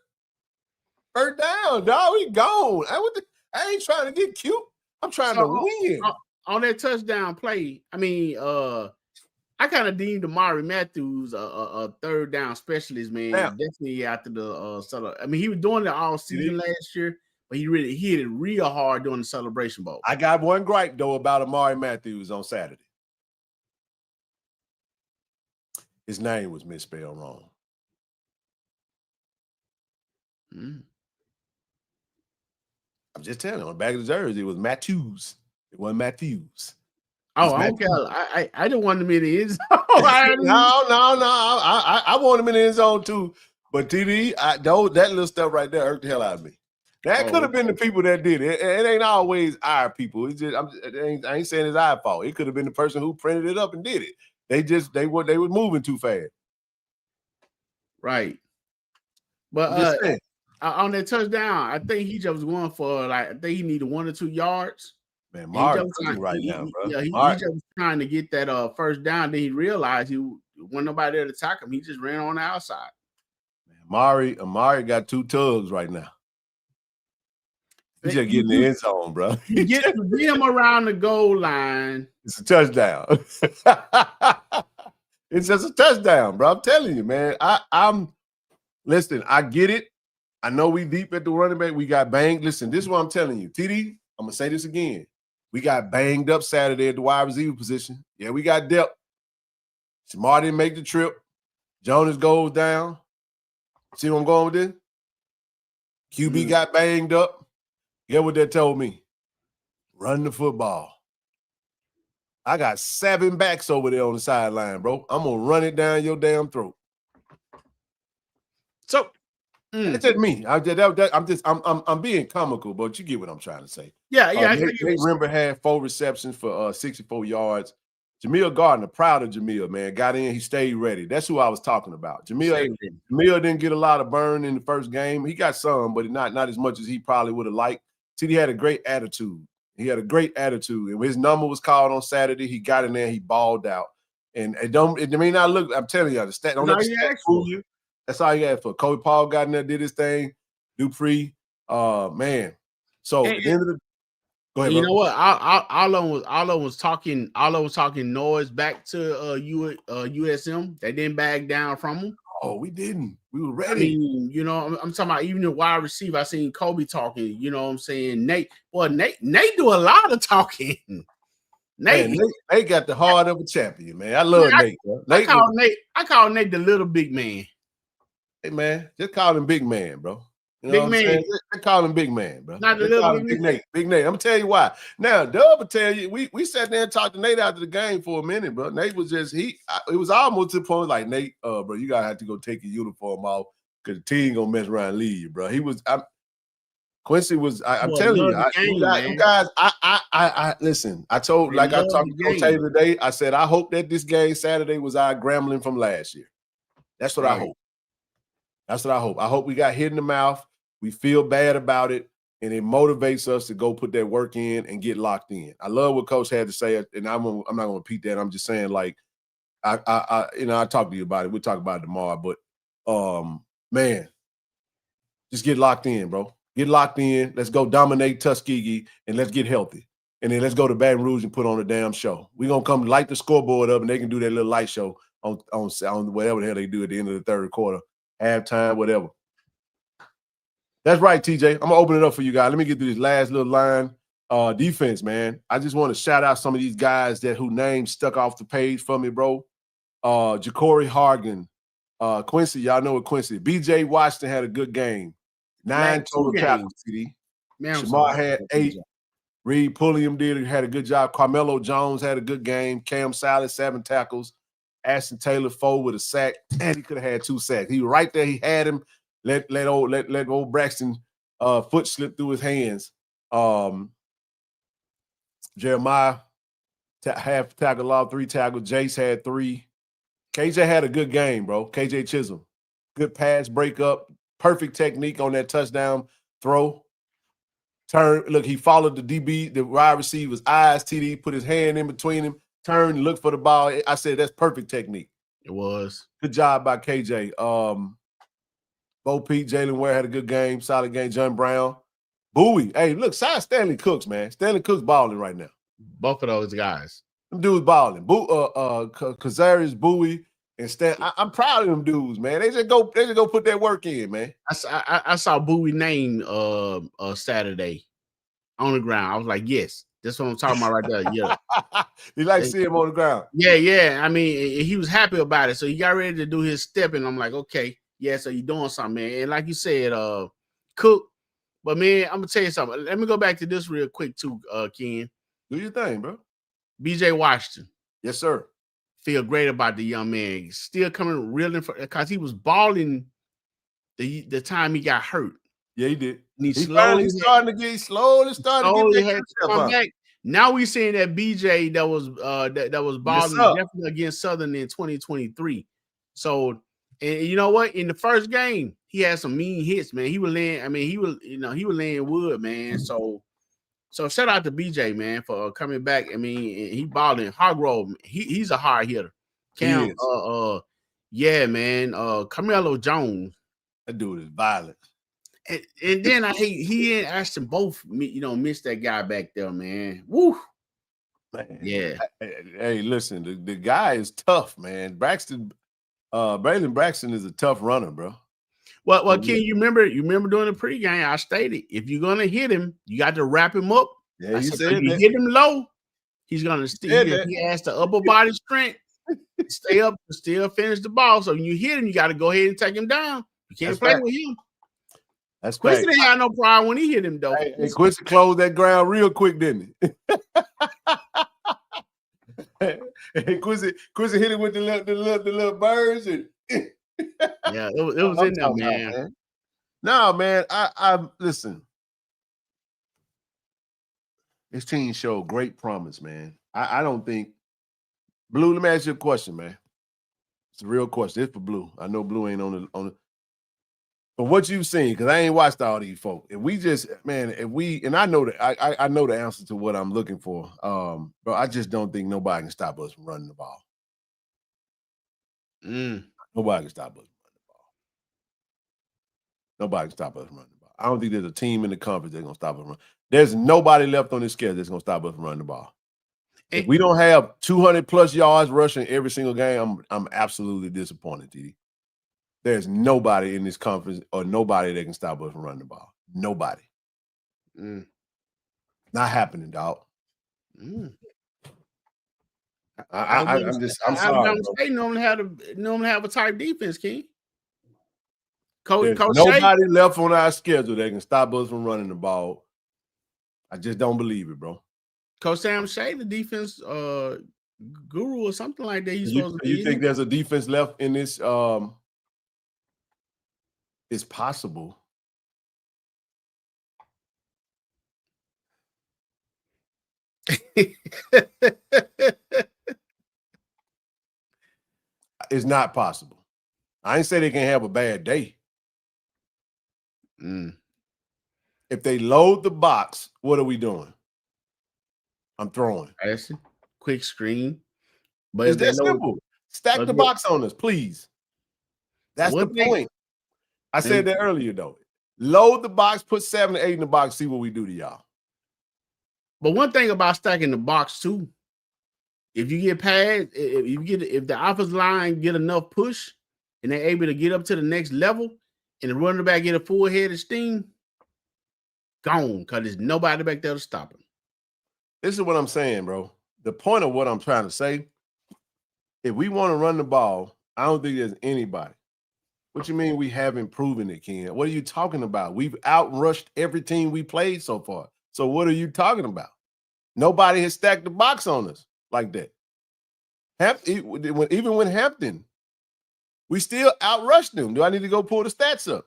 First down, dog. We gone. I ain't trying to get cute. I'm trying to win. On that touchdown play, I mean, I kind of deemed Amari Matthews a 3rd down specialist, man. Yeah. Definitely after the I mean, he was doing it all season last year, but he hit it real hard during the Celebration Bowl. I got one gripe though about Amari Matthews on Saturday. His name was misspelled wrong. I'm just telling you, on the back of the jersey, it was Matthews. It wasn't Matthews. Oh, I don't care. I didn't want him in the end zone. No. I want him in the end zone too. But TD, that little stuff right there hurt the hell out of me. That could have been the people that did it. It ain't always our people. It's just I ain't saying it's our fault. It could have been the person who printed it up and did it. They were moving too fast. Right. But on that touchdown, I think he just was going for I think he needed 1 or 2 yards. Man, Mark right now, bro. Yeah, he just was trying to get that first down. Then he realized he wasn't nobody there to attack him. He just ran on the outside. Man, Amari got 2 tugs right now. He's just getting the end zone, bro. You get him around the goal line. It's a touchdown. It's just a touchdown, bro. I'm telling you, man. Listen, I get it. I know we deep at the running back. We got banged. Listen, this is what I'm telling you. TD, I'm going to say this again. We got banged up Saturday at the wide receiver position. Yeah, we got depth. Samar didn't make the trip. Jonas goes down. See where I'm going with this? QB got banged up. Get what that told me? Run the football. I got 7 backs over there on the sideline, bro. I'm going to run it down your damn throat. So, it's just me. I'm being comical, but you get what I'm trying to say. Yeah. Nate Remember had 4 receptions for 64 yards. Jamil Gardner, proud of Jamil, man. Got in, he stayed ready. That's who I was talking about. Jamil didn't get a lot of burn in the first game. He got some, but not as much as he probably would have liked. He had a great attitude. And his number was called on Saturday. He got in there, he balled out. And it may not look, I'm telling you, the stat don't let the stat fool you. That's all you had for. Kobe Paul got in there, did his thing. Dupree, man. So at the end of the go ahead, you bro. know what? Arlo was talking noise back to USM. They didn't back down from him. Oh, we didn't. We were ready. I mean, you know, I'm talking about even the wide receiver. I seen Kobe talking. You know what I'm saying? Nate do a lot of talking. Nate got the heart of a champion, man. I love Nate. Bro. I call Nate the little big man. Hey, man, just call him big man, bro. You know big what man. I'm saying? They call him big man, bro. Not the little big Nate. Big Nate. I'm gonna tell you why. Now, Dub will tell you, we sat there and talked to Nate after the game for a minute, bro. Nate was just it was almost to the point like, Nate, bro, you gotta have to go take your uniform off because the team gonna mess around and leave you, bro. Quincy was. I'm telling you, guys. I listen. I told, like I talked to Coach Taylor today. I said I hope that this game Saturday was our Grambling from last year. That's what I hope. That's what I hope. I hope we got hit in the mouth. We feel bad about it, and it motivates us to go put that work in and get locked in. I love what Coach had to say, and I'm not going to repeat that. I'm just saying, like, I talked to you about it. We'll talk about it tomorrow. But, man, Just get locked in, bro. Get locked in. Let's go dominate Tuskegee and let's get healthy. And then let's go to Baton Rouge and put on a damn show. We're gonna come light the scoreboard up and they can do that little light show on whatever the hell they do at the end of the third quarter, halftime, whatever. That's right, TJ. I'm gonna open it up for you guys. Let me get through this last little line. Defense, man. I just want to shout out some of these guys who names stuck off the page for me, bro. Ja'Cory Hargan, Quincy, y'all know what Quincy. BJ Washington had a good game. 9 total tackles, CD. Shamar had 8. Reed Pulliam had a good job. Carmelo Jones had a good game. Cam Silas, 7 tackles. Ashton Taylor 4 with a sack. And he could have had 2 sacks. He was right there. He had him. Let old Braxton foot slip through his hands. Jeremiah half tackle off, 3 tackles. Jace had 3. KJ had a good game, bro. KJ Chisholm. Good pass breakup. Perfect technique on that touchdown throw. Turn. Look, he followed the DB, the wide receiver's eyes. TD put his hand in between him. Turned, looked for the ball. I said that's perfect technique. It was. Good job by KJ. Bo Pete, Jalen Ware had a good game. Solid game. John Brown. Bowie. Hey, look, side Stanley Cooks, man. Stanley Cooks balling right now. Both of those guys. Them dudes balling. Kazarius, Bowie, and Stan. I'm proud of them dudes, man. They just go put that work in, man. I saw Bowie name Saturday on the ground. I was like, yes, that's what I'm talking about right there. Yeah. You like to see him on the ground. Yeah. I mean, he was happy about it. So he got ready to do his step, and I'm like, okay, yeah, so you're doing something, man. And like you said, Cook. But man, I'm gonna tell you something. Let me go back to this real quick too, Ken. Do your thing, bro. BJ Washington. Yes, sir. Feel great about the young man. He's still coming real in because he was balling the time he got hurt. Yeah, he did. And he slowly starting to get come back. Now we're seeing that BJ that was balling definitely against Southern in 2023. So, and you know what? In the first game, he had some mean hits, man. He was laying wood, man. So shout out to BJ, man, for coming back. I mean, he balling. Hargrove, he's a hard hitter. Cam, yeah, man. Carmelo Jones, that dude is violent. And then he and Ashton both, missed that guy back there, man. Woo, man. Yeah. Hey, listen, the guy is tough, man. Braylon Braxton is a tough runner, bro. Well, Ken, you remember during the pregame, I stated if you're gonna hit him, you got to wrap him up. Yeah, you said if you hit him low, he's gonna still. He has the upper body strength, stay up to still finish the ball. So when you hit him, you got to go ahead and take him down. You can't play with him. That's Quincy didn't have no problem when he hit him though. Hey, Quincy closed that ground real quick, didn't he? Hey, Quincy hit it with the little birds and. Yeah, it was in there, man. No, man. I listen. This team showed great promise, man. I don't think Blue. Let me ask you a question, man. It's a real question. It's for Blue. I know Blue ain't on the. But what you've seen, because I ain't watched all these folk. I know that I know the answer to what I'm looking for. But I just don't think nobody can stop us from running the ball. Nobody can stop us from running the ball. Nobody can stop us from running the ball. I don't think there's a team in the conference that's gonna stop us from running. There's nobody left on this schedule that's gonna stop us from running the ball. If we don't have 200 plus yards rushing every single game, I'm absolutely disappointed, TD. There's nobody in this conference or nobody that can stop us from running the ball. Nobody. Not happening, dog. I'm sorry. They normally have a type defense, King. There's nobody left on our schedule that can stop us from running the ball. I just don't believe it, bro. Coach Sam Shea, the defense guru or something like that. You think there's a defense left in this? It's possible. It's not possible. I ain't say they can have a bad day. If they load the box, what are we doing? I'm throwing. Quick screen. But it's that simple. Stack the box on us, please. That's the point. I said that earlier, though. Load the box, put 7 to 8 in the box, see what we do to y'all. But one thing about stacking the box too, if you get past, if the offensive line get enough push and they're able to get up to the next level and the running back get a full head of steam, gone, because there's nobody back there to stop him. This is what I'm saying, bro. The point of what I'm trying to say, if we want to run the ball, I don't think there's anybody. What you mean we haven't proven it, Ken? What are you talking about? We've outrushed every team we played so far. So what are you talking about? Nobody has stacked the box on us like that. Even when Hampton, we still outrushed them. Do I need to go pull the stats up?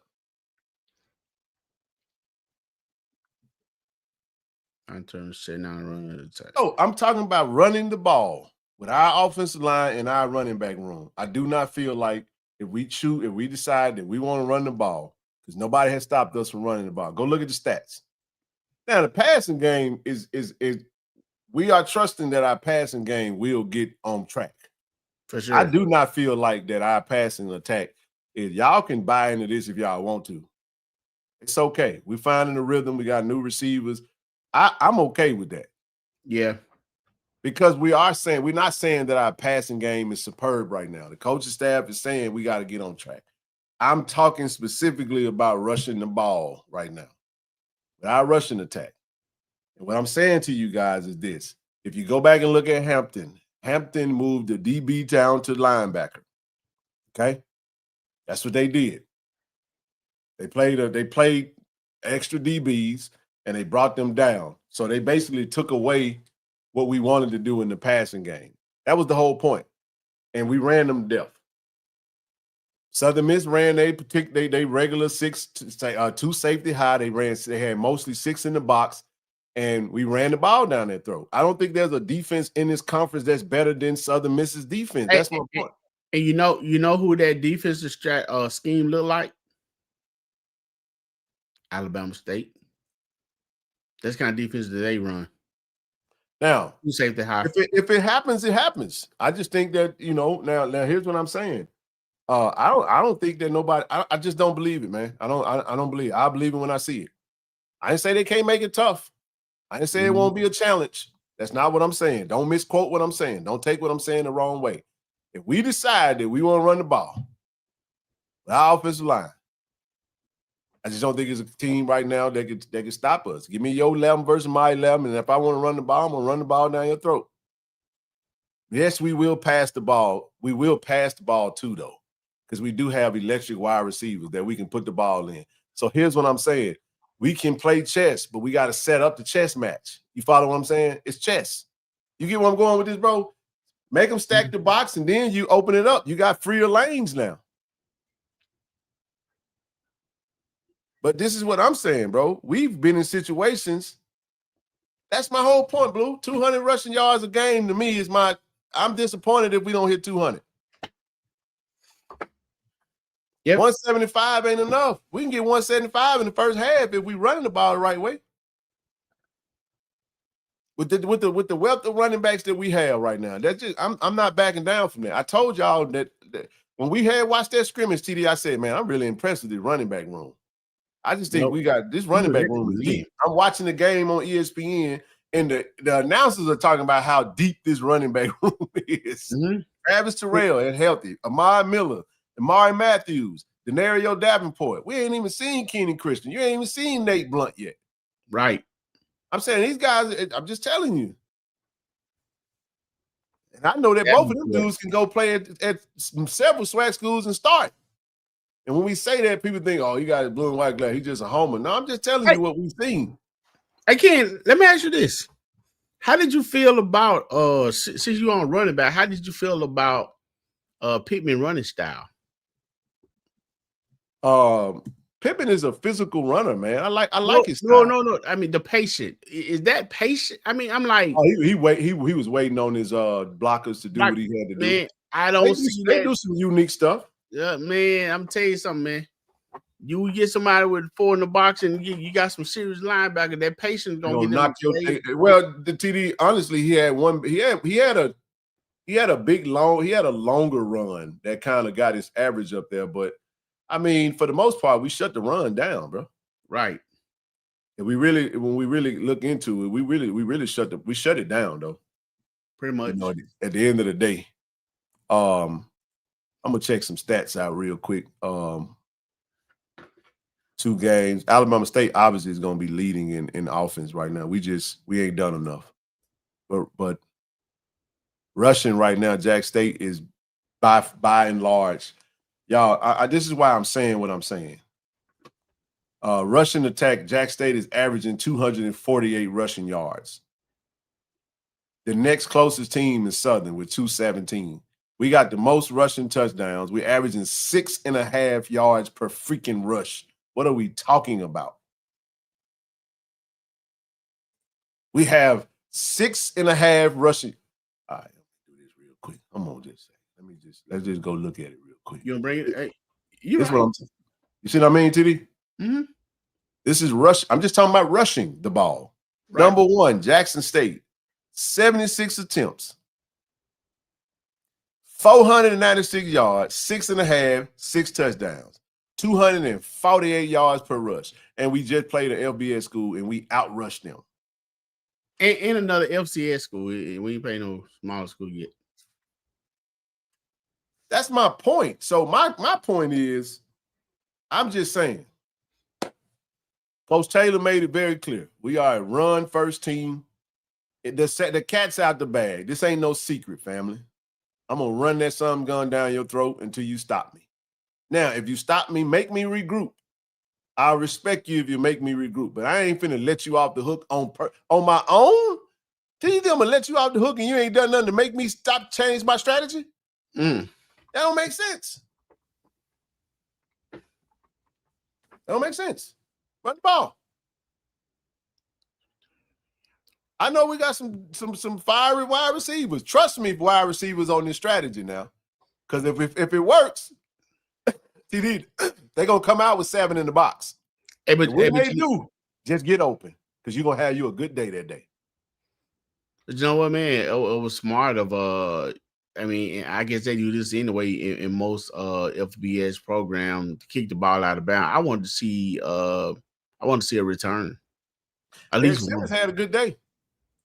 I'm turning to say now running the attack. Oh, I'm talking about running the ball with our offensive line and our running back room. I do not feel like if we decide that we want to run the ball, because nobody has stopped us from running the ball. Go look at the stats. Now, the passing game is we are trusting that our passing game will get on track. For sure. I do not feel like that our passing attack is, y'all can buy into this if y'all want to. It's okay. We're finding the rhythm. We got new receivers. I'm okay with that. Yeah. Because we're not saying that our passing game is superb right now. The coaching staff is saying we got to get on track. I'm talking specifically about rushing the ball right now. With our rushing attack. And what I'm saying to you guys is this. If you go back and look at Hampton moved the DB down to linebacker. Okay? That's what they did. They played extra DBs and they brought them down. So they basically took away what we wanted to do in the passing game. That was the whole point. And we ran them to death. Southern Miss ran they regular 2 safety high. They had mostly 6 in the box, and we ran the ball down their throat. I don't think there's a defense in this conference that's better than Southern Miss's defense. That's my point. And you know who that defensive scheme looked like? Alabama State. That's kind of defense that they run. Now, you safety high. If it happens, it happens. I just think that now here's what I'm saying. I don't think that nobody. I just don't believe it, man. I don't believe it. I believe it when I see it. I didn't say they can't make it tough. I didn't say it won't be a challenge. That's not what I'm saying. Don't misquote what I'm saying. Don't take what I'm saying the wrong way. If we decide that we want to run the ball with our offensive line, I just don't think it's a team right now that can stop us. Give me your 11 versus my 11, and if I want to run the ball, I'm going to run the ball down your throat. Yes, we will pass the ball. We will pass the ball too, though, because we do have electric wide receivers that we can put the ball in. So here's what I'm saying. We can play chess, but we got to set up the chess match. You follow what I'm saying? It's chess. You get where I'm going with this, bro? Make them stack the box, and then you open it up. You got freer lanes now. But this is what I'm saying, bro. We've been in situations. That's my whole point, Blue. 200 rushing yards a game to me is I'm disappointed if we don't hit 200. Yep. 175 ain't enough. We can get 175 in the first half if we running the ball the right way. With the wealth of running backs that we have right now, that's just I'm not backing down from that. I told y'all that when we had watched that scrimmage, TD, I said, man, I'm really impressed with the running back room. I just think we got this running back room is deep. I'm watching the game on ESPN, and the announcers are talking about how deep this running back room is. Mm-hmm. Travis Terrell and healthy, Amari Miller, Amari Matthews, Denario Davenport. We ain't even seen Keenan Christian. You ain't even seen Nate Blunt yet. Right. I'm saying these guys, I'm just telling you. And I know that both of them dudes can go play at several swag schools and start. And when we say that, people think, oh, you got a blue and white glove. He's just a homer. No, I'm just telling you what we've seen. Again, let me ask you this. How did you feel about, since you're on running back, how did you feel about Pittman running style? Pittman is a physical runner, man. I like his style. No. I mean, the patient. Is that patient? I mean, I'm like. Oh, he was waiting on his blockers to do what he had to do. Man, I don't see that. They do some unique stuff. Yeah, man, I'm telling you something, man. You get somebody with 4 in the box and you got some serious linebacker, that patience gonna get knock your well, the TD, honestly, he had a longer run that kind of got his average up there. But I mean, for the most part, we shut the run down, bro. Right. And when we really look into it, we really shut it down though. Pretty much. You know, at the end of the day, I'm gonna check some stats out real quick. 2 games. Alabama State obviously is gonna be leading in offense right now. We ain't done enough. But rushing right now, Jack State is by and large, y'all. This is why I'm saying what I'm saying. Rushing attack, Jack State is averaging 248 rushing yards. The next closest team is Southern with 217. We got the most rushing touchdowns. We're averaging 6.5 yards per freaking rush. What are we talking about? We have 6.5 rushing. All right, let me do this real quick. I'm gonna just say, let's just go look at it real quick. You gonna bring it? Hey, That's right. What I'm saying. You see what I mean, TD? Mm-hmm. This is rush. I'm just talking about rushing the ball. Right. Number 1, Jackson State, 76 attempts, 496 yards, 6.5, 6 touchdowns, 248 yards per rush. And we just played an FBS school and we outrushed them. And another FCS school. We ain't playing no smaller school yet. That's my point. So my point is, I'm just saying, Coach Taylor made it very clear. We are a run-first team. The cat's out the bag. This ain't no secret, family. I'm going to run that something gun down your throat until you stop me. Now, if you stop me, make me regroup. I'll respect you if you make me regroup, but I ain't finna let you off the hook on my own. Tell you them to let you off the hook and you ain't done nothing to make me change my strategy? That don't make sense. That don't make sense. Run the ball. I know we got some fiery wide receivers. Trust me, wide receivers on this strategy now. Because if it works, TD, they're gonna come out with 7 in the box. Hey, but they do, just get open. Because you're gonna have you a good day that day. But you know what, man? It was smart of I mean, I guess they do this anyway in most FBS programs to kick the ball out of bounds. I want to see a return. At least Simmons had a good day.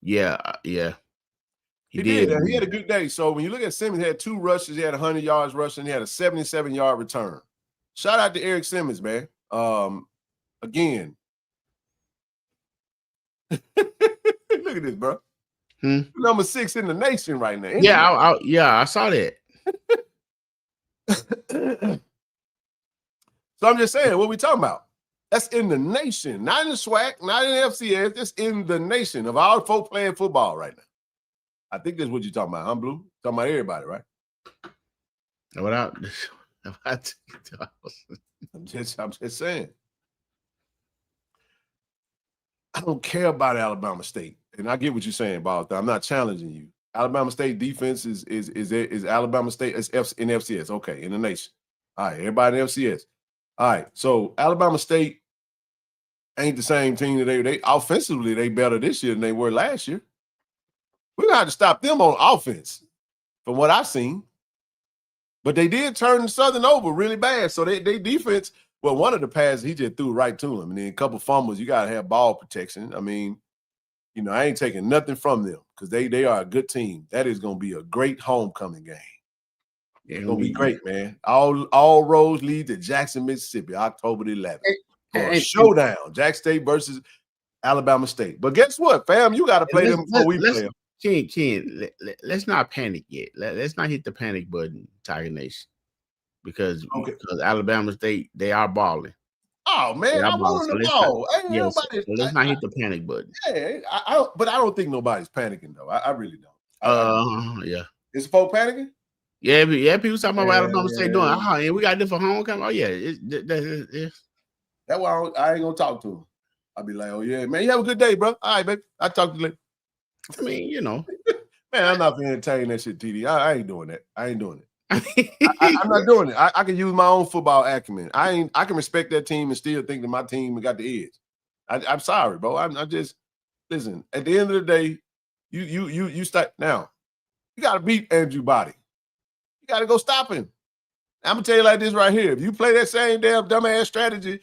Yeah. He did. He had a good day. So when you look at Simmons, he had 2 rushes, he had 100 yards rushing, he had a 77-yard return. Shout out to Eric Simmons, man. Again. Look at this, bro. Number 6 in the nation right now. I saw that. So I'm just saying, what we talking about? That's in the nation, not in the SWAC, not in the FCS. That's in the nation of all folk playing football right now. I think that's what you're talking about, huh, Blue? Talking about everybody, right? I'm just saying. I don't care about Alabama State, and I get what you're saying about that. I'm not challenging you. Alabama State defense is Alabama State in FCS. Okay, in the nation. All right, everybody in FCS. All right, so Alabama State ain't the same team that they offensively they better this year than they were last year. We're gonna have to stop them on offense, from what I've seen. But they did turn Southern over really bad. So they defense, well, one of the passes he just threw right to him, and then a couple fumbles. You gotta have ball protection. I mean, you know, I ain't taking nothing from them because they are a good team. That is gonna be a great homecoming game. It's gonna be great, man. All roads lead to Jackson, Mississippi, October the 11th. For a showdown, Jack State versus Alabama State. But guess what, fam? You got to play them before we play them. Ken, let's not panic yet. Let's not hit the panic button, Tiger Nation, because Alabama State, they are balling. Oh man, I want the ball. Let's not hit the panic button. Yeah, but I don't think nobody's panicking though. I really don't. Yeah. Is folk panicking? Yeah, people talking about Alabama State doing. And we got this for homecoming. Oh yeah, that's why I ain't gonna talk to him. I'll be like, oh yeah, man, you have a good day, bro. All right, baby. I'll talk to you later. I mean, you know. Man, I'm not gonna entertain that shit, TD. I ain't doing that. I ain't doing it. I'm not doing it. I can use my own football acumen. I can respect that team and still think that my team got the edge. I'm sorry, bro. I'm just listen. At the end of the day, you start now. You got to beat Andrew Body. You got to go stop him. I'm gonna tell you like this right here. If you play that same damn dumbass strategy,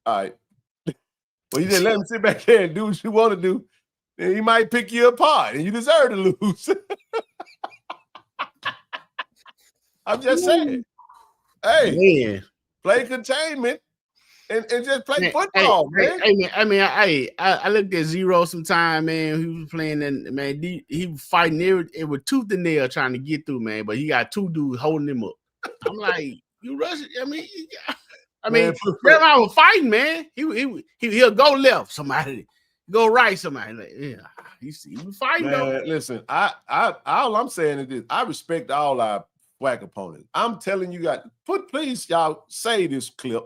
all right. Well, you just let him sit back there and do what you want to do. Then he might pick you apart, and you deserve to lose. I'm just saying. Hey, Man. play containment and just play Man, football, man. I looked at Zero sometime, man. He was playing, and man, he was fighting it with tooth and nail trying to get through, man. But he got two dudes holding him up. I'm like, you rushing? I mean, they're out fighting, man. He'll go left, somebody go right, somebody. Like, yeah, he was fighting Man, though. listen, all I'm saying is this: I respect all our SWAC opponents. I'm telling you guys, please, y'all say this clip.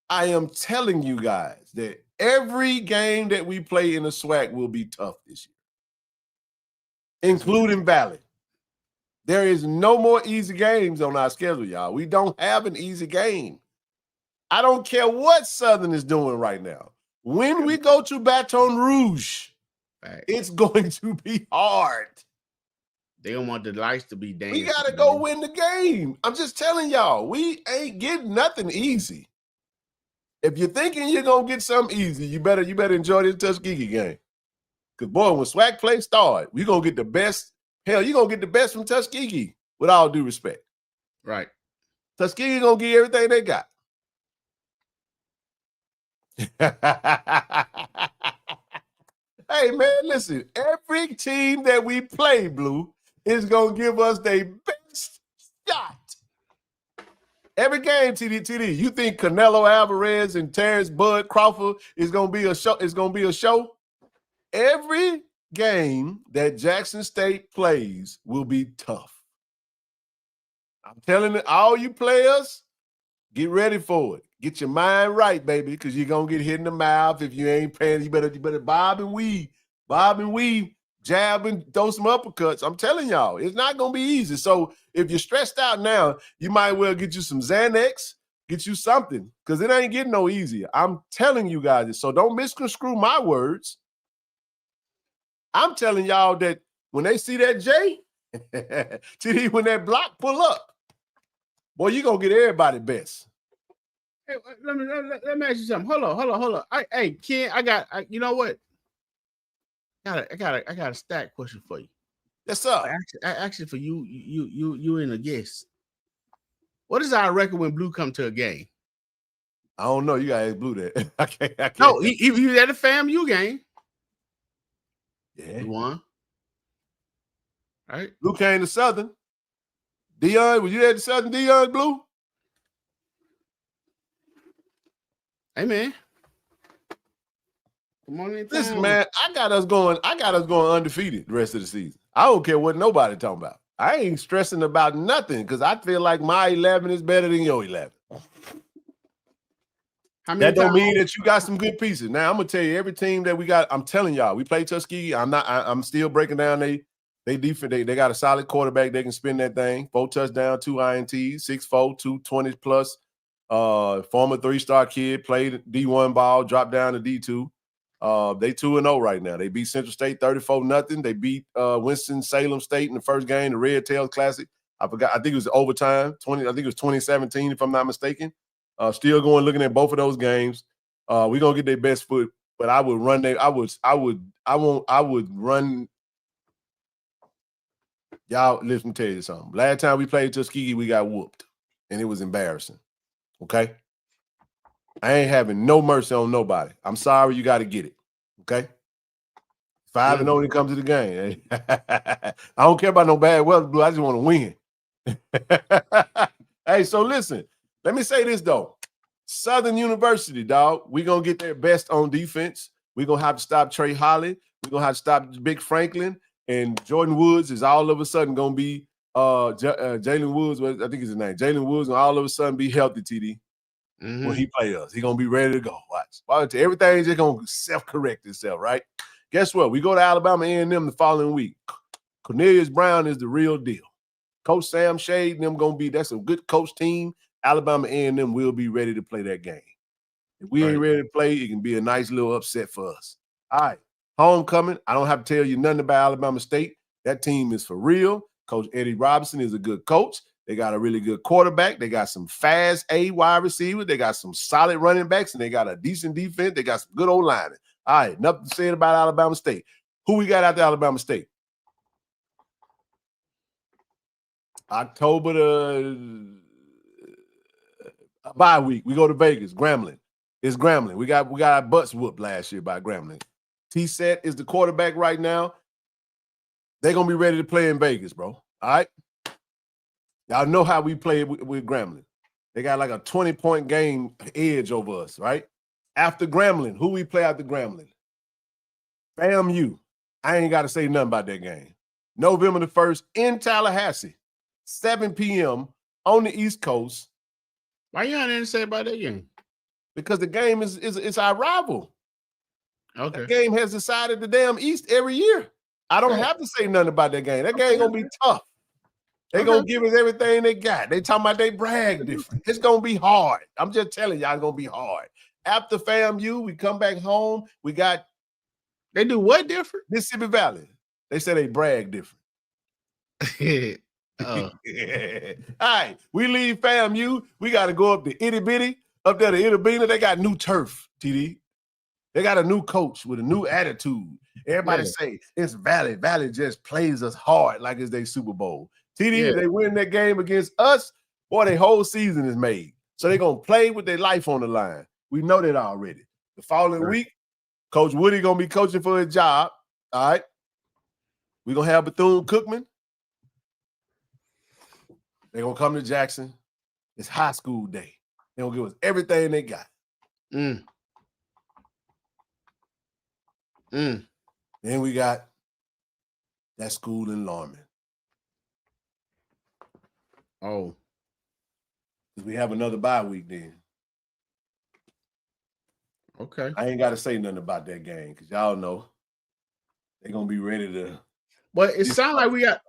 I am telling you guys that every game that we play in the SWAC will be tough this year, including Valley. There is no more easy games on our schedule, y'all. We don't have an easy game. I don't care what Southern is doing right now. When we go to Baton Rouge, it's going to be hard. They don't want the lights to be dancing. We got to go win the game. I'm just telling y'all, we ain't getting nothing easy. If you're thinking you're going to get something easy, you better enjoy this Tuskegee game. Because, boy, when SWAC play start, we're going to get the best. Hell, you're going to get the best from Tuskegee, with all due respect. Right. Tuskegee going to give everything they got. Hey, man, listen. Every team that we play, Blue, is going to give us their best shot. Every game, TD. You think Canelo Alvarez and Terrence Bud Crawford is going to be a show? It's going to be a show. Every game that Jackson State plays will be tough. I'm telling you, all you players, get ready for it. Get your mind right, baby, because you're going to get hit in the mouth if you ain't paying. You better bob and weave, jab and throw some uppercuts. I'm telling y'all, it's not going to be easy. So if you're stressed out now, you might well get you some Xanax, get you something, because it ain't getting no easier. I'm telling you guys this. So don't misconstrue my words. I'm telling y'all that when they see that J, TD, when that block pull up, boy, you're going to get everybody best. Hey, let me ask you something. Hold on. Hey, Ken, you know what? I got a stack question for you. Yes, sir. Actually, for you and a guest. What is our record when Blue come to a game? I don't know. You gotta ask Blue that. I can't. No, he was at a FAMU game. Yeah. He won. All right. Blue came to Southern. Dion, were you at the Southern, Dion, Blue? Hey, man. Come on in. Listen, man, I got us going undefeated the rest of the season. I don't care what nobody talking about. I ain't stressing about nothing because I feel like my 11 is better than your 11. That don't mean that you got some good pieces. Now, I'm gonna tell you, every team that we got, I'm telling y'all, we play Tuskegee. I'm still breaking down they defense. They got a solid quarterback. They can spin that thing. 4 touchdowns, 2 INTs, 6'4", 220 plus. Former 3-star kid, played D1 ball, dropped down to D2. They 2-0 right now. They beat Central State 34-0. They beat Winston-Salem State in the first game, the Red Tails Classic. I forgot. I think it was overtime. I think it was 2017, if I'm not mistaken. Still going, looking at both of those games. We're gonna get their best foot, but I would run. I would run. Y'all, let me tell you something. Last time we played Tuskegee, we got whooped, and it was embarrassing. Okay. I ain't having no mercy on nobody. I'm sorry, you got to get it. Okay. 5-0 when it comes to the game. I don't care about no bad weather, Blue. I just want to win. Hey, so listen. Let me say this though. Southern University, dog. We're gonna get their best on defense. We're gonna have to stop Trey Holly. We're gonna have to stop Big Franklin. And Jordan Woods is all of a sudden gonna be Jalen Woods. I think is his name. Jalen Woods, and all of a sudden be healthy, TD. When he play us, he gonna be ready to go. Watch. Everything's just gonna self-correct itself, right? Guess what? We go to Alabama A&M the following week. Cornelius Brown is the real deal. Coach Sam Shade and them that's a good coach team. Alabama A&M will be ready to play that game. If we ain't ready to play, it can be a nice little upset for us. All right. Homecoming. I don't have to tell you nothing about Alabama State. That team is for real. Coach Eddie Robinson is a good coach. They got a really good quarterback. They got some fast A wide receivers. They got some solid running backs, and they got a decent defense. They got some good old linemen. All right, nothing to say about Alabama State. Who we got out there, Alabama State? October the bye week. We go to Vegas. Grambling. It's Grambling. We got our butts whooped last year by Grambling. T-Set is the quarterback right now. They're going to be ready to play in Vegas, bro. All right? Y'all know how we play with Grambling. They got like a 20-point game edge over us, right? After Grambling, who we play after Grambling? FAMU. I ain't got to say nothing about that game. November the 1st in Tallahassee, 7 p.m. on the East Coast. Why y'all didn't say about that game? Because the game is our rival. Okay. The game has decided the damn East every year. I don't have to say nothing about that game. That game gonna be tough. They gonna give us everything they got. They talking about they brag different. It's gonna be hard. I'm just telling y'all, it's gonna be hard. After FAMU, we come back home. We got they do what different? Mississippi Valley. They say they brag different. Oh. All right, we leave FAMU. We got to go up to Itty Bitty, up there to Itty Bitty. They got new turf, TD. They got a new coach with a new attitude. Everybody say it's Valley. Valley just plays us hard like it's their Super Bowl. TD, they win that game against us, boy, their whole season is made. So they're going to play with their life on the line. We know that already. The following week, Coach Woody going to be coaching for his job. All right. We're going to have Bethune-Cookman. They're going to come to Jackson. It's high school day. They're going to give us everything they got. Then we got that school in Lorman. Oh. We have another bye week then. Okay. I ain't got to say nothing about that game because y'all know they're going to be ready to. But it sounds like we got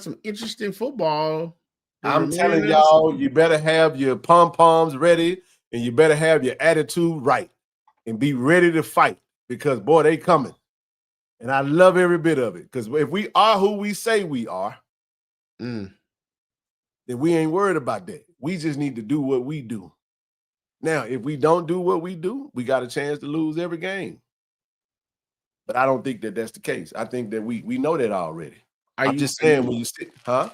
some interesting football. I'm telling y'all, you better have your pom-poms ready and you better have your attitude right and be ready to fight because, boy, they coming. And I love every bit of it because if we are who we say we are, then we ain't worried about that. We just need to do what we do. Now, if we don't do what we do, we got a chance to lose every game. But I don't think that that's the case. I think that we know that already. I'm just saying when you sit, huh?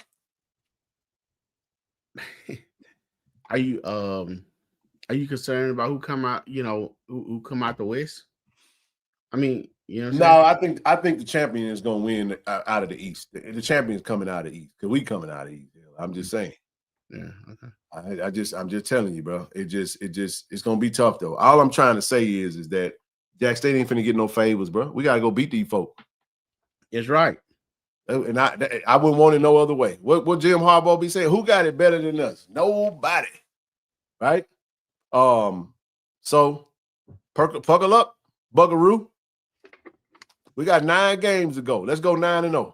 Are you concerned about who come out, who come out the West? I mean, No, I think the champion is going to win out of the East. The champion is coming out of the East because we coming out of the East. I'm just saying. Yeah. Okay. I'm just telling you, bro. It's going to be tough though. All I'm trying to say is that Jack State ain't finna get no favors, bro. We got to go beat these folk. It's right. And I wouldn't want it no other way. What Jim Harbaugh be saying? Who got it better than us? Nobody. Right? So puckle up, Buckaroo. We got 9 games to go. Let's go 9-0.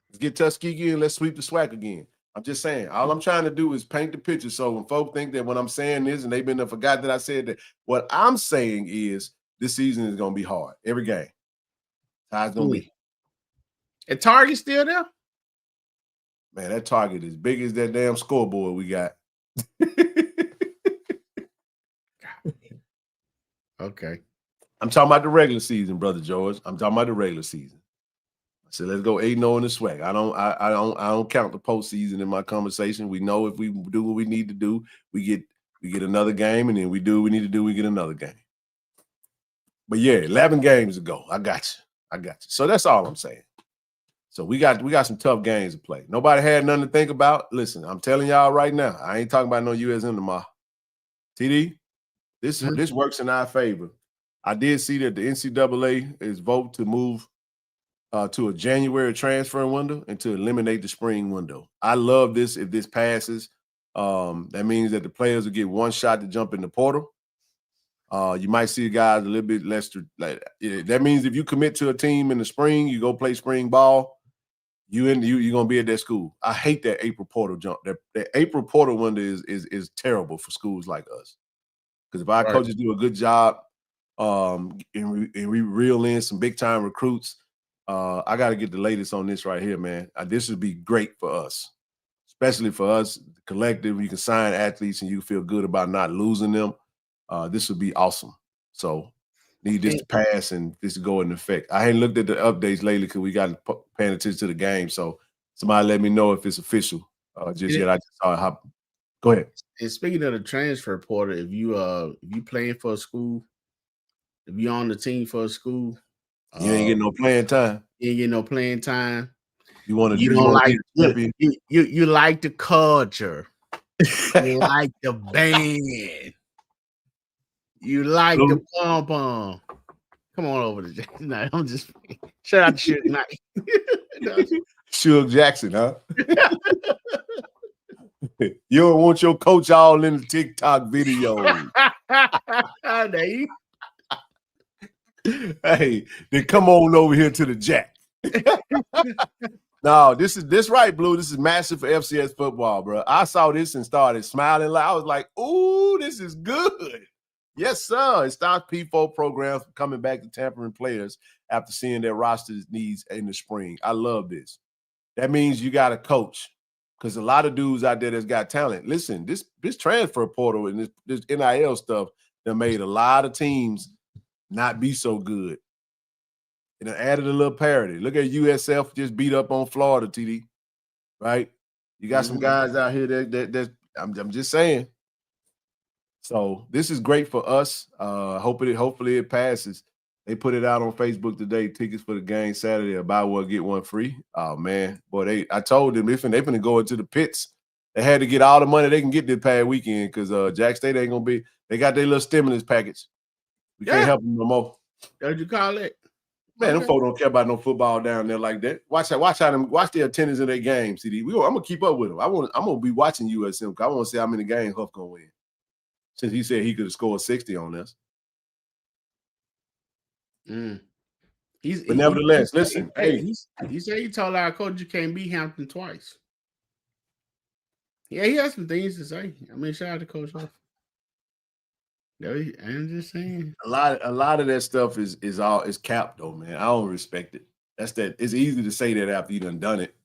Let's get Tuskegee and let's sweep the SWAC again. I'm just saying. All I'm trying to do is paint the picture so when folks think that when I'm saying this and they've been forgot that I said that, what I'm saying is this season is going to be hard. Every game. How it's going to be. And Target still there? Man, that Target is big as that damn scoreboard we got. Okay. I'm talking about the regular season, Brother George. I'm talking about the regular season. I said, let's go 8-0 in the SWAC. I don't count the postseason in my conversation. We know if we do what we need to do, we get another game, and then we do what we need to do, we get another game. But yeah, 11 games to go. I got you. So that's all I'm saying. So we got some tough games to play. Nobody had nothing to think about. Listen, I'm telling y'all right now, I ain't talking about no USM tomorrow. TD, this works in our favor. I did see that the NCAA is vote to move to a January transfer window and to eliminate the spring window. I love this. If this passes, that means that the players will get one shot to jump in the portal. You might see guys a little bit less. That means if you commit to a team in the spring, you go play spring ball, you're gonna be at that school. I hate that April portal jump. That April portal window is terrible for schools like us. Because if our coaches do a good job, and we reel in some big time recruits, I got to get the latest on this right here, man. This would be great for us, especially for us, the collective. You can sign athletes and you feel good about not losing them. This would be awesome. So need this to pass and this to go into effect. I hadn't looked at the updates lately because we got paying attention to the game. So somebody let me know if it's official. Just yet I just saw it happen. Go ahead. And speaking of the transfer portal, if you playing for a school, if you're on the team for a school, you ain't getting no playing time. You ain't getting no playing time. You want to? You don't like you like the culture. You like the band. You like the pom pom. Come on over to Jackson. No, I'm just shout out to Suge Knight. Suge Jackson, huh? You don't want your coach all in the TikTok video. Hey, then come on over here to the Jack. No, this right, Blue. This is massive for FCS football, bro. I saw this and started smiling. I was like, "Ooh, this is good." Yes, sir. It stops P4 programs from coming back to tampering players after seeing their roster needs in the spring. I love this. That means you got a coach, because a lot of dudes out there that's got talent. Listen, this transfer portal and this NIL stuff that made a lot of teams not be so good. And it added a little parity. Look at USF just beat up on Florida, TD. Right? You got some guys out here that I'm just saying. So this is great for us. Hopefully it passes. They put it out on Facebook today. Tickets for the game Saturday. Buy one, get one free. Oh man, boy, I told them if they finna go into the pits, they had to get all the money they can get this past weekend because Jack State ain't gonna be. They got their little stimulus package. We can't help them no more. What'd you call it? Man, them folks don't care about no football down there like that. Watch the attendance in their games, CD. I'm gonna keep up with them. I'm gonna be watching USM because I want to see how many games Huff gonna win. Since he said he could have scored 60 on this. But nevertheless, listen. He said he told our coach you can't beat Hampton twice. Yeah, he has some things to say. I mean, shout out to Coach Huff. I'm just saying. A lot of that stuff is capped though, man. I don't respect it. It's easy to say that after you done it.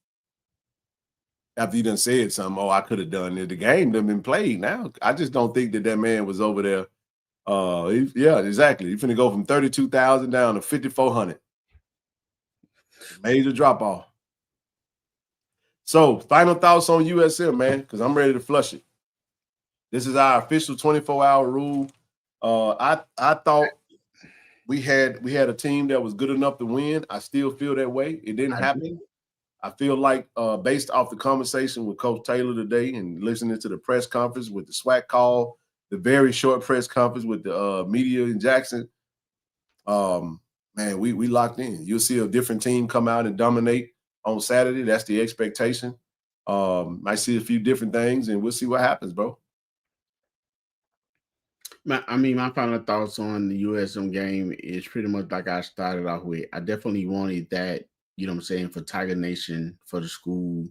After you done said something, I could have done it. The game done been played now. I just don't think that man was over there. Yeah, exactly. You're finna go from 32,000 down to 5,400. Major drop off. So, final thoughts on USM, man, because I'm ready to flush it. This is our official 24-hour rule. I thought we had a team that was good enough to win. I still feel that way. It didn't happen. I feel like based off the conversation with Coach Taylor today and listening to the press conference with the SWAC call, the very short press conference with the media in Jackson, man, we locked in. You'll see a different team come out and dominate on Saturday. That's the expectation. Might see a few different things, and we'll see what happens, bro. My final thoughts on the USM game is pretty much like I started off with. I definitely wanted that, you know what I'm saying, for Tiger Nation, for the school,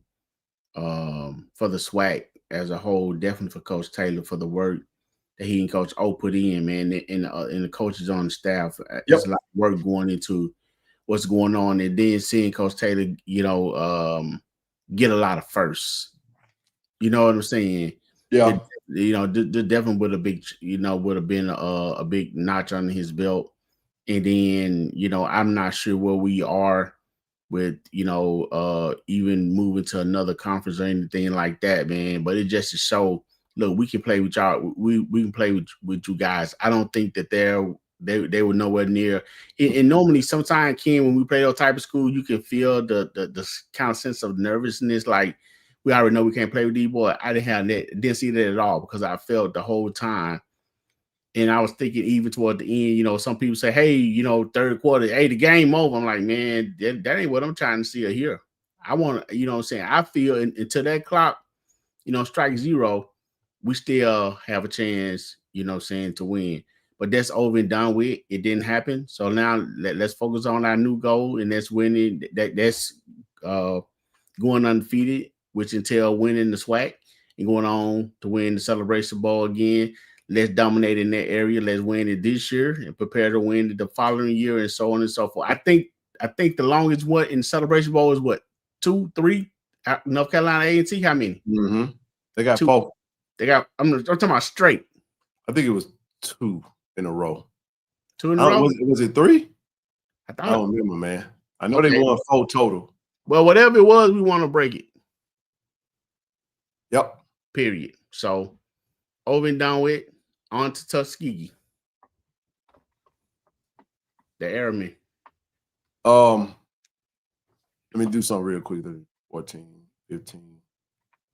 for the SWAC as a whole, definitely for Coach Taylor, for the work that he and Coach O put in, man, and the coaches on the staff. There's a lot of work going into what's going on, and then seeing Coach Taylor, you know, get a lot of firsts. You know what I'm saying? Yeah. The Devin would have been a big notch on his belt. And then, you know, I'm not sure where we are with, you know, even moving to another conference or anything like that, man. But it just to show, look, we can play with y'all. We can play with you guys. I don't think that they were nowhere near. And normally, sometimes, Ken, when we play those type of school, you can feel the kind of sense of nervousness, like we already know we can't play with these boys. I didn't see that at all, because I felt the whole time. And I was thinking even toward the end, you know, some people say, hey, you know, third quarter, hey, the game over. I'm like, man, that ain't what I'm trying to see or hear. I want to, you know what I'm saying? I feel until that clock, you know, strike zero, we still have a chance, you know what I'm saying, to win. But that's over and done with. It didn't happen. So now let's focus on our new goal, and that's winning. That's going undefeated, which entails winning the SWAC and going on to win the Celebration Bowl again. Let's dominate in that area. Let's win it this year and prepare to win it the following year, and so on and so forth. I think the longest one in Celebration Bowl is what, 2, 3? North Carolina A&T, how many? Mm-hmm. They got 2. 4. They got. I'm talking about straight. I think it was 2 in a row. 2 in a row. Was it 3? I I don't remember, man. I know Okay. they won 4 total. Well, whatever it was, we want to break it. Yep. Period. So over and done with. On to Tuskegee. The Airmen. Let me do something real quick. 14, 15,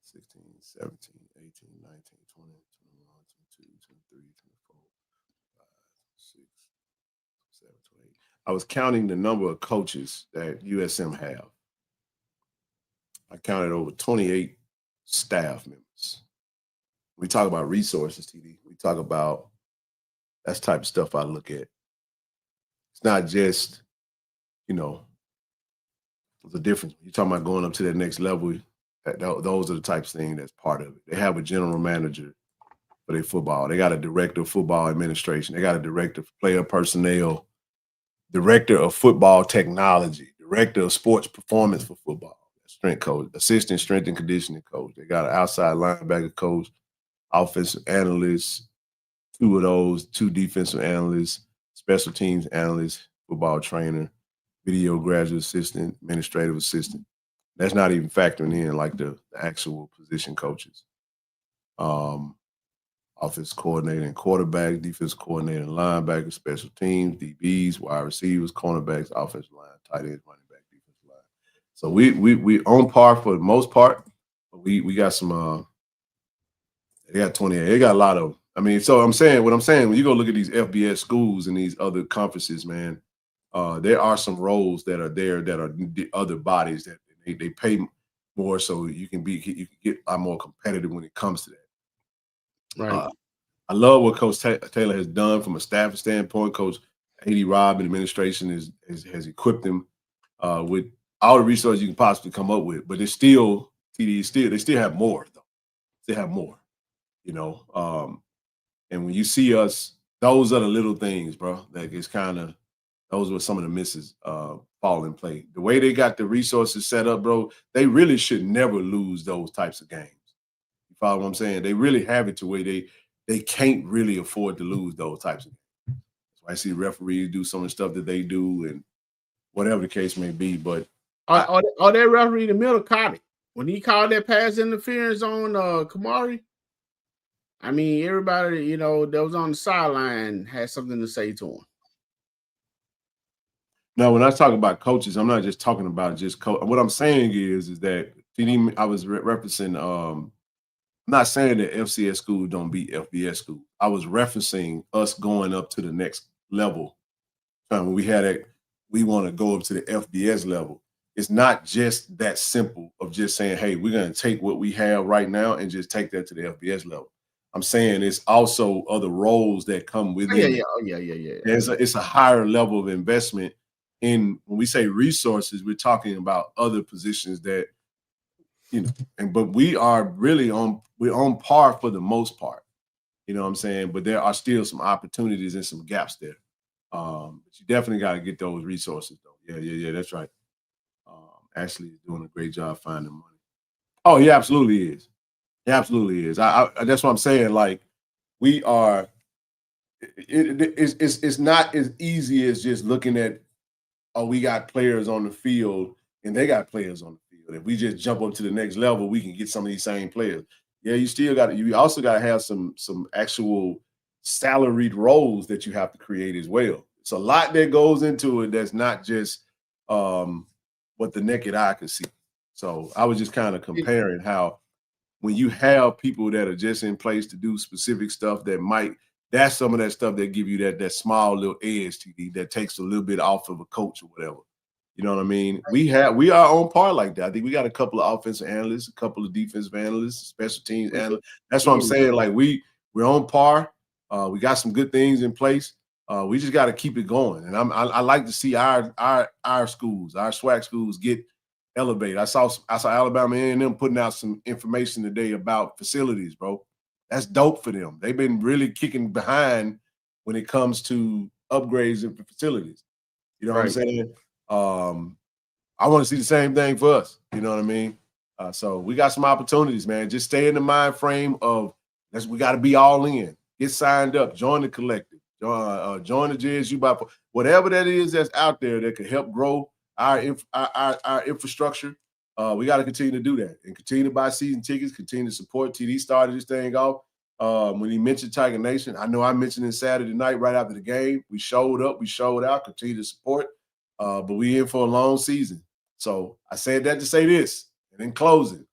16, 17, 18, 19, 20, 21, 22, 23, 24, 25, 26, 27, 28. I was counting the number of coaches that USM have. I counted over 28 staff members. We talk about resources, TD. We talk about that's the type of stuff I look at. It's not just, there's a difference. You're talking about going up to that next level. Those are the types of things that's part of it. They have a general manager for their football. They got a director of football administration. They got a director of player personnel, director of football technology, director of sports performance for football, strength coach, assistant strength and conditioning coach. They got an outside linebacker coach, offensive analyst, 2 of those, 2 defensive analysts, special teams analyst, football trainer, video graduate assistant, administrative assistant. That's not even factoring in like the actual position coaches. Offense coordinator and quarterback, defense coordinator and linebacker, special teams, DBs, wide receivers, cornerbacks, offensive line, tight ends, running back, defensive line. So we on par for the most part, but we got some they got 28. They got a lot of, so I'm saying, when you go look at these FBS schools and these other conferences, man, there are some roles that are there that are the other bodies that they pay more, so you can get a lot more competitive when it comes to that. Right. I love what Coach Taylor has done from a staff standpoint. Coach A.D. Robb and administration has equipped them with all the resources you can possibly come up with, but it's still they still have more though. They have more, and when you see us, those are the little things, bro. Like it's kind of, those were some of the misses fall in play. The way they got the resources set up, bro, they really should never lose those types of games. You follow what I'm saying? They really have it to where they can't really afford to lose those types of games. So I see referees do some of the stuff that they do and whatever the case may be. But that referee in the middle caught it. When he called that pass interference on Kamari, everybody, that was on the sideline had something to say to him. Now, when I talk about coaches, I'm not just talking about just coach. What I'm saying is that I was referencing. I'm not saying that FCS schools don't beat FBS schools. I was referencing us going up to the next level. When we want to go up to the FBS level. It's not just that simple of just saying, hey, we're going to take what we have right now and just take that to the FBS level. I'm saying it's also other roles that come with it. Yeah. It's a higher level of investment. When we say resources, we're talking about other positions that, but we are really we're on par for the most part. You know what I'm saying? But there are still some opportunities and some gaps there. But you definitely got to get those resources though. Yeah, that's right. Ashley is doing a great job finding money. Oh, he absolutely is. He absolutely is. I that's what I'm saying. Like we are, it's not as easy as just looking at, oh, we got players on the field and they got players on the field. If we just jump up to the next level, we can get some of these same players. Yeah, you also got to have some actual salaried roles that you have to create as well. It's a lot that goes into it that's not just what the naked eye can see. So I was just kind of comparing how when you have people that are just in place to do specific stuff that's some of that stuff that give you that small little edge that takes a little bit off of a coach or whatever. You know what I mean? We are on par like that. I think we got a couple of offensive analysts, a couple of defensive analysts, special teams analysts. That's what I'm saying. Like we're on par. We got some good things in place. We just got to keep it going. And I like to see our schools, our SWAC schools get elevated. I saw Alabama A&M putting out some information today about facilities, bro. That's dope for them. They've been really kicking behind when it comes to upgrades in facilities. You know what I'm saying? I want to see the same thing for us. You know what I mean? So we got some opportunities, man. Just stay in the mind frame of we got to be all in. Get signed up. Join the collective. Join the JSU whatever that is that's out there that could help grow our infrastructure. We got to continue to do that and continue to buy season tickets. Continue to support. TD started this thing off. When he mentioned Tiger Nation, I know I mentioned it Saturday night right after the game. We showed up. We showed out. Continue to support. But we in for a long season. So I said that to say this. And in closing,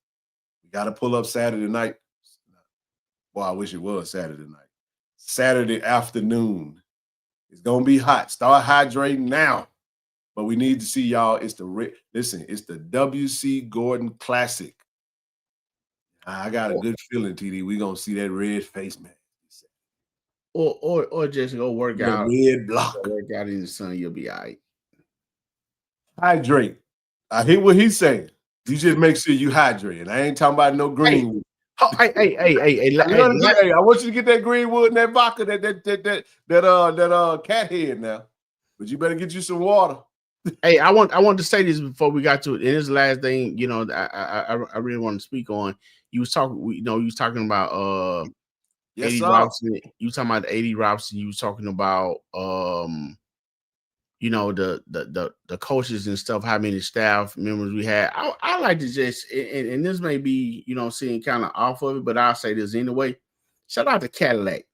we got to pull up Saturday night. Boy, I wish it was Saturday night. Saturday afternoon. It's going to be hot. Start hydrating now. But we need to see y'all. It's the WC Gordon Classic. I got a good feeling, TD. We're going to see that red face, man. Or just go work out. Red block. Work out in the sun, you'll be all right. Hydrate. I hear what he's saying. You just make sure you hydrate. And I ain't talking about no greenwood. Hey, I want you to get that greenwood and that vodka, that cat head now. But you better get you some water. Hey, I want to say this before we got to it. And this is the last thing, you know, I really want to speak on. You was talking about yes, 80 Robson. You talking about 80 Robson. You was talking about you know, the coaches and stuff, how many staff members we had. I like to just, and this may be, you know, seeing kind of off of it, but I'll say this anyway. Shout out to Cadillac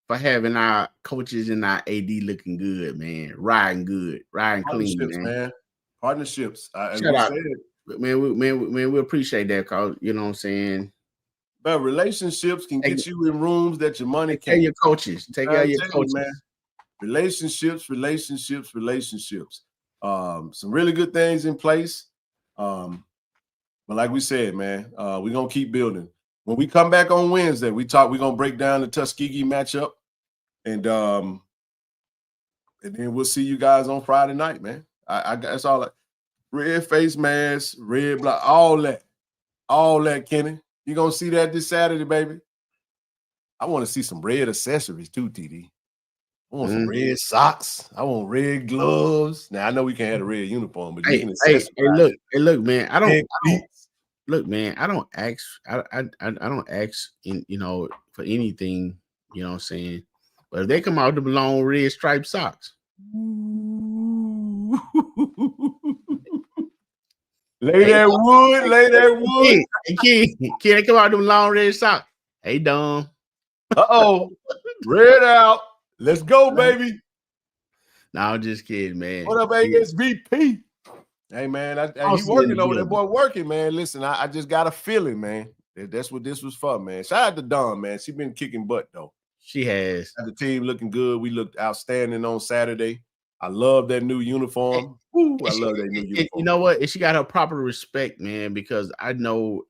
for having our coaches and our AD looking good, man. Riding clean, man. Partnerships. Shout out. Man, we appreciate that, cause you know what I'm saying. But relationships can get you in rooms that your money can't. Take care of your coaches. Take care of your coaches, man. Relationships. Some really good things in place. But like we said, man, we're gonna keep building. When we come back on Wednesday, we're gonna break down the Tuskegee matchup, and then we'll see you guys on Friday night, man. I that's all. Red face mask, red block, all that, Kenny. You're gonna see that this Saturday, baby. I want to see some red accessories too, TD. I want some red socks. I want red gloves. Now I know we can't have a red uniform, but you can accessorize. Look, man. I don't ask in, you know, for anything, you know what I'm saying. But if they come out with the long red striped socks. Lay that wood. Can they come out with them long red socks? Hey, Dom. Red out. Let's go, baby. No, I'm just kidding, man. What up, ASVP? Hey, man, he working over there, boy, working, man. Listen, I just got a feeling, man. That's what this was for, man. Shout out to Dawn, man. She been kicking butt, though. She has. The team looking good. We looked outstanding on Saturday. I love that new uniform. I love that new uniform. You know what? And she got her proper respect, man, because I know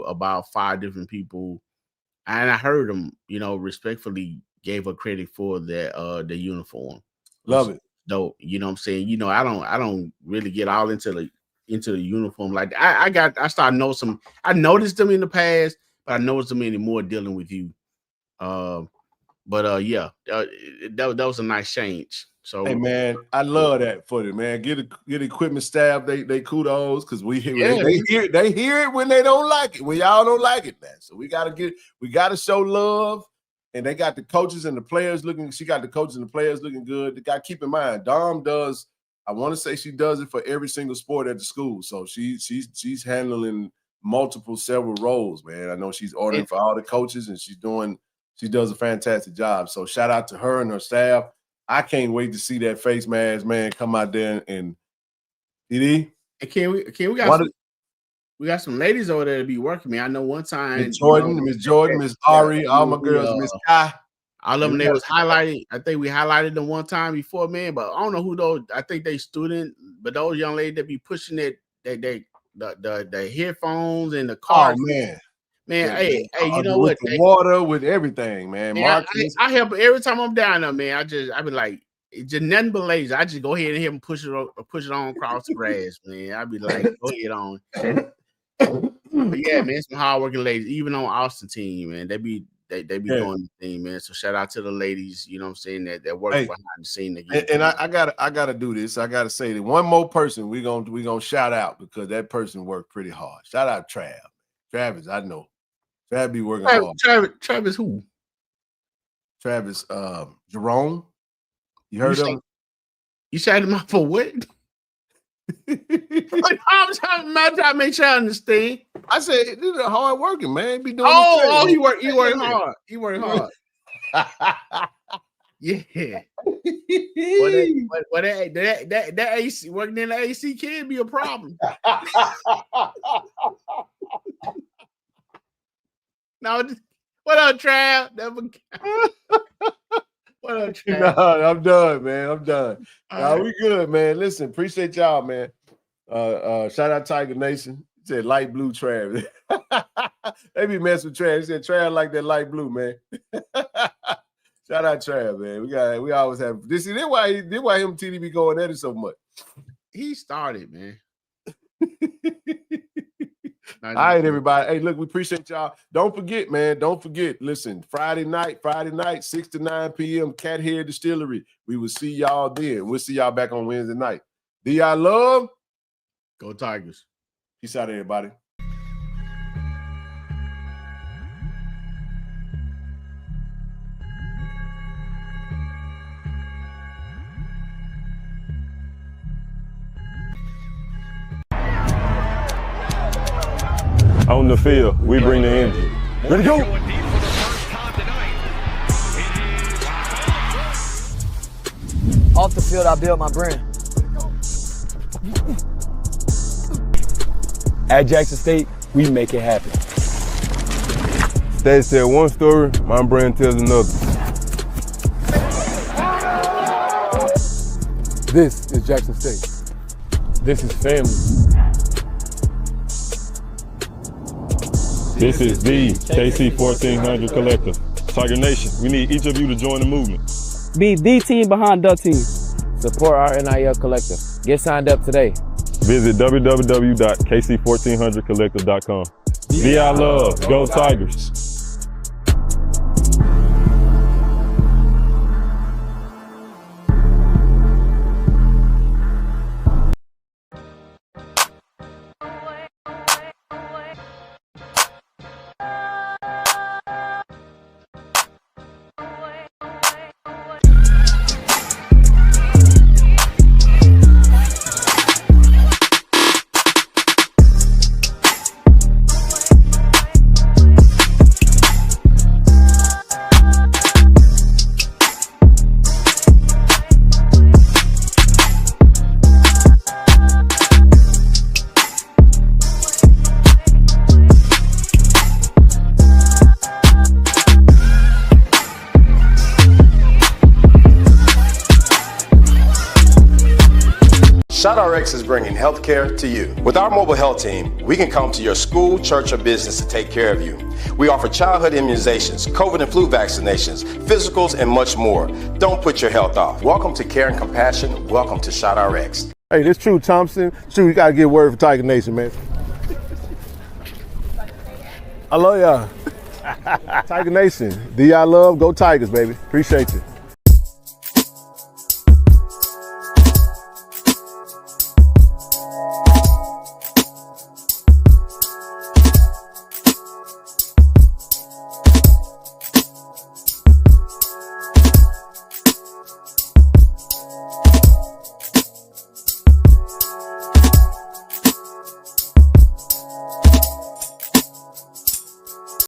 about 5 different people, and I heard them, you know, respectfully gave her credit for the uniform. Love it. Though, you know what I'm saying? You know, I don't really get all into the uniform like that. I noticed them in the past, but I noticed them anymore dealing with you. That was a nice change. So hey, man, I love that for them, man. Get equipment staff they kudos, because they hear it when they don't like it, when y'all don't like it, man. So we gotta show love. And they got the coaches and the players looking. She got the coaches and the players looking good. They got to keep in mind, Dom does. I want to say she does it for every single sport at the school. So she's handling several roles, man. I know she's ordering for all the coaches, and she does a fantastic job. So shout out to her and her staff. I can't wait to see that face mask, man, come out there and TD. We got some ladies over there to be working, man. I know one time Miss Jordan, Miss Ari, all my girls, Miss Kai. All of them, they was highlighted. I think we highlighted them one time before, man. But I don't know who those. I think they student, but those young ladies that be pushing the headphones and the cars. Oh man, hey, you know what? The water, with everything, man. I help every time I'm down there, man. I be like, it's just nothing but ladies. I just go ahead and have them push it on across the grass, man. I be like, go ahead on. But yeah, man, some hardworking ladies, even on Austin team, man. They be They be doing the thing, man. So shout out to the ladies, you know what I'm saying, that work behind the scene. And I gotta do this. I gotta say that one more person we gonna shout out because that person worked pretty hard. Shout out Travis. I know Travis be working hard. Travis who? Travis Jerome. You heard of him? You shouted him out for what? I'm trying to make sure I understand. I said this is hard working, man. Be doing he work hard. He work hard. Yeah. Well, that AC working in the AC can be a problem. No, what up, Trav? What up, Trav? No, I'm done, man. I'm done. Right. We good, man. Listen, appreciate y'all, man. Shout out Tiger Nation. He said light blue Trav. They be messing with Trav. He said Trav like that light blue, man. Shout out Trav, man. We always have this. This why him and TD be going at it so much. He started, man. All right, everybody. Hey, look, we appreciate y'all. Don't forget, man. Don't forget. Listen, Friday night, 6 to 9 p.m. Cat Hair Distillery. We will see y'all then. We'll see y'all back on Wednesday night. Do y'all love? Go Tigers. Peace out, everybody. On the field, we bring the energy. Ready to go! Off the field, I build my brand. At Jackson State, we make it happen. State said one story, my brand tells another. This is Jackson State. This is family. This is the KC-1400 Collective. Tiger Nation, we need each of you to join the movement. Be the team behind the team. Support our NIL collective. Get signed up today. Visit www.KC1400collective.com. Be our love. Go Tigers. ShotRx is bringing healthcare to you. With our mobile health team, we can come to your school, church, or business to take care of you. We offer childhood immunizations, COVID and flu vaccinations, physicals, and much more. Don't put your health off. Welcome to Care and Compassion. Welcome to ShotRx. Hey, this True Thompson. True, you got to get word for Tiger Nation, man. I love y'all. Tiger Nation. Do y'all love? Go Tigers, baby. Appreciate you.